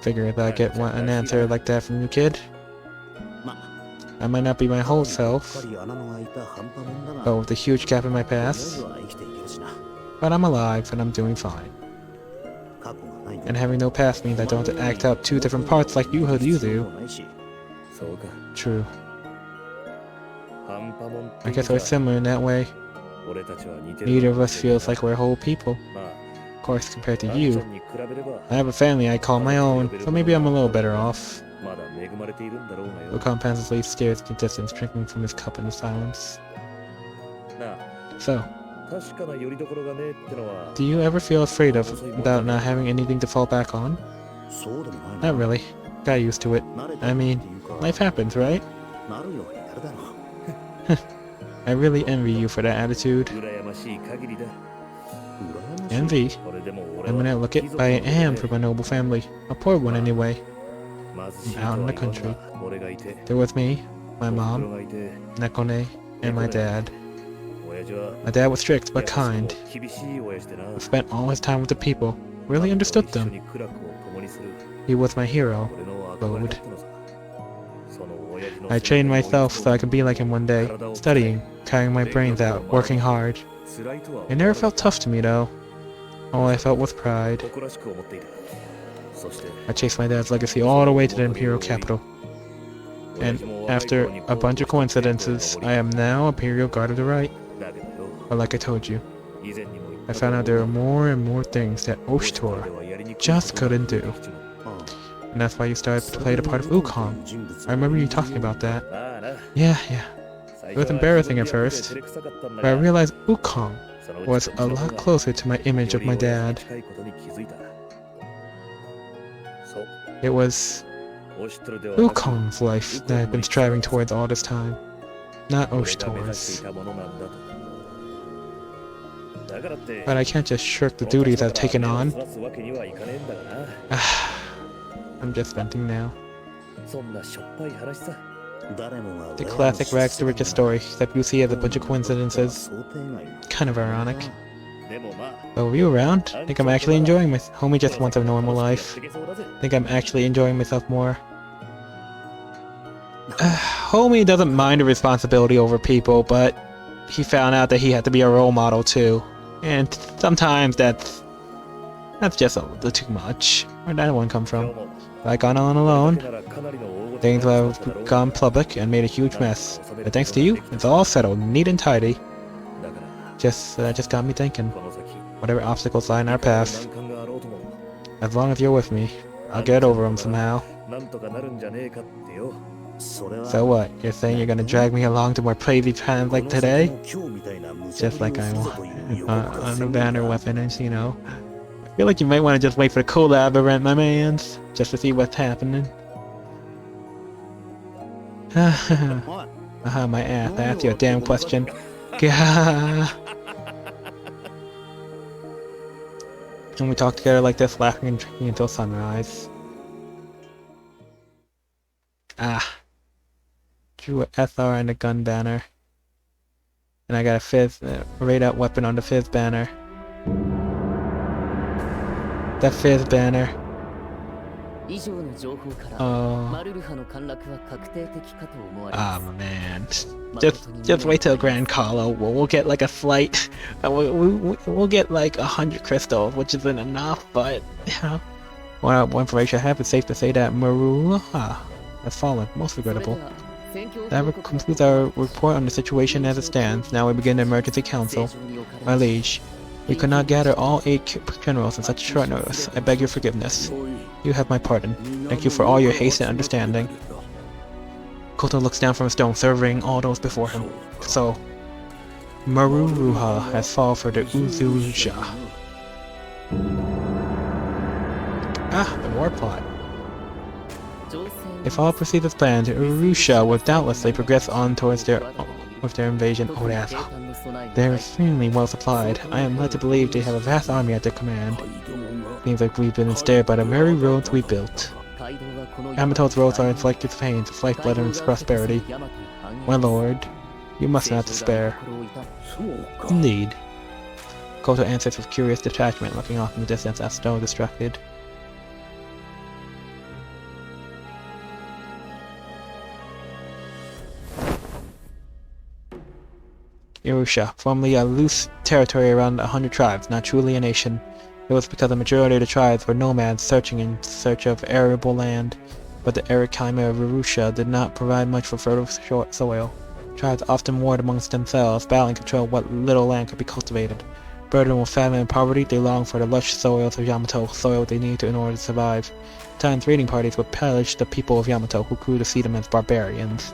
Figure if I get an answer like that from you, kid. I might not be my whole self, but with a huge gap in my past. But I'm alive and I'm doing fine. And having no past means I don't have to act out 2 different parts like you do. True. I guess we're similar in that way. Neither of us feels like we're whole people. Of course, compared to you, I have a family I call my own, so maybe I'm a little better off. Wukong pensively stares at the distance, drinking from his cup in the silence. So, do you ever feel afraid about not having anything to fall back on? Not really. Got used to it. I mean, life happens, right? I really envy you for that attitude. Envy? I mean, look at, I am from a noble family. A poor one anyway. I'm out in the country. There was me, my mom, Nekone, and my dad. My dad was strict but kind. He spent all his time with the people, really understood them. He was my hero, Lode. I trained myself so I could be like him one day, studying, carrying my brains out, working hard. It never felt tough to me though. All I felt was pride. I chased my dad's legacy all the way to the Imperial capital. And after a bunch of coincidences, I am now Imperial Guard of the Right. But like I told you, I found out there are more and more things that Oshtor just couldn't do. And that's why you started to play the part of Wukong. I remember you talking about that. Yeah. It was embarrassing at first, but I realized Wukong was a lot closer to my image of my dad. It was Wukong's life that I've been striving towards all this time, not Oshtor's. But I can't just shirk the duties I've taken on. I'm just venting now. The classic rags to riches story, except you see as a bunch of coincidences. Kind of ironic. But were you around? Think I'm actually enjoying myself. Homie just wants a normal life. Think I'm actually enjoying myself more. Homie doesn't mind the responsibility over people, but he found out that he had to be a role model too. And sometimes that's just a little too much. Where'd that one come from? I gone on alone. Things have gone public and made a huge mess. But thanks to you, it's all settled, neat and tidy. Just got me thinking. Whatever obstacles lie in our path, as long as you're with me, I'll get over them somehow. So what? You're saying you're gonna drag me along to more crazy times like today? Just like I want on the banner weapons, you know. I feel like you might want to just wait for the collab event, my mans, just to see what's happening. My ass, I asked you a damn question. And we talk together like this, laughing and drinking until sunrise. Drew a SR and a gun banner. And I got a fizz, radar weapon on the fizz banner. That fizz banner. Man. Just wait till Grand Carlo. We'll get like a slight. We'll get like 100 crystals, which isn't enough, but you know. One information I have, it's safe to say that Maruha has fallen. Most regrettable. That concludes our report on the situation as it stands. Now we begin the emergency council. My liege, we could not gather all 8 generals in such short notice. I beg your forgiveness. You have my pardon. Thank you for all your haste and understanding. Koto looks down from a stone, surveying all those before him. So, Maruha has fallen for the Uzuja. The war plot. If all proceeds as planned, Urusha will doubtlessly progress on towards their invasion. They're extremely well supplied. I am led to believe they have a vast army at their command. Seems like we've been ensnared by the very roads we built. Yamato's roads are inflicted with pain, its lifeblood and its prosperity. My lord, you must not despair. Indeed. Koto answers with curious detachment, looking off in the distance as though distracted. Urusha, formerly a loose territory around 100 tribes, not truly a nation. It was because the majority of the tribes were nomads searching in search of arable land, but the arid climate of Urusha did not provide much for fertile soil. Tribes often warred amongst themselves, battling to control what little land could be cultivated. Burdened with famine and poverty, they longed for the lush soils of Yamato, soil they needed in order to survive. At times, raiding parties would pillage the people of Yamato, who grew to see them as barbarians.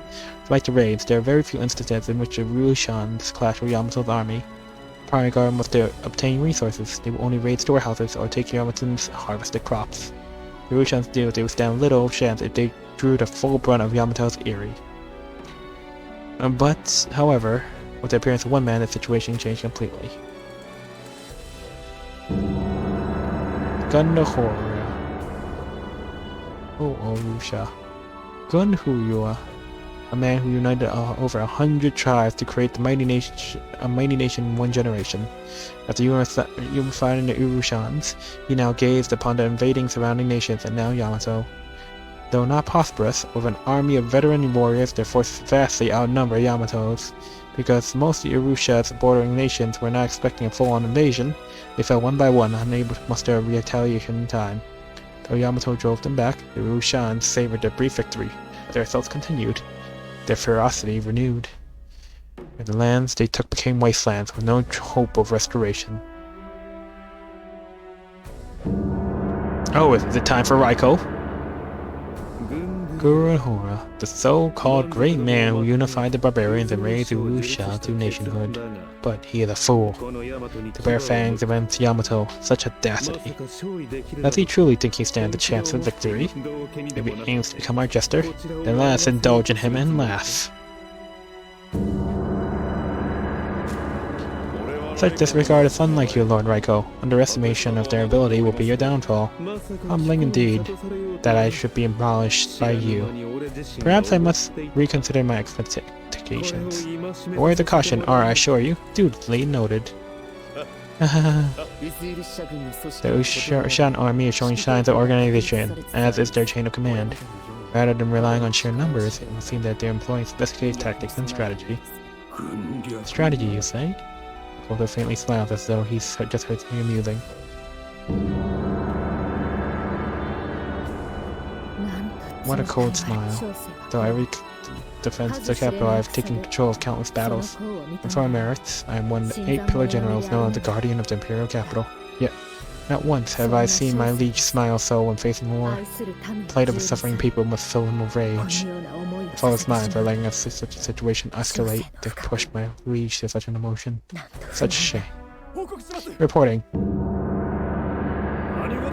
Like the raids, there are very few instances in which the Rushans clash with Yamato's army. Primary guard must obtain resources. They will only raid storehouses or take Yamato's harvested crops. The Rushans knew they would stand little chance if they drew the full brunt of Yamato's eerie. But, however, with the appearance of one man, the situation changed completely. Gundahora. Urusha. Gunhuyua. A man who united over 100 tribes to create a mighty nation in one generation. After unifying the Urushans, he now gazed upon the invading surrounding nations and now Yamato. Though not prosperous, with an army of veteran warriors, their forces vastly outnumber Yamato's. Because most of the Urusha's bordering nations were not expecting a full-on invasion, they fell one by one, unable to muster a retaliation in time. Though Yamato drove them back, the Urushans savored their brief victory, but their assaults continued, their ferocity renewed. And the lands they took became wastelands with no hope of restoration. Oh, is it time for Raiko? Gurahora, the so-called great man who unified the barbarians and raised Urusha to nationhood. But he is a fool. To bear fangs against Yamato, such audacity. Does he truly think he stands a chance of victory? If he aims to become our jester, then let us indulge in him and laugh. Such disregard is unlike you, Lord Raiko. Underestimation of their ability will be your downfall. Humbling indeed, that I should be abolished by you. Perhaps I must reconsider my expectations. Words of caution are, I assure you, dutifully noted. The Ushan army is showing signs of organization, as is their chain of command. Rather than relying on sheer numbers, it would seem that they're employing sophisticated tactics and strategy. Strategy, you say? Although faintly smiles as though he's just heard something amusing. What a cold smile. Though every defense of the capital, I have taken control of countless battles. And for my merits, I am one of the 8 pillar generals known as the guardian of the imperial capital. Yet, not once have I seen my liege smile so when facing war. The plight of a suffering people must fill him with rage. If I was mine for letting such a situation escalate to push my liege to such an emotion. Such a shame. Reporting.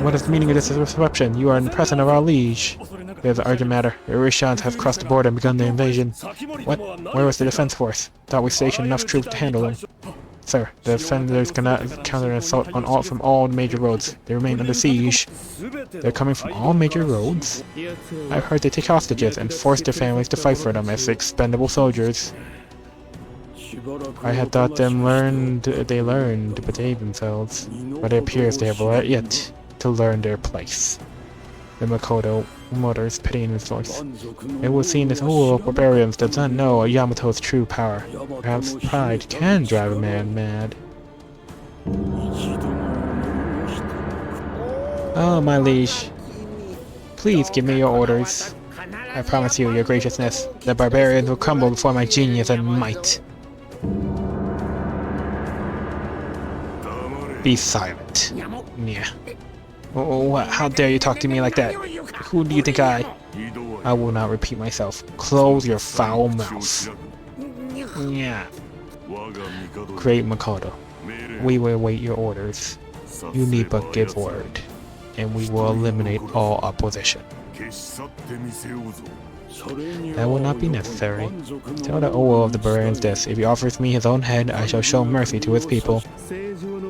What is the meaning of this disruption? You are in the presence of our liege. It is an urgent matter. The Urishans have crossed the border and begun their invasion. What? Where was the defense force? Thought we stationed enough troops to handle them. Sir, the defenders cannot counter an assault from all major roads. They remain under siege. They're coming from all major roads? I've heard they take hostages and force their families to fight for them as expendable soldiers. I had thought they learned to behave themselves, but it appears they have yet to learn their place. The Makoto mutters, pity in his voice. It would seem this whole barbarians does not know Yamato's true power. Perhaps pride can drive a man mad. Oh, my liege. Please give me your orders. I promise you, your graciousness, the barbarians will crumble before my genius and might. Be silent. Yeah. Oh, what? How dare you talk to me like that? Who do you think I will not repeat myself. Close your foul mouth. Yeah. Great Makoto. We will await your orders. You need but give word, and we will eliminate all opposition. That will not be necessary. Tell the Owo of the barbarians this. If he offers me his own head, I shall show mercy to his people.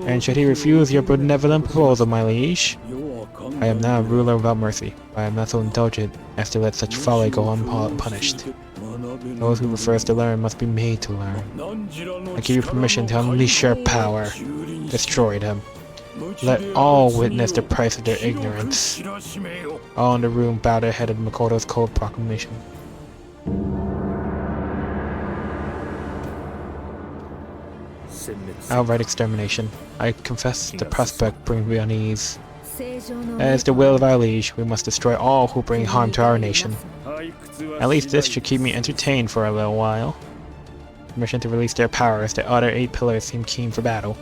And should he refuse your benevolent proposal, my liege? I am now a ruler without mercy, but I am not so indulgent as to let such folly go unpunished. Those who refuse to learn must be made to learn. I give you permission to unleash your power. Destroy them. Let all witness the price of their ignorance. All in the room bow their head at Makoto's cold proclamation. Outright extermination. I confess the prospect brings me unease. As the will of our liege, we must destroy all who bring harm to our nation. At least this should keep me entertained for a little while. Permission to release their powers, the other 8 pillars seem keen for battle.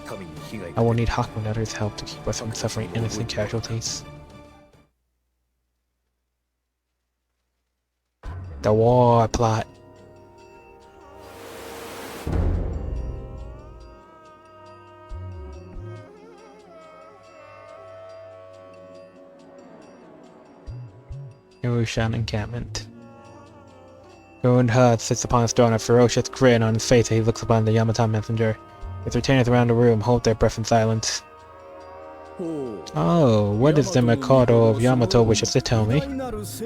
I will need Haku and others' help to keep us from suffering innocent casualties. The war plot. Urushan encampment. Ruined Hud sits upon his throne, a ferocious grin on his face as he looks upon the Yamato messenger. His retainers around the room hold their breath in silence. Oh, what is the Mikado of Yamato wishes to tell me?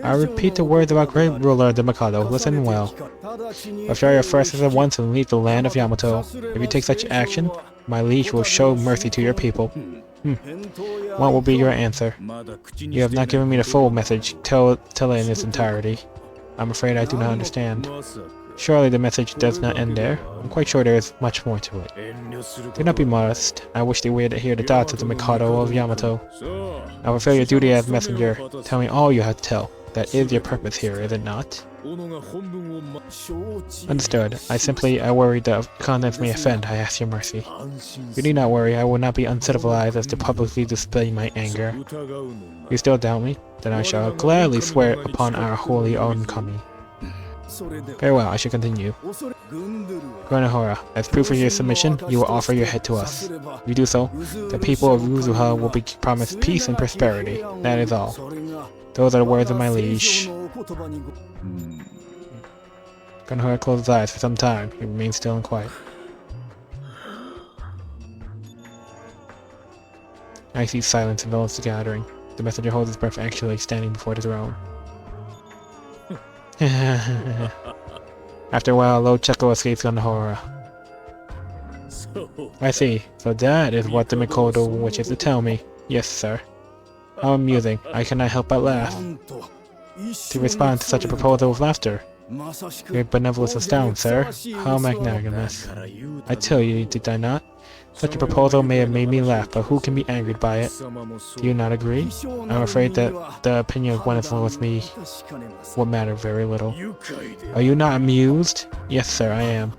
I repeat the words of our great ruler, the Mikado. Listen well. Withdraw your forces at once and leave the land of Yamato. If you take such action, my liege will show mercy to your people. What will be your answer? You have not given me the full message. Tell it in its entirety. I'm afraid I do not understand. Surely the message does not end there. I'm quite sure there is much more to it. Do not be modest. I wish they would hear the thoughts of the Mikado of Yamato. I fulfill your duty as messenger. Tell me all you have to tell. That is your purpose here, is it not? Understood. I worry that contents may offend. I ask your mercy. You need not worry. I will not be uncivilized as to publicly display my anger. You still doubt me? Then I shall gladly swear upon our holy oncoming. Very well, I shall continue. Konohara, as proof of your submission, you will offer your head to us. If you do so, the people of Uzuha will be promised peace and prosperity. That is all. Those are the words of my liege. Konohara closed his eyes for some time. He remained still and quiet. Icy silence envelops the gathering. The messenger holds his breath, actually standing before the throne. After a while, a low chuckle escapes Konohara. I see. So that is what the Mikado wishes to tell me. Yes, sir. How amusing. I cannot help but laugh. To respond to such a proposal with laughter. Your benevolence astounds, sir. How magnanimous. I tell you, did I not? Such a proposal may have made me laugh, but who can be angered by it? Do you not agree? I'm afraid that the opinion of one with me will matter very little. Are you not amused? Yes, sir, I am.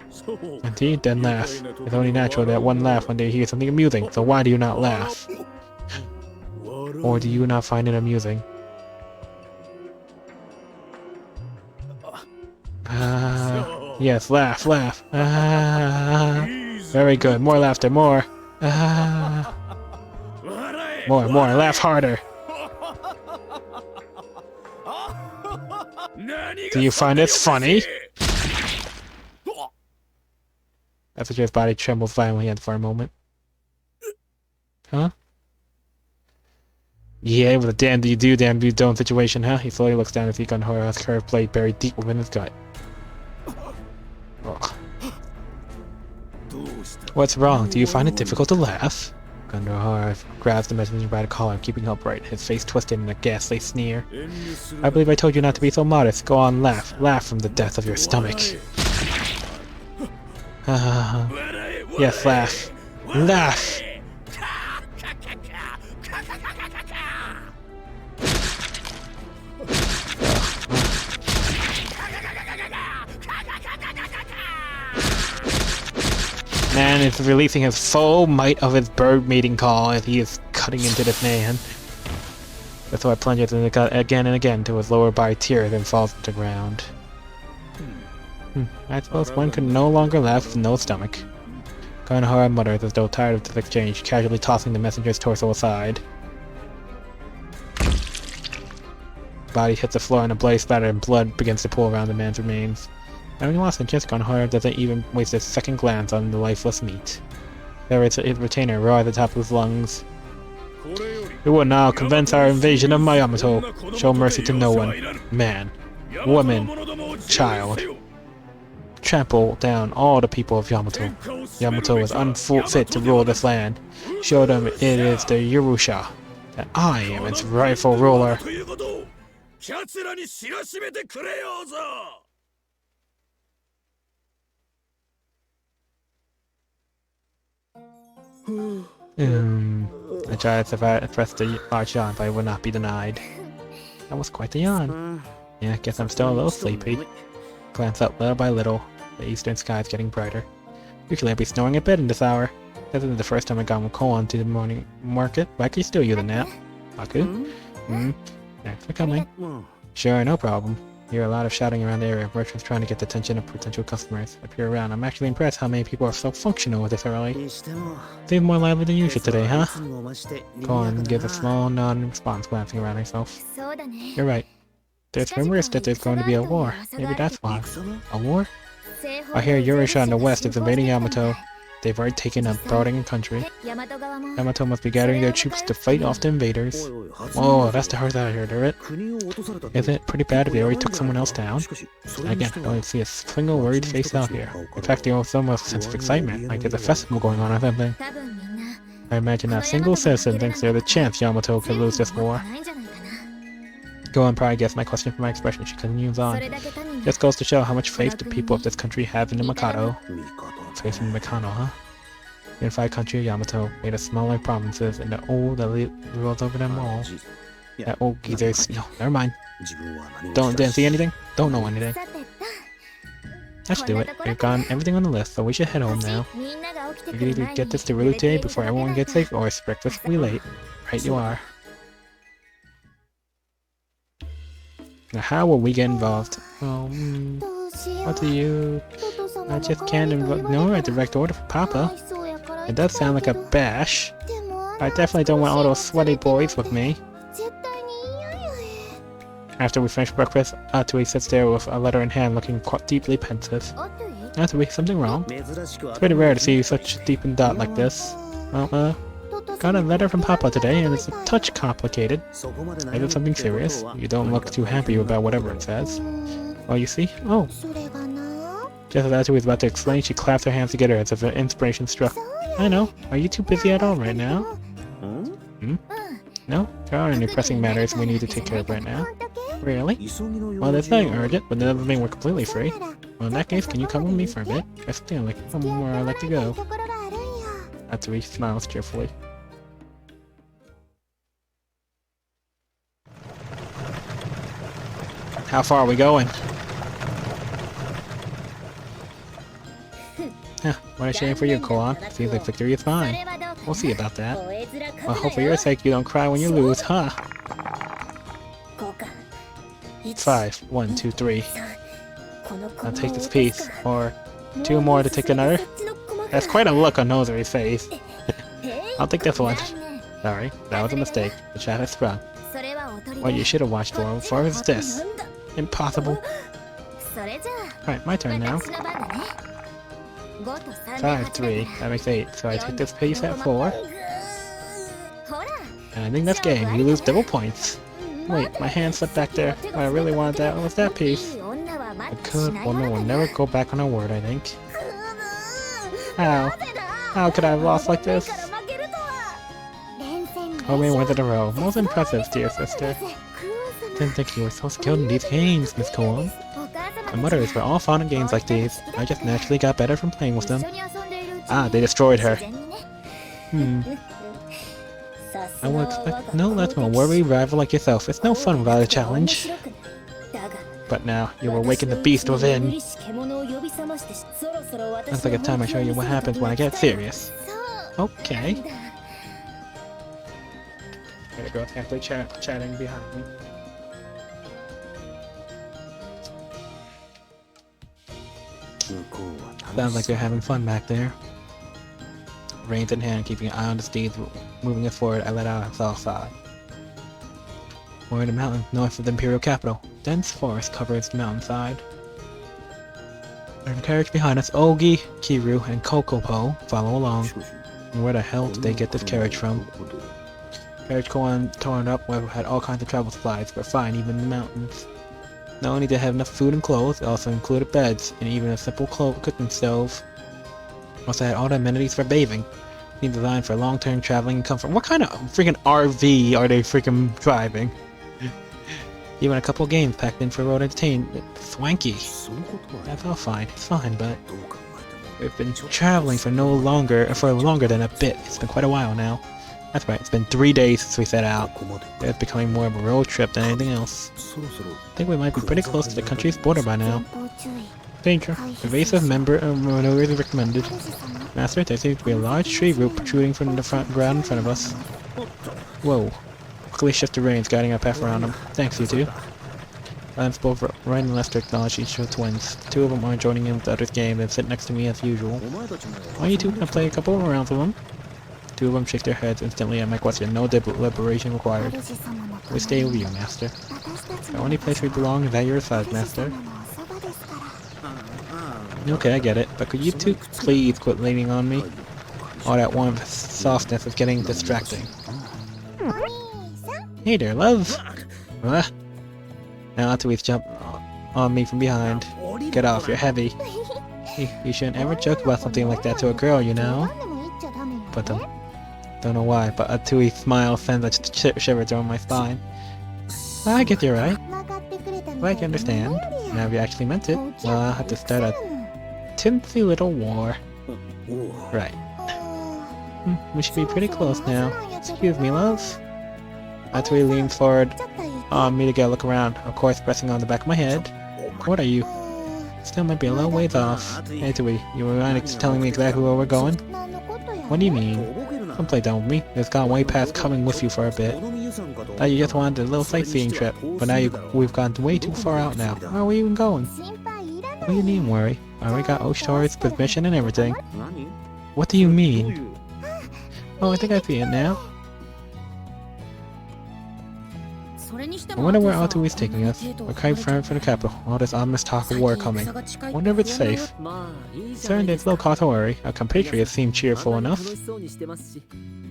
Indeed, then laugh. It's only natural that one laughs when they hear something amusing, so why do you not laugh? Or do you not find it amusing? Yes, laugh. Very good. More laughter, more. More, laugh harder. Do you find this funny? Messenger's body trembles violently for a moment. Huh? Yeah, it was a damn do you do, damn you don't situation, huh? He slowly looks down to see Konohara's curved blade buried deep within his gut. Ugh. What's wrong? Do you find it difficult to laugh? Konohara grabs the messenger by the collar, keeping him upright, his face twisted in a ghastly sneer. I believe I told you not to be so modest. Go on, laugh. Laugh from the depths of your stomach. Yes, laugh. Laugh! Man is releasing his full might of his bird mating call as he is cutting into this man. The sword plunges in the gut again and again to his lower body tears and falls to the ground. I suppose one could no longer laugh with no stomach. Konohara mutters as though tired of this exchange, casually tossing the messenger's torso aside. Body hits the floor and a bloody splatter and blood begins to pool around the man's remains. Having lost interest, Konohara doesn't even waste a second glance on the lifeless meat. There is his retainer raw at the top of his lungs. We will now commence our invasion of Yamato. Show mercy to no one. Man, woman, child. Trample down all the people of Yamato. Yamato is unfit to rule this land. Show them it is the Yerusha, that I am its rightful ruler. I tried to press the large yawn, but I would not be denied. That was quite the yawn. Yeah, I guess I'm still a little sleepy. Glance up little by little. The eastern sky is getting brighter. Usually I'd be snoring in bed in this hour. This isn't the first time I got Koan to the morning market, but I can still use a nap. Aku? Thanks for coming. Sure, no problem. Hear a lot of shouting around the area. Merchants trying to get the attention of potential customers. I peer around. I'm actually impressed how many people are so functional this early. Seems more lively than usual today, huh? Koan gives a small nod in response, glancing around himself. You're right. There's rumors that there's going to be a war. Maybe that's why. A war? I hear Yerusha in the west is invading Yamato. They've already taken a broadening country. Yamato must be gathering their troops to fight off the invaders. Whoa, that's the hardest I heard of it. Isn't it pretty bad if they already took someone else down? And again, I don't see a single worried face out here. In fact, they almost have a sense of excitement, like there's a festival going on or something. I imagine not a single citizen thinks there's a chance Yamato could lose this war. Go on, probably guess my question from my expression. She continues on. This goes to show how much faith the people of this country have in the Mikado. Faith in the Mikado, huh? The unified country of Yamato made us smaller provinces, and the old elite rules over them all. That old geezer's... No, never mind. Didn't see anything? Don't know anything. Let's do it. We've gotten everything on the list, so we should head home now. We can either get this to Rulu today before everyone gets sick, or it's breakfast late. Right you are. Now how will we get involved? What do you... I just can't ignore a direct order from Papa. It does sound like a bash. I definitely don't want all those sweaty boys with me. After we finish breakfast, Atsui sits there with a letter in hand looking quite deeply pensive. Atsui, something wrong? It's pretty rare to see you such deep in thought like this. Well, got a letter from Papa today, and it's a touch complicated. Is it something serious? You don't look too happy about whatever it says. Well, you see? Oh. Just as Atsui was about to explain, she clapped her hands together as if an inspiration struck. I know. Are you too busy at all right now? No? There aren't any pressing matters we need to take care of right now. Really? Well, there's nothing urgent, but doesn't mean we're completely free. Well, in that case, can you come with me for a bit? I feel like somewhere I'd like to go. Atsui smiles cheerfully. How far are we going? What a shame for you, Koan. Seems like victory is mine. We'll see about that. Well, hope for your sake you don't cry when you lose, huh? 5. 1, 2, 3. I'll take this piece. Or 2 more to take another. That's quite a look on Nozoru's face. I'll take this one. Sorry, that was a mistake. The trap has sprung. What you should have watched for is this. Impossible. Alright, my turn now. 5, 3, that makes 8. So I take this piece at 4. And I think that's game. You lose double points. Wait, my hand slipped back there. What I really wanted that was that piece. I could, woman will never go back on her word, I think. How? How could I have lost like this? How many wins in a row? Most impressive, dear sister. Didn't think you were so skilled in these games, Miss Koan. My mothers were all fond of games like these. I just naturally got better from playing with them. Ah, they destroyed her. I would expect no less of a worthy rival like yourself. It's no fun without a challenge. But now, you will awaken the beast within. Looks like it's time I show you what happens when I get serious. Okay. There you go, halfway chatting behind me. Sounds like they're having fun back there. Reins in hand, keeping an eye on the steeds, moving it forward, I let out a soft sigh. We're in a mountain north of the Imperial capital. Dense forest covers the mountainside. There's a carriage behind us. Ogi, Kiru, and Kokopo follow along. And where the hell did they get this carriage from? Carriage torn up, where we had all kinds of travel supplies, but fine even in the mountains. Not only did it have enough food and clothes, it also included beds, and even a simple cooking stove. Also had all the amenities for bathing. Being designed for long-term traveling and comfort. What kind of freaking RV are they freaking driving? Even a couple games packed in for road entertainment. Swanky. That's all fine. It's fine, but we've been traveling for longer than a bit. It's been quite a while now. That's right, it's been 3 days since we set out. It's becoming more of a road trip than anything else. I think we might be pretty close to the country's border by now. Danger. Evasive maneuver is recommended. Master, there seems to be a large tree root protruding from the ground in front of us. Whoa. Quickly shift the reins, guiding our path around them. Thanks, you two. Lance both right and left to acknowledge each of the twins. 2 of them are joining in with the other's game and sit next to me as usual. Why you two gonna play a couple of rounds with them? 2 of them shake their heads instantly at my question. No deliberation required. We stay with you, Master. The only place we belong is at your side, Master. Okay, I get it, but could you two please quit leaning on me? All that warmth softness is getting distracting. Hey there, love! Now Atsui's jump on me from behind. Get off, you're heavy. You shouldn't ever joke about something like that to a girl, you know? But don't know why, but Atsui's smile sends a shiver down my spine. I guess you're right. But I can understand. Now if you actually meant it, well, I'll have to start a tinsy little war. Right. We should be pretty close now. Excuse me, love. Atsui leans forward on me to get a look around, of course pressing on the back of my head. What are you? Still might be a little ways off. Atsui, you were telling me exactly where we're going? What do you mean? Don't play dumb with me. It's gone way past coming with you for a bit. Thought you just wanted a little sightseeing trip, but now we've gone way too far out now. Where are we even going? Well, you needn't worry. I already got Oshtori's permission and everything. What do you mean? Oh, I think I see it now. I wonder where Atsui's taking us. We're quite far from the capital. All this ominous talk of war coming. Wonder if it's safe. Certain it's low cost to worry. Our compatriots seem cheerful enough.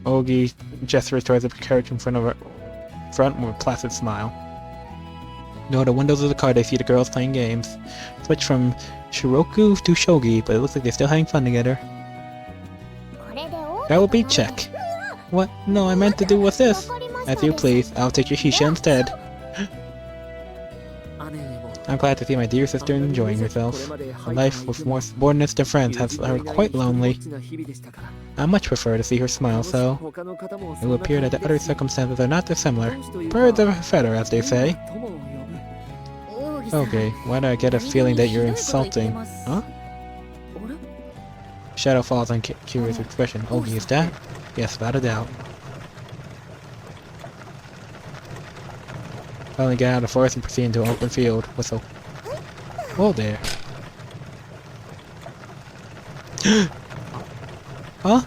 Ogi gestures towards the carriage in front with a placid smile. No, the windows of the car they see the girls playing games. Switch from Shiroku to Shogi, but it looks like they're still having fun together. That will be check. What? No, I meant to do what's this? As you please, I'll take your shisha instead. I'm glad to see my dear sister enjoying herself. A life with more subordinates than friends has her quite lonely. I much prefer to see her smile, so it will appear that the other circumstances are not dissimilar. Birds of a feather, as they say. Okay, why do I get a feeling that you're insulting? Huh? Shadow falls on curious expression. Ogi, is that? Yes, without a doubt. Finally get out of the forest and proceed into an open field. Whistle. Whoa there. Huh?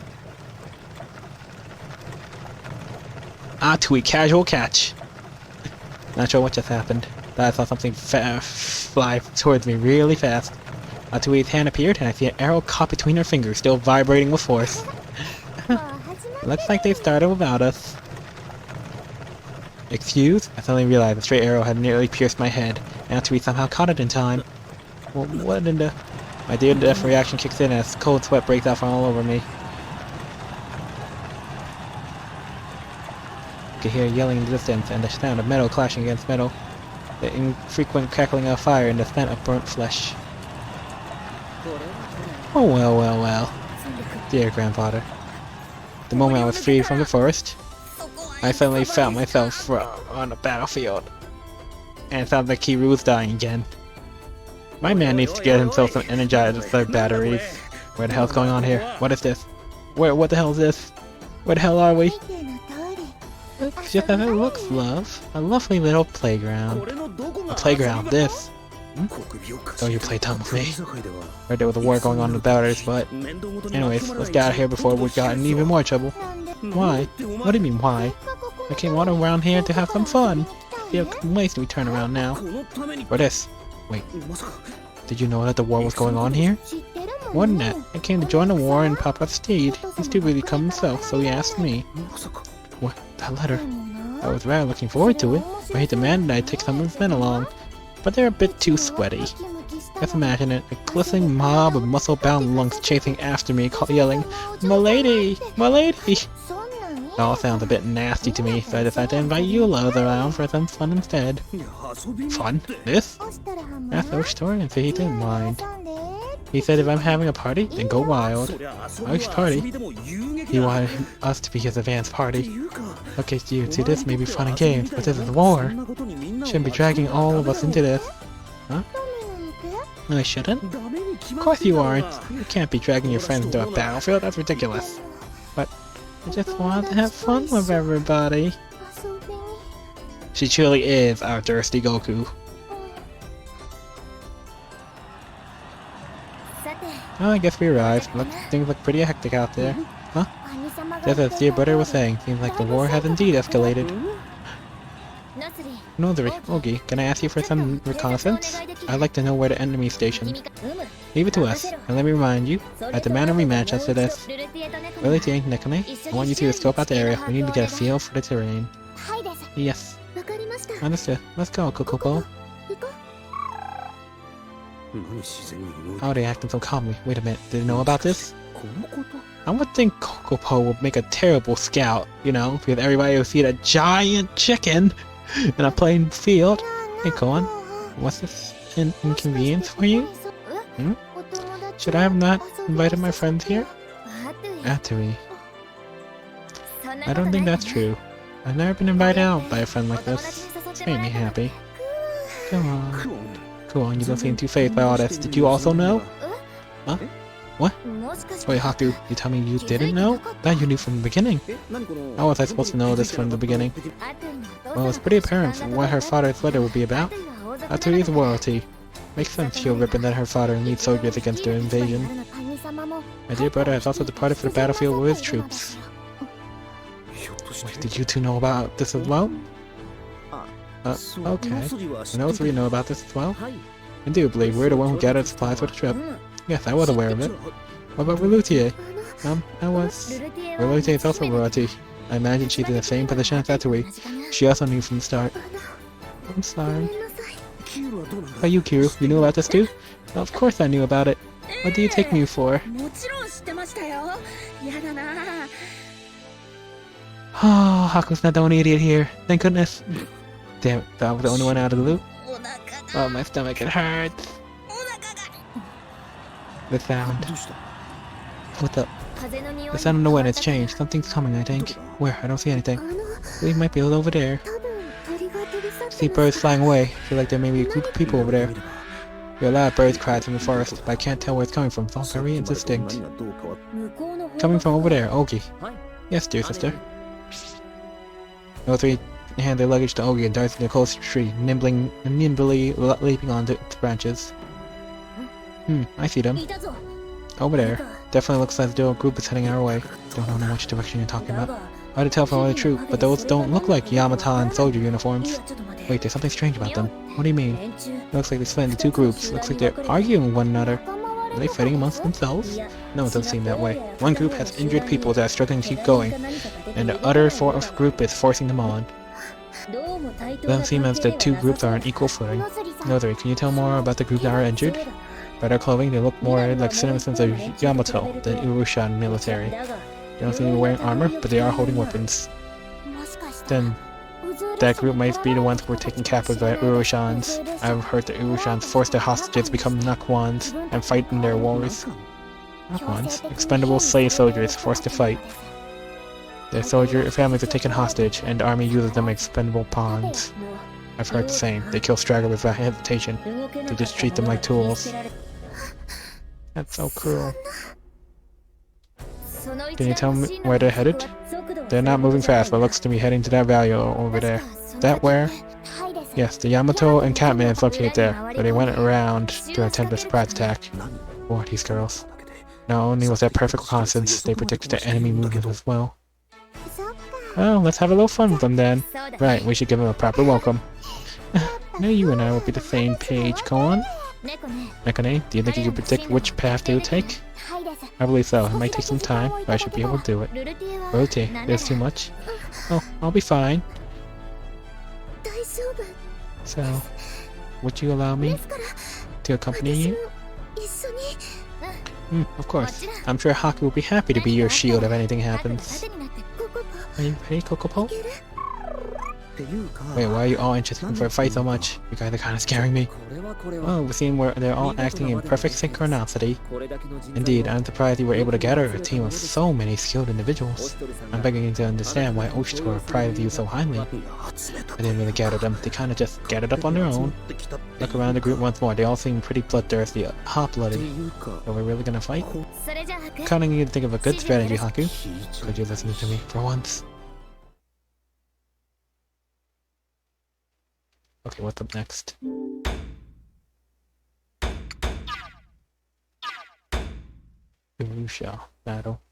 Atsui, casual catch. Not sure what just happened. But I saw something fly towards me really fast. Atsui's hand appeared and I see an arrow caught between her fingers, still vibrating with force. Looks like they started without us. Excuse? I suddenly realized the stray arrow had nearly pierced my head, and Atsui somehow caught it in time. Well, what in the... My death reaction kicks in as cold sweat breaks out all over me. I could hear yelling in the distance and the sound of metal clashing against metal, the infrequent crackling of fire and the scent of burnt flesh. Oh well, well, well. Dear grandfather. The moment I was freed from the forest, I suddenly found myself on a battlefield. And it sounds like Kiru's dying again. My man needs to get himself some energizer batteries. Where the hell's going on here? What is this? What the hell is this? Where the hell are we? It's just as it looks, love. A lovely little playground. A playground, this. Don't you play dumb with me. Right there with the war going on in the batteries, but... Anyways, let's get out of here before we got in even more trouble. Why? What do you mean, why? I came all around here to have some fun. Feel ways to we turn around now. For this. Wait. Did you know that the war was going on here? More than that, I came to join the war and Papa's steed. He's too busy come himself, so he asked me. What? That letter? I was rather looking forward to it, but he demanded I take some of his men along. But they're a bit too sweaty. Just imagine it, a glistening mob of muscle-bound lunks chasing after me, yelling, "Milady! Milady!" It all sounds a bit nasty to me, so I decided to invite you loves around for some fun instead. Fun? This? Ask Oshtori and see he didn't mind. He said if I'm having a party, then go wild. Which party? He wanted us to be his advanced party. Okay, you see, this may be fun and games, but this is war. Shouldn't be dragging all of us into this. Huh? I shouldn't? Of course you aren't. You can't be dragging your friends into a battlefield, that's ridiculous. But I just wanted to have fun with everybody. She truly is our thirsty Goku. Oh, I guess we arrived. Things look pretty hectic out there. Huh? Just as dear brother was saying, seems like the war has indeed escalated. Nozuri, Ogi, can I ask you for some reconnaissance? I'd like to know where the enemy's stationed. Leave it to us, and let me remind you, at the man of rematch after this. Reality, Nekone, I want you two to scope out the area. We need to get a feel for the terrain. Yes. Understood. Let's go, Kokopo. How are they acting so calmly? Wait a minute, did they know about this? I would think Kokopo would make a terrible scout, you know, because everybody would see a giant chicken in a plain field. Hey, go on. What's this? An inconvenience for you? Hmm? Should I have not invited my friends here? Atui. I don't think that's true. I've never been invited out by a friend like this. It's made me happy. Come on. Come on, you don't seem too phased by all this. Did you also know? Huh? What? Wait, Haku, you tell me you didn't know? That you knew from the beginning. How was I supposed to know this from the beginning? Well, it's pretty apparent from what her father's letter would be about. Atui is royalty. Makes sense she'll represent her father and lead soldiers against their invasion. My dear brother has also departed for the battlefield with his troops. Wait, did you two know about this as well? Okay. And those three know about this as well? Indubitably, we're the one who gathered supplies for the trip. Yes, I was aware of it. What about Relutier? I was... Relutier is also royalty. I imagine she's in the same position as Atui. She also knew from the start. I'm sorry. How you, Kiru? You knew about this too? Well, of course I knew about it. What do you take me for? Oh, Haku's not the only idiot here. Thank goodness. Damn it, I was the only one out of the loop. Oh, my stomach, it hurts. The sound. What's up? The sound of the wind has changed. Something's coming, I think. Where? I don't see anything. We might be over there. See birds flying away. Feel like there may be a group of people over there. There are a lot of birds cries from the forest, but I can't tell where it's coming from. It's all very indistinct. Coming from over there, Ogi. Yes, dear sister. All three hand their luggage to Ogi and darts to the closest tree, nimbly leaping onto its branches. I see them. Over there. Definitely looks like the group is heading our way. Don't know which direction you're talking about. Hard to tell from the troop, but those don't look like Yamatan soldier uniforms. Wait, there's something strange about them. What do you mean? It looks like they're split into two groups. Looks like they're arguing with one another. Are they fighting amongst themselves? No, it doesn't seem that way. One group has injured people that are struggling to keep going, and the other group is forcing them on. It doesn't seem as the two groups are on equal footing. Notary, can you tell more about the group that are injured? By their clothing, they look more like citizens of Yamato than Urushan military. They don't seem to be wearing armor, but they are holding weapons. Then, that group might be the ones who were taken captive by Urushans. I've heard that Urushans force their hostages to become Nakwans and fight in their wars. Nakwans? Expendable slave soldiers forced to fight. Their families are taken hostage, and the army uses them as expendable pawns. I've heard the same. They kill stragglers without hesitation. They just treat them like tools. That's so cruel. Can you tell me where they're headed? They're not moving fast, but it looks to be heading to that valley over there. That where? Yes, the Yamato and Catman is located there, but they went around to attempt a surprise attack. Oh, these girls. Not only was that perfect reconnaissance, they predicted the enemy movement as well. Well, let's have a little fun with them then. Right, we should give them a proper welcome. Now you and I will be the same page, go on. Nekone, do you think you can predict which path they will take? I believe so. It might take some time, but I should be able to do it. Rotate, there's too much. Oh, I'll be fine. So, would you allow me to accompany you? Of course. I'm sure Haku will be happy to be your shield if anything happens. Are you ready, Kokopo? Wait, why are you all interested for a fight so much? You guys are kind of scaring me. Oh, we seem where they're all acting in perfect synchronicity. Indeed, I'm surprised you were able to gather a team of so many skilled individuals. I'm beginning to understand why Oshtor prized you so highly. I didn't really gather them, they kind of just gathered up on their own. Look around the group once more, they all seem pretty bloodthirsty, hot-blooded. Are we really gonna fight? Counting you to think of a good strategy, Haku. Could you listen to me for once? Okay, what's up next? Urusha battle.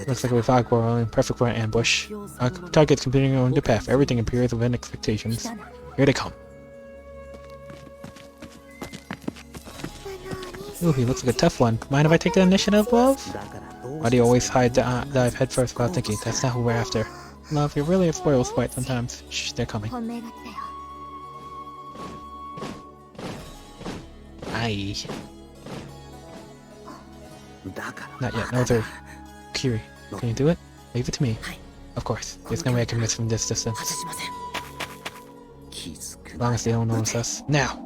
Looks like a fog whirling, perfect for an ambush. Our target's completing on the path. Everything appears within expectations. Here they come. Ooh, he looks like a tough one. Mind if I take the initiative, love? Why do you always dive headfirst without thinking? That's not who we're after. Love, you're really a spoil spite sometimes. Shh, they're coming. Aye. Not yet, no third. Kiri, can you do it? Leave it to me. Of course, there's no way I can miss from this distance. As long as they don't notice us. Now!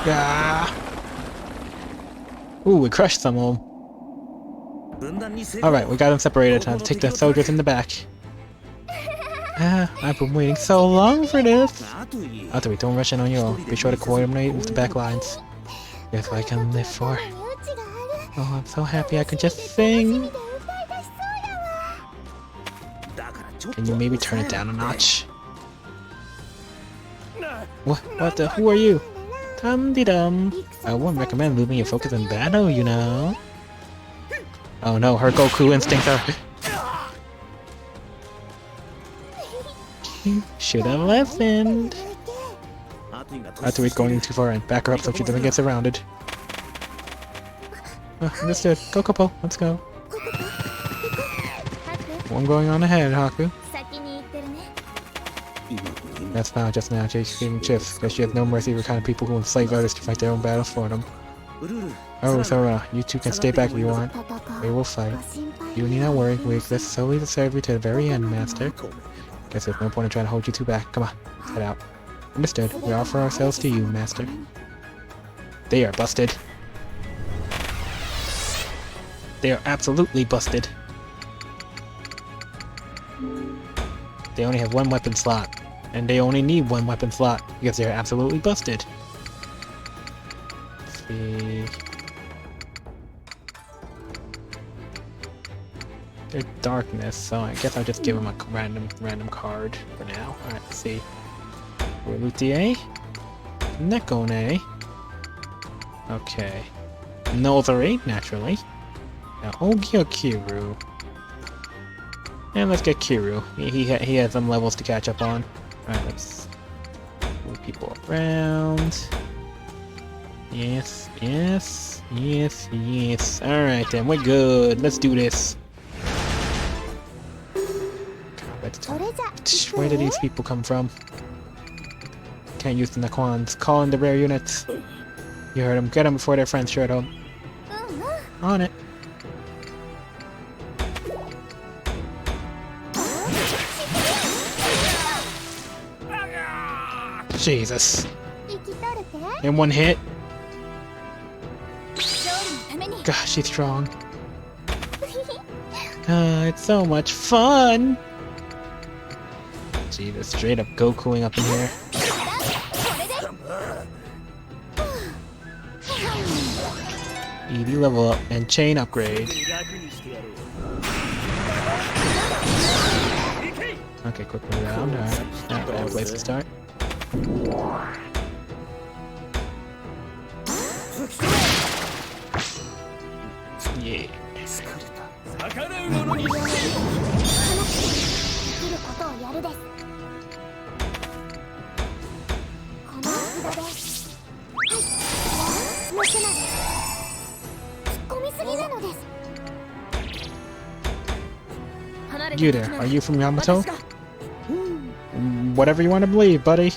Ah! Ooh, we crushed some of them. Alright, we got them separated. Now take the soldiers in the back. I've been waiting so long for this! Atari, don't rush in on your own. Be sure to coordinate with the back lines. That's what I can live for. Oh, I'm so happy I could just sing! Can you maybe turn it down a notch? What the? Who are you? Dum-de-dum. I wouldn't recommend moving your focus in battle, you know. Oh no, her Goku instincts are... Should have listened. Atari's going too far in. Back her up so she doesn't get surrounded. Understood. Go, Kopo. Let's go. One going on ahead, Haku. That's not just now chasing chips, because she has no mercy for kind of people who enslave others to fight their own battles for them. Oh, Sora, you two can stay back if you want. We will fight. You need not worry, we exist solely to serve you to the very end, Master. Guess there's no point in trying to hold you two back. Come on, let's head out. Understood. We offer ourselves to you, Master. They are busted. They are absolutely busted. They only have one weapon slot. And they only need one weapon slot because they're absolutely busted. Let's see. They're darkness, so I guess I'll just give them a random card for now. Alright, let's see. Relutier. Nekone. Okay. Nozari, naturally. Now Ogyokiru. And let's get Kiru. He has some levels to catch up on. Alright, let's move people around. Yes. Alright then, we're good. Let's do this. Where did these people come from? Can't use the Naquans. Call in the rare units. You heard them. Get them before their friends showed up. On it. Jesus. In one hit. Gosh, she's strong. It's so much fun. Jesus, straight up Gokuing up in here. EV level up and chain upgrade. Okay, quick move around. Alright, not a bad place to start. Yeah. You there, are you from Yamato? Whatever you want to believe, buddy.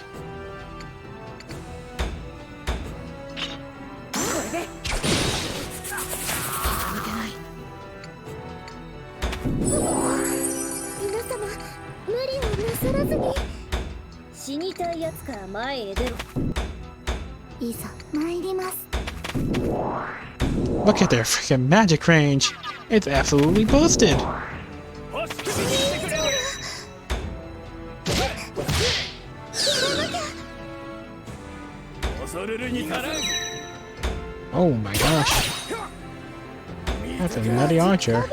Look at their freaking magic range. It's absolutely busted. Oh my gosh. That's a nutty archer.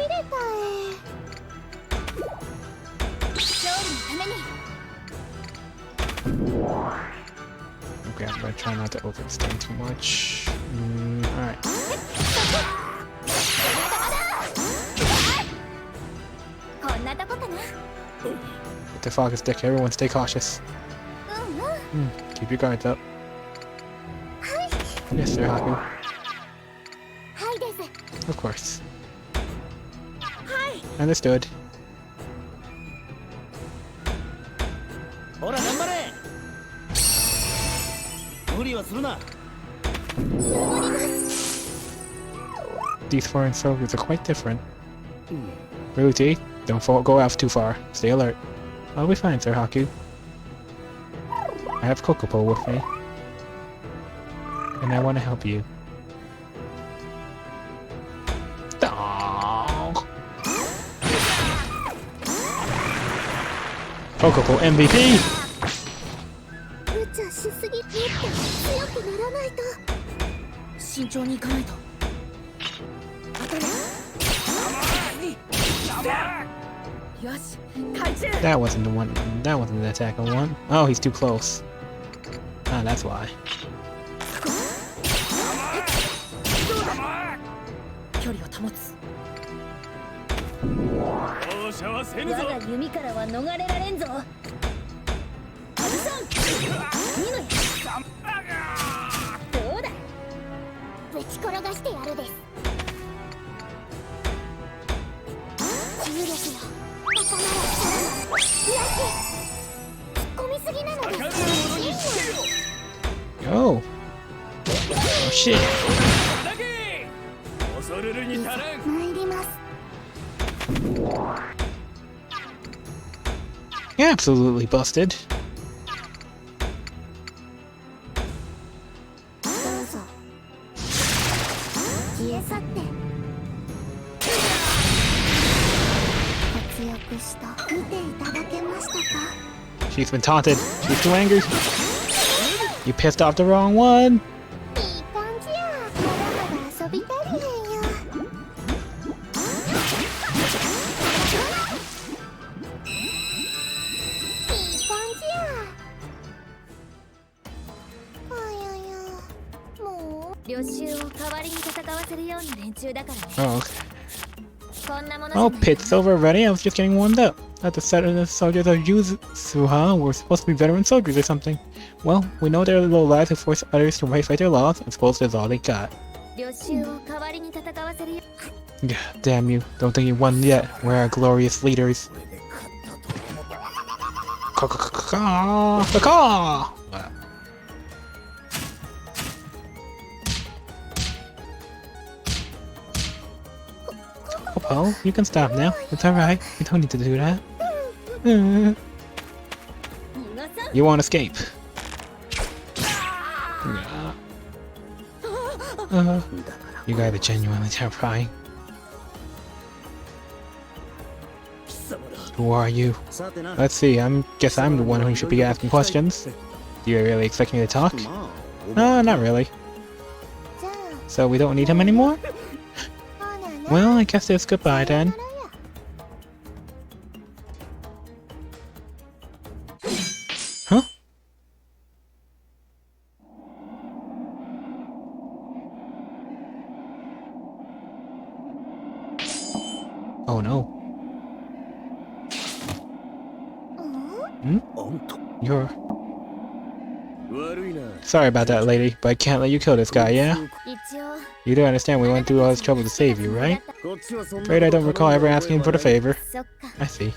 try not to overextend too much. Alright. Get the focus stick, everyone stay cautious. Keep your guards up. Yes, sir, Haku. Of course. Understood. These foreign soldiers are quite different. Ruti, don't go off too far. Stay alert. I'll be fine, Sir Haku. I have Kokopo with me. And I want to help you. Kokopo MVP! That wasn't the one. That wasn't the attack I want. Oh, he's too close. Ah, that's why. Oh! Oh shit! Absolutely busted. She's been taunted. She's too angry. You pissed off the wrong one. Oh, okay. Oh, pit's over already? I was just getting warmed up. At the set of the soldiers of Yuzuha were supposed to be veteran soldiers or something. Well, we know they're low lives who force others to fight their laws, and suppose that's all they got. Damn you. Don't think you won yet. We're our glorious leaders. Oh, you can stop now. It's alright. You don't need to do that. You won't escape. You guys are genuinely terrifying. Who are you? Let's see, guess I'm the one who should be asking questions. Do you really expect me to talk? No, not really. So we don't need him anymore? Well, I guess it's goodbye then. Huh? Oh no. Hmm? You're... Sorry about that, lady, but I can't let you kill this guy, yeah? You do understand we went through all this trouble to save you, right? Afraid I don't recall ever asking for the favor. I see.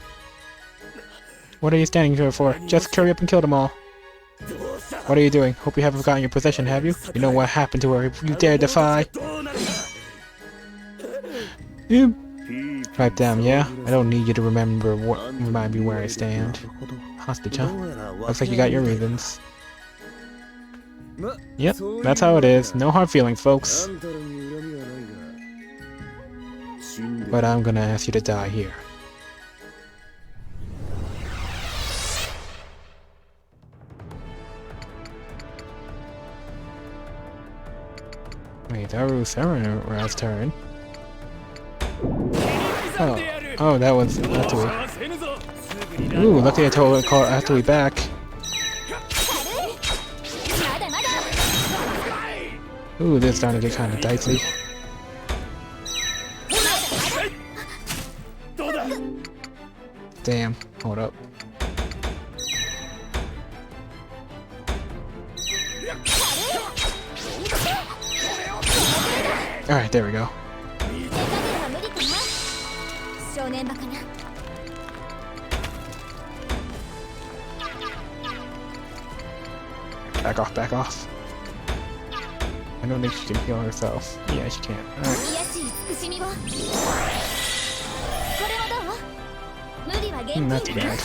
What are you standing here for? Just hurry up and kill them all. What are you doing? Hope you haven't forgotten your possession, have you? You know what happened to her if you dare defy. Pipe down, yeah? I don't need you to remind me where I stand. Hostage, huh? Looks like you got your reasons. Yep, that's how it is. No hard feelings, folks. But I'm gonna ask you to die here. Wait, that was Sarah's turn. Oh, that was Atui. Ooh, lucky I told her to call Atui back. Ooh, this is starting to get kind of dicey. Damn, hold up. Alright, there we go. Back off, back off. I don't think she can heal herself. Yeah, she can. Alright. Not too bad.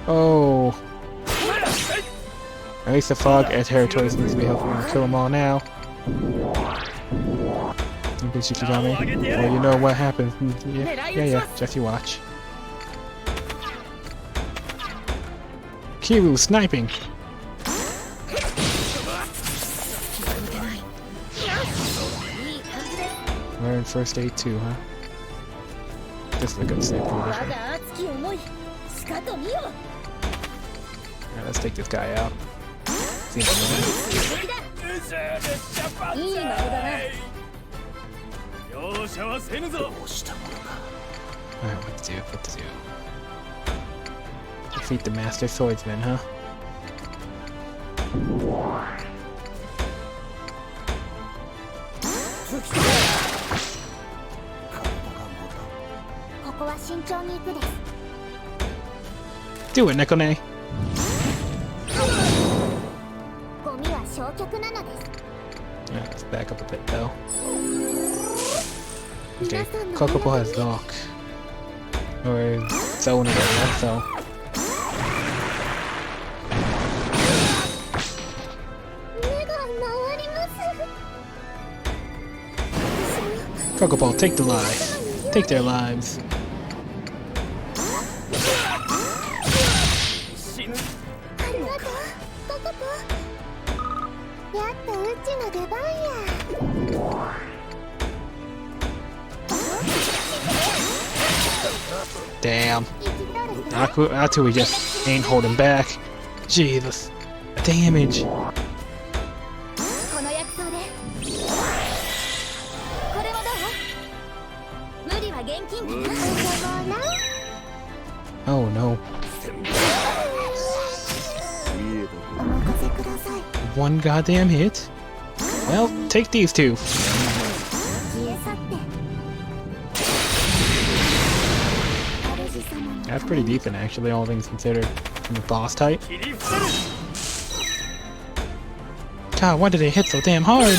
Oh. At least the fog and territory seems to be helping me kill them all now. You think she got me? Well, you know what happens. Yeah, just you watch. Kiru sniping! We're in first aid too, huh? This is a good sniper position. Alright, let's take this guy out. See Alright, what to do, what to do. Defeat the Master Swordsman, huh? Do it, Nekone! Yeah, let's back up a bit though. Okay, Kokopo has Dock. Or Zone again, so. Kokopo, take the lives. Take their lives. Damn. Atui just ain't holding back. Jesus. Damage. Oh no. One goddamn hit? Well, take these two. That's pretty decent actually, all things considered. From the boss type. God, why did they hit so damn hard?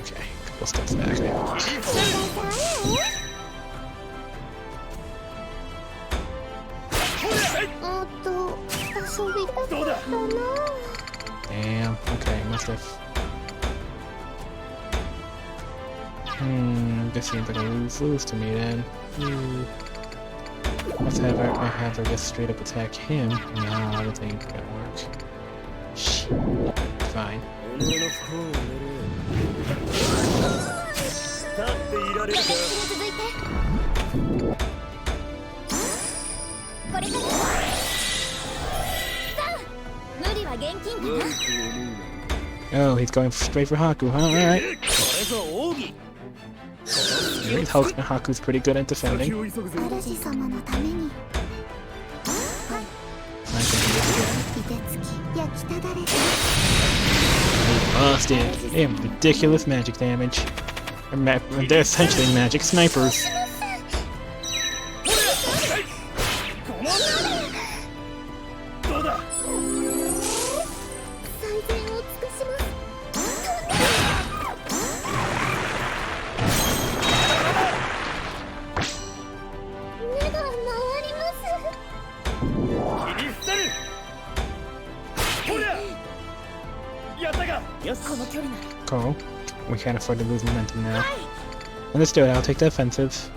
Okay, couple steps back now. Damn, okay, must have. This seems like a lose-lose to me then. Let's have her just straight up attack him. No, I don't think it's gonna work. Shit. Fine. Oh, he's going straight for Haku, huh? Alright. Haku's pretty good at defending. Busted. They have ridiculous magic damage. They're essentially magic snipers. Cool. We can't afford to lose momentum now. Understood, I'll take the offensive.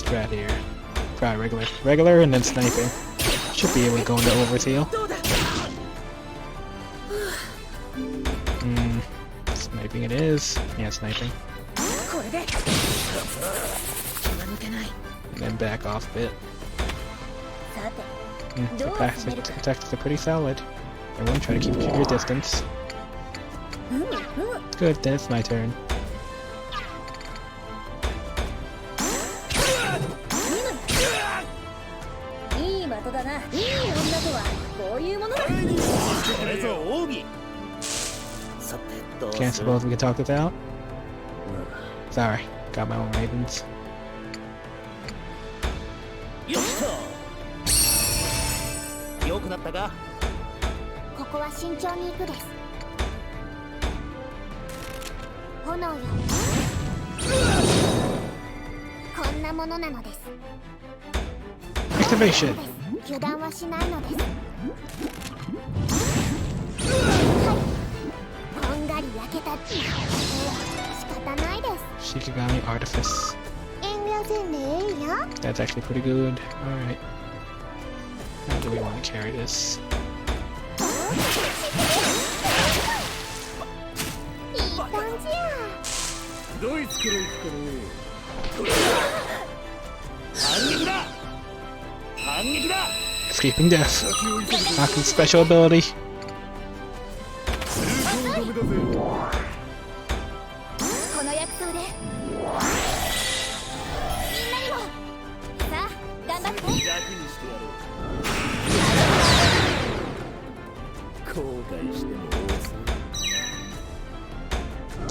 strat here. Try regular. Regular and then sniping. Should be able to go into overseal. Sniping it is. Yeah, sniping. And then back off a bit. The attacks are pretty solid. Everyone try to keep your distance. Good, then it's my turn. Can't suppose we can talk this out? Sorry, got my own ravens. Activation! Shikigami Artifice. That's actually pretty good. Alright. How do we want to carry this? Escaping death. Knocking special ability.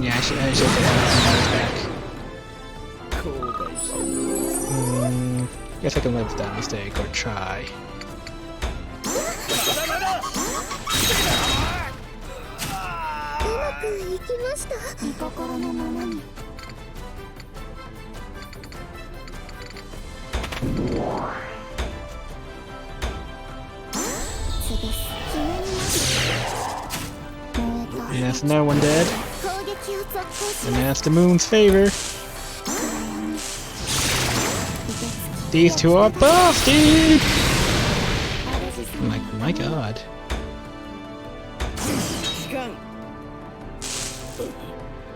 Yeah, I should get that back. Guess I can live with that mistake, or try. Yeah, that's another one dead. And that's the moon's favor. These two are busted! Like, my god.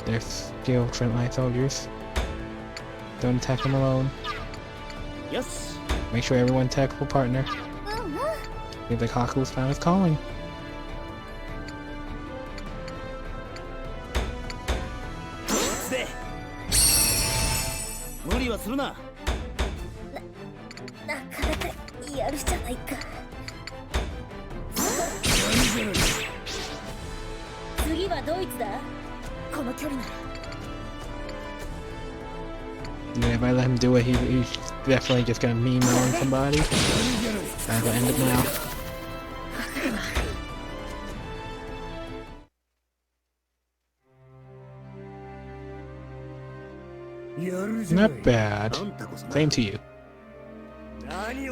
They're skilled frontline soldiers. Don't attack them alone. Yes. Make sure everyone attack full partner. Seems like Haku's found his calling. Yeah, if I let him do it, he's definitely just gonna meme on somebody. I'm gonna end it now. Not bad. Same to you.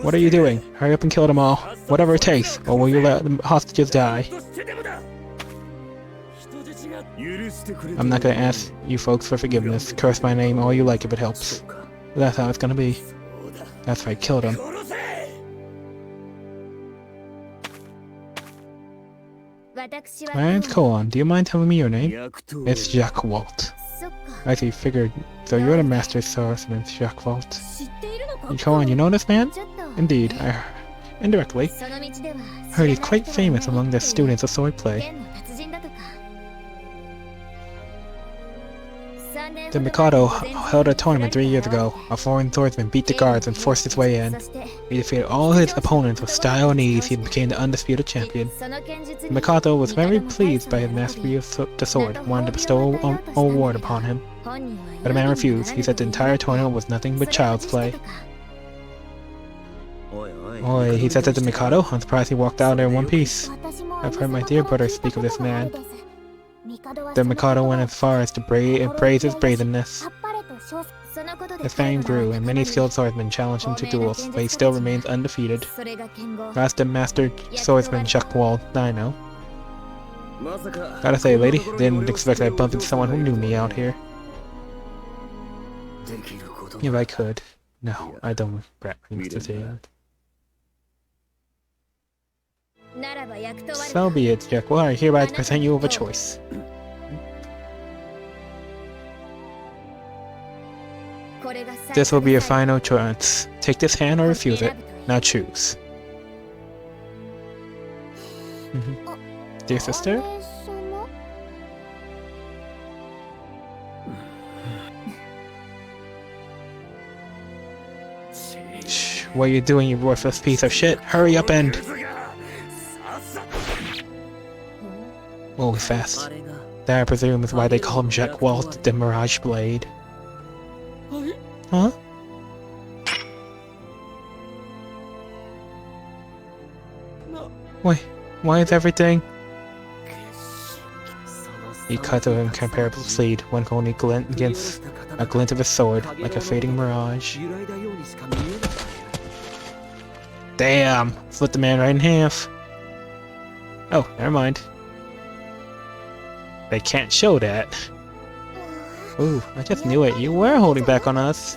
What are you doing? Hurry up and kill them all. Whatever it takes, or will you let the hostages die? I'm not gonna ask you folks for forgiveness. Curse my name all you like if it helps. That's how it's gonna be. That's right, kill them. My name's Koan. Do you mind telling me your name? It's Jacques Walt. I see, figured. So you're the master swordsman, Jacques Walt. Koan, you know this man? Indeed, indirectly. Heard he's quite famous among the students of swordplay. The Mikado held a tournament 3 years ago. A foreign swordsman beat the guards and forced his way in. He defeated all his opponents with style and ease. He became the undisputed champion. The Mikado was very pleased by his mastery of the sword and wanted to bestow an award upon him. But the man refused. He said the entire tournament was nothing but child's play. Oi, he said to the Mikado. I'm surprised he walked out there in one piece. I've heard my dear brother speak of this man. The Mikado went as far as to praise his brazenness. His fame grew, and many skilled swordsmen challenged him to duels, but he still remains undefeated. That's the master swordsman Jacques Walt, I know. Gotta say, lady, didn't expect I'd bump into someone who knew me out here. If I could. No, I don't regret Mr. T. So be it, Jack. Well, I hereby present you with a choice. This will be your final choice. Take this hand or refuse it. Now choose. Dear sister? Shh, what are you doing, you worthless piece of shit? Hurry up and... Whoa, fast. That, I presume, is why they call him Jack Walt the Mirage Blade. Huh? Wait, why is everything... He cut of incomparable speed, one can only glint against a glint of his sword, like a fading mirage. Damn! Split the man right in half. Oh, never mind. They can't show that. Ooh, I just knew it. You were holding back on us.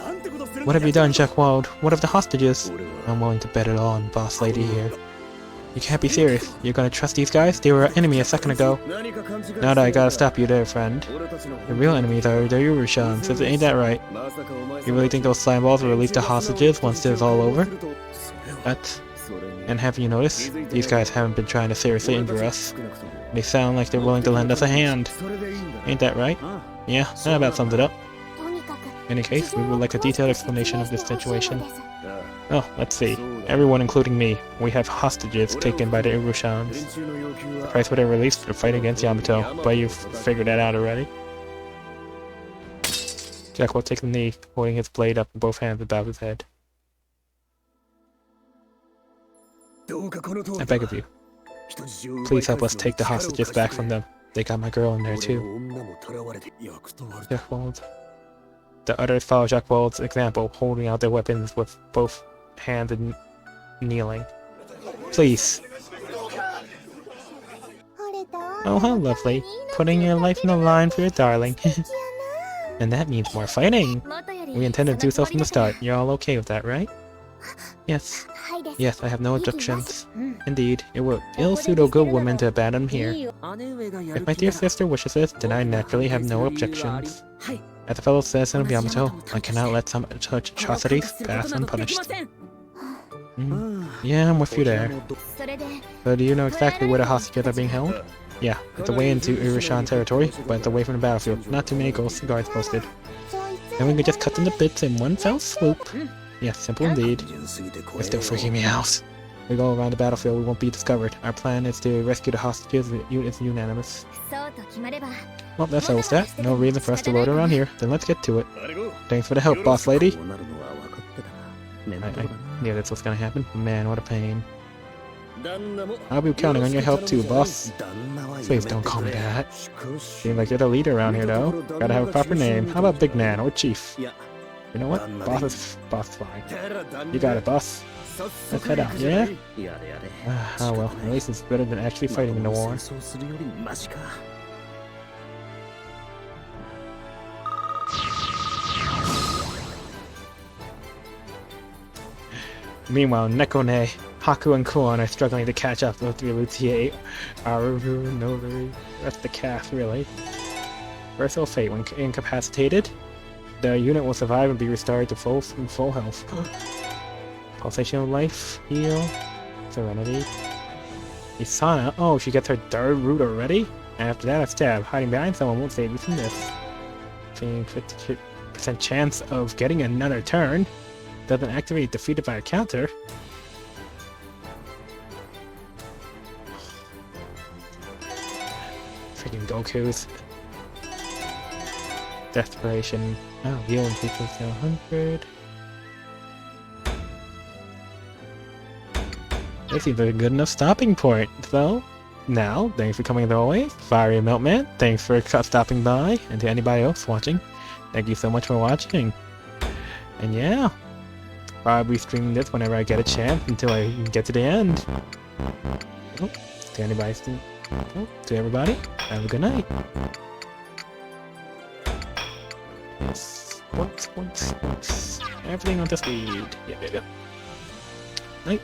What have you done, Jack Wald? What of the hostages? I'm willing to bet it all on Boss Lady here. You can't be serious. You're gonna trust these guys? They were our enemy a second ago. Now that I gotta stop you there, friend. The real enemies are the Urushans, so ain't that right? You really think those slime balls will release the hostages once this is all over? What? And have you noticed? These guys haven't been trying to seriously injure us. They sound like they're willing to lend us a hand. Ain't that right? Yeah, that about sums it up. In any case, we would like a detailed explanation of this situation. Oh, let's see. Everyone, including me, we have hostages taken by the Urushans. The price for their release for the fight against Yamato, but you've figured that out already. Jack will take the knee, holding his blade up in both hands above his head. I beg of you. Please help us take the hostages back from them. They got my girl in there too. Jack Wald. The others follow Jack Wald's example, holding out their weapons with both hands and kneeling. Please. Oh, how lovely. Putting your life in the line for your darling. And that means more fighting. We intend to do so from the start. You're all okay with that, right? Yes. Yes, I have no objections. Indeed, it will ill-suit a good woman to abandon him here. If my dear sister wishes it, then I naturally have no objections. As a fellow citizen of Yamato, I cannot let some such atrocities pass unpunished. Yeah, I'm with you there. So do you know exactly where the hostages are being held? Yeah, it's away into Urushan territory, but it's away from the battlefield. Not too many ghost guards posted. And we can just cut them to bits in one fell swoop. Yes, simple indeed. It's still freaking me out. We go around the battlefield, we won't be discovered. Our plan is to rescue the hostages. It's unanimous. Well, that settles that. No reason for us to load around here. Then let's get to it. Thanks for the help, boss lady. I knew that's what's gonna happen. Man, what a pain. I'll be counting on your help too, boss. Please don't call me that. Seems like you're the leader around here, though. Gotta have a proper name. How about Big Man or Chief? You know what? Boss is fine. You got it, boss. Let's head out, yeah? Oh well, at least it's better than actually fighting in the war. Meanwhile, Nekone, Haku, and Kuon are struggling to catch up with the Lutia, Aru, Notary, that's the cast, really. Versatile fate, when incapacitated, the unit will survive and be restored to full health. Pulsation of life, heal, serenity. Isana, oh, she gets her third root already? After that, a stab. Hiding behind someone won't save you from this. 50% chance of getting another turn. Doesn't activate defeated by a counter. Freaking Goku's. Desperation. Oh, heal increases to 100. This seems like a good enough stopping point, though. Now, thanks for coming as always. Fiery Meltman, thanks for stopping by. And to anybody else watching, thank you so much for watching. And yeah, probably streaming this whenever I get a chance until I get to the end. Oh, to anybody, to everybody, have a good night. Yes. Once. Everything on the speed. Yep. Night.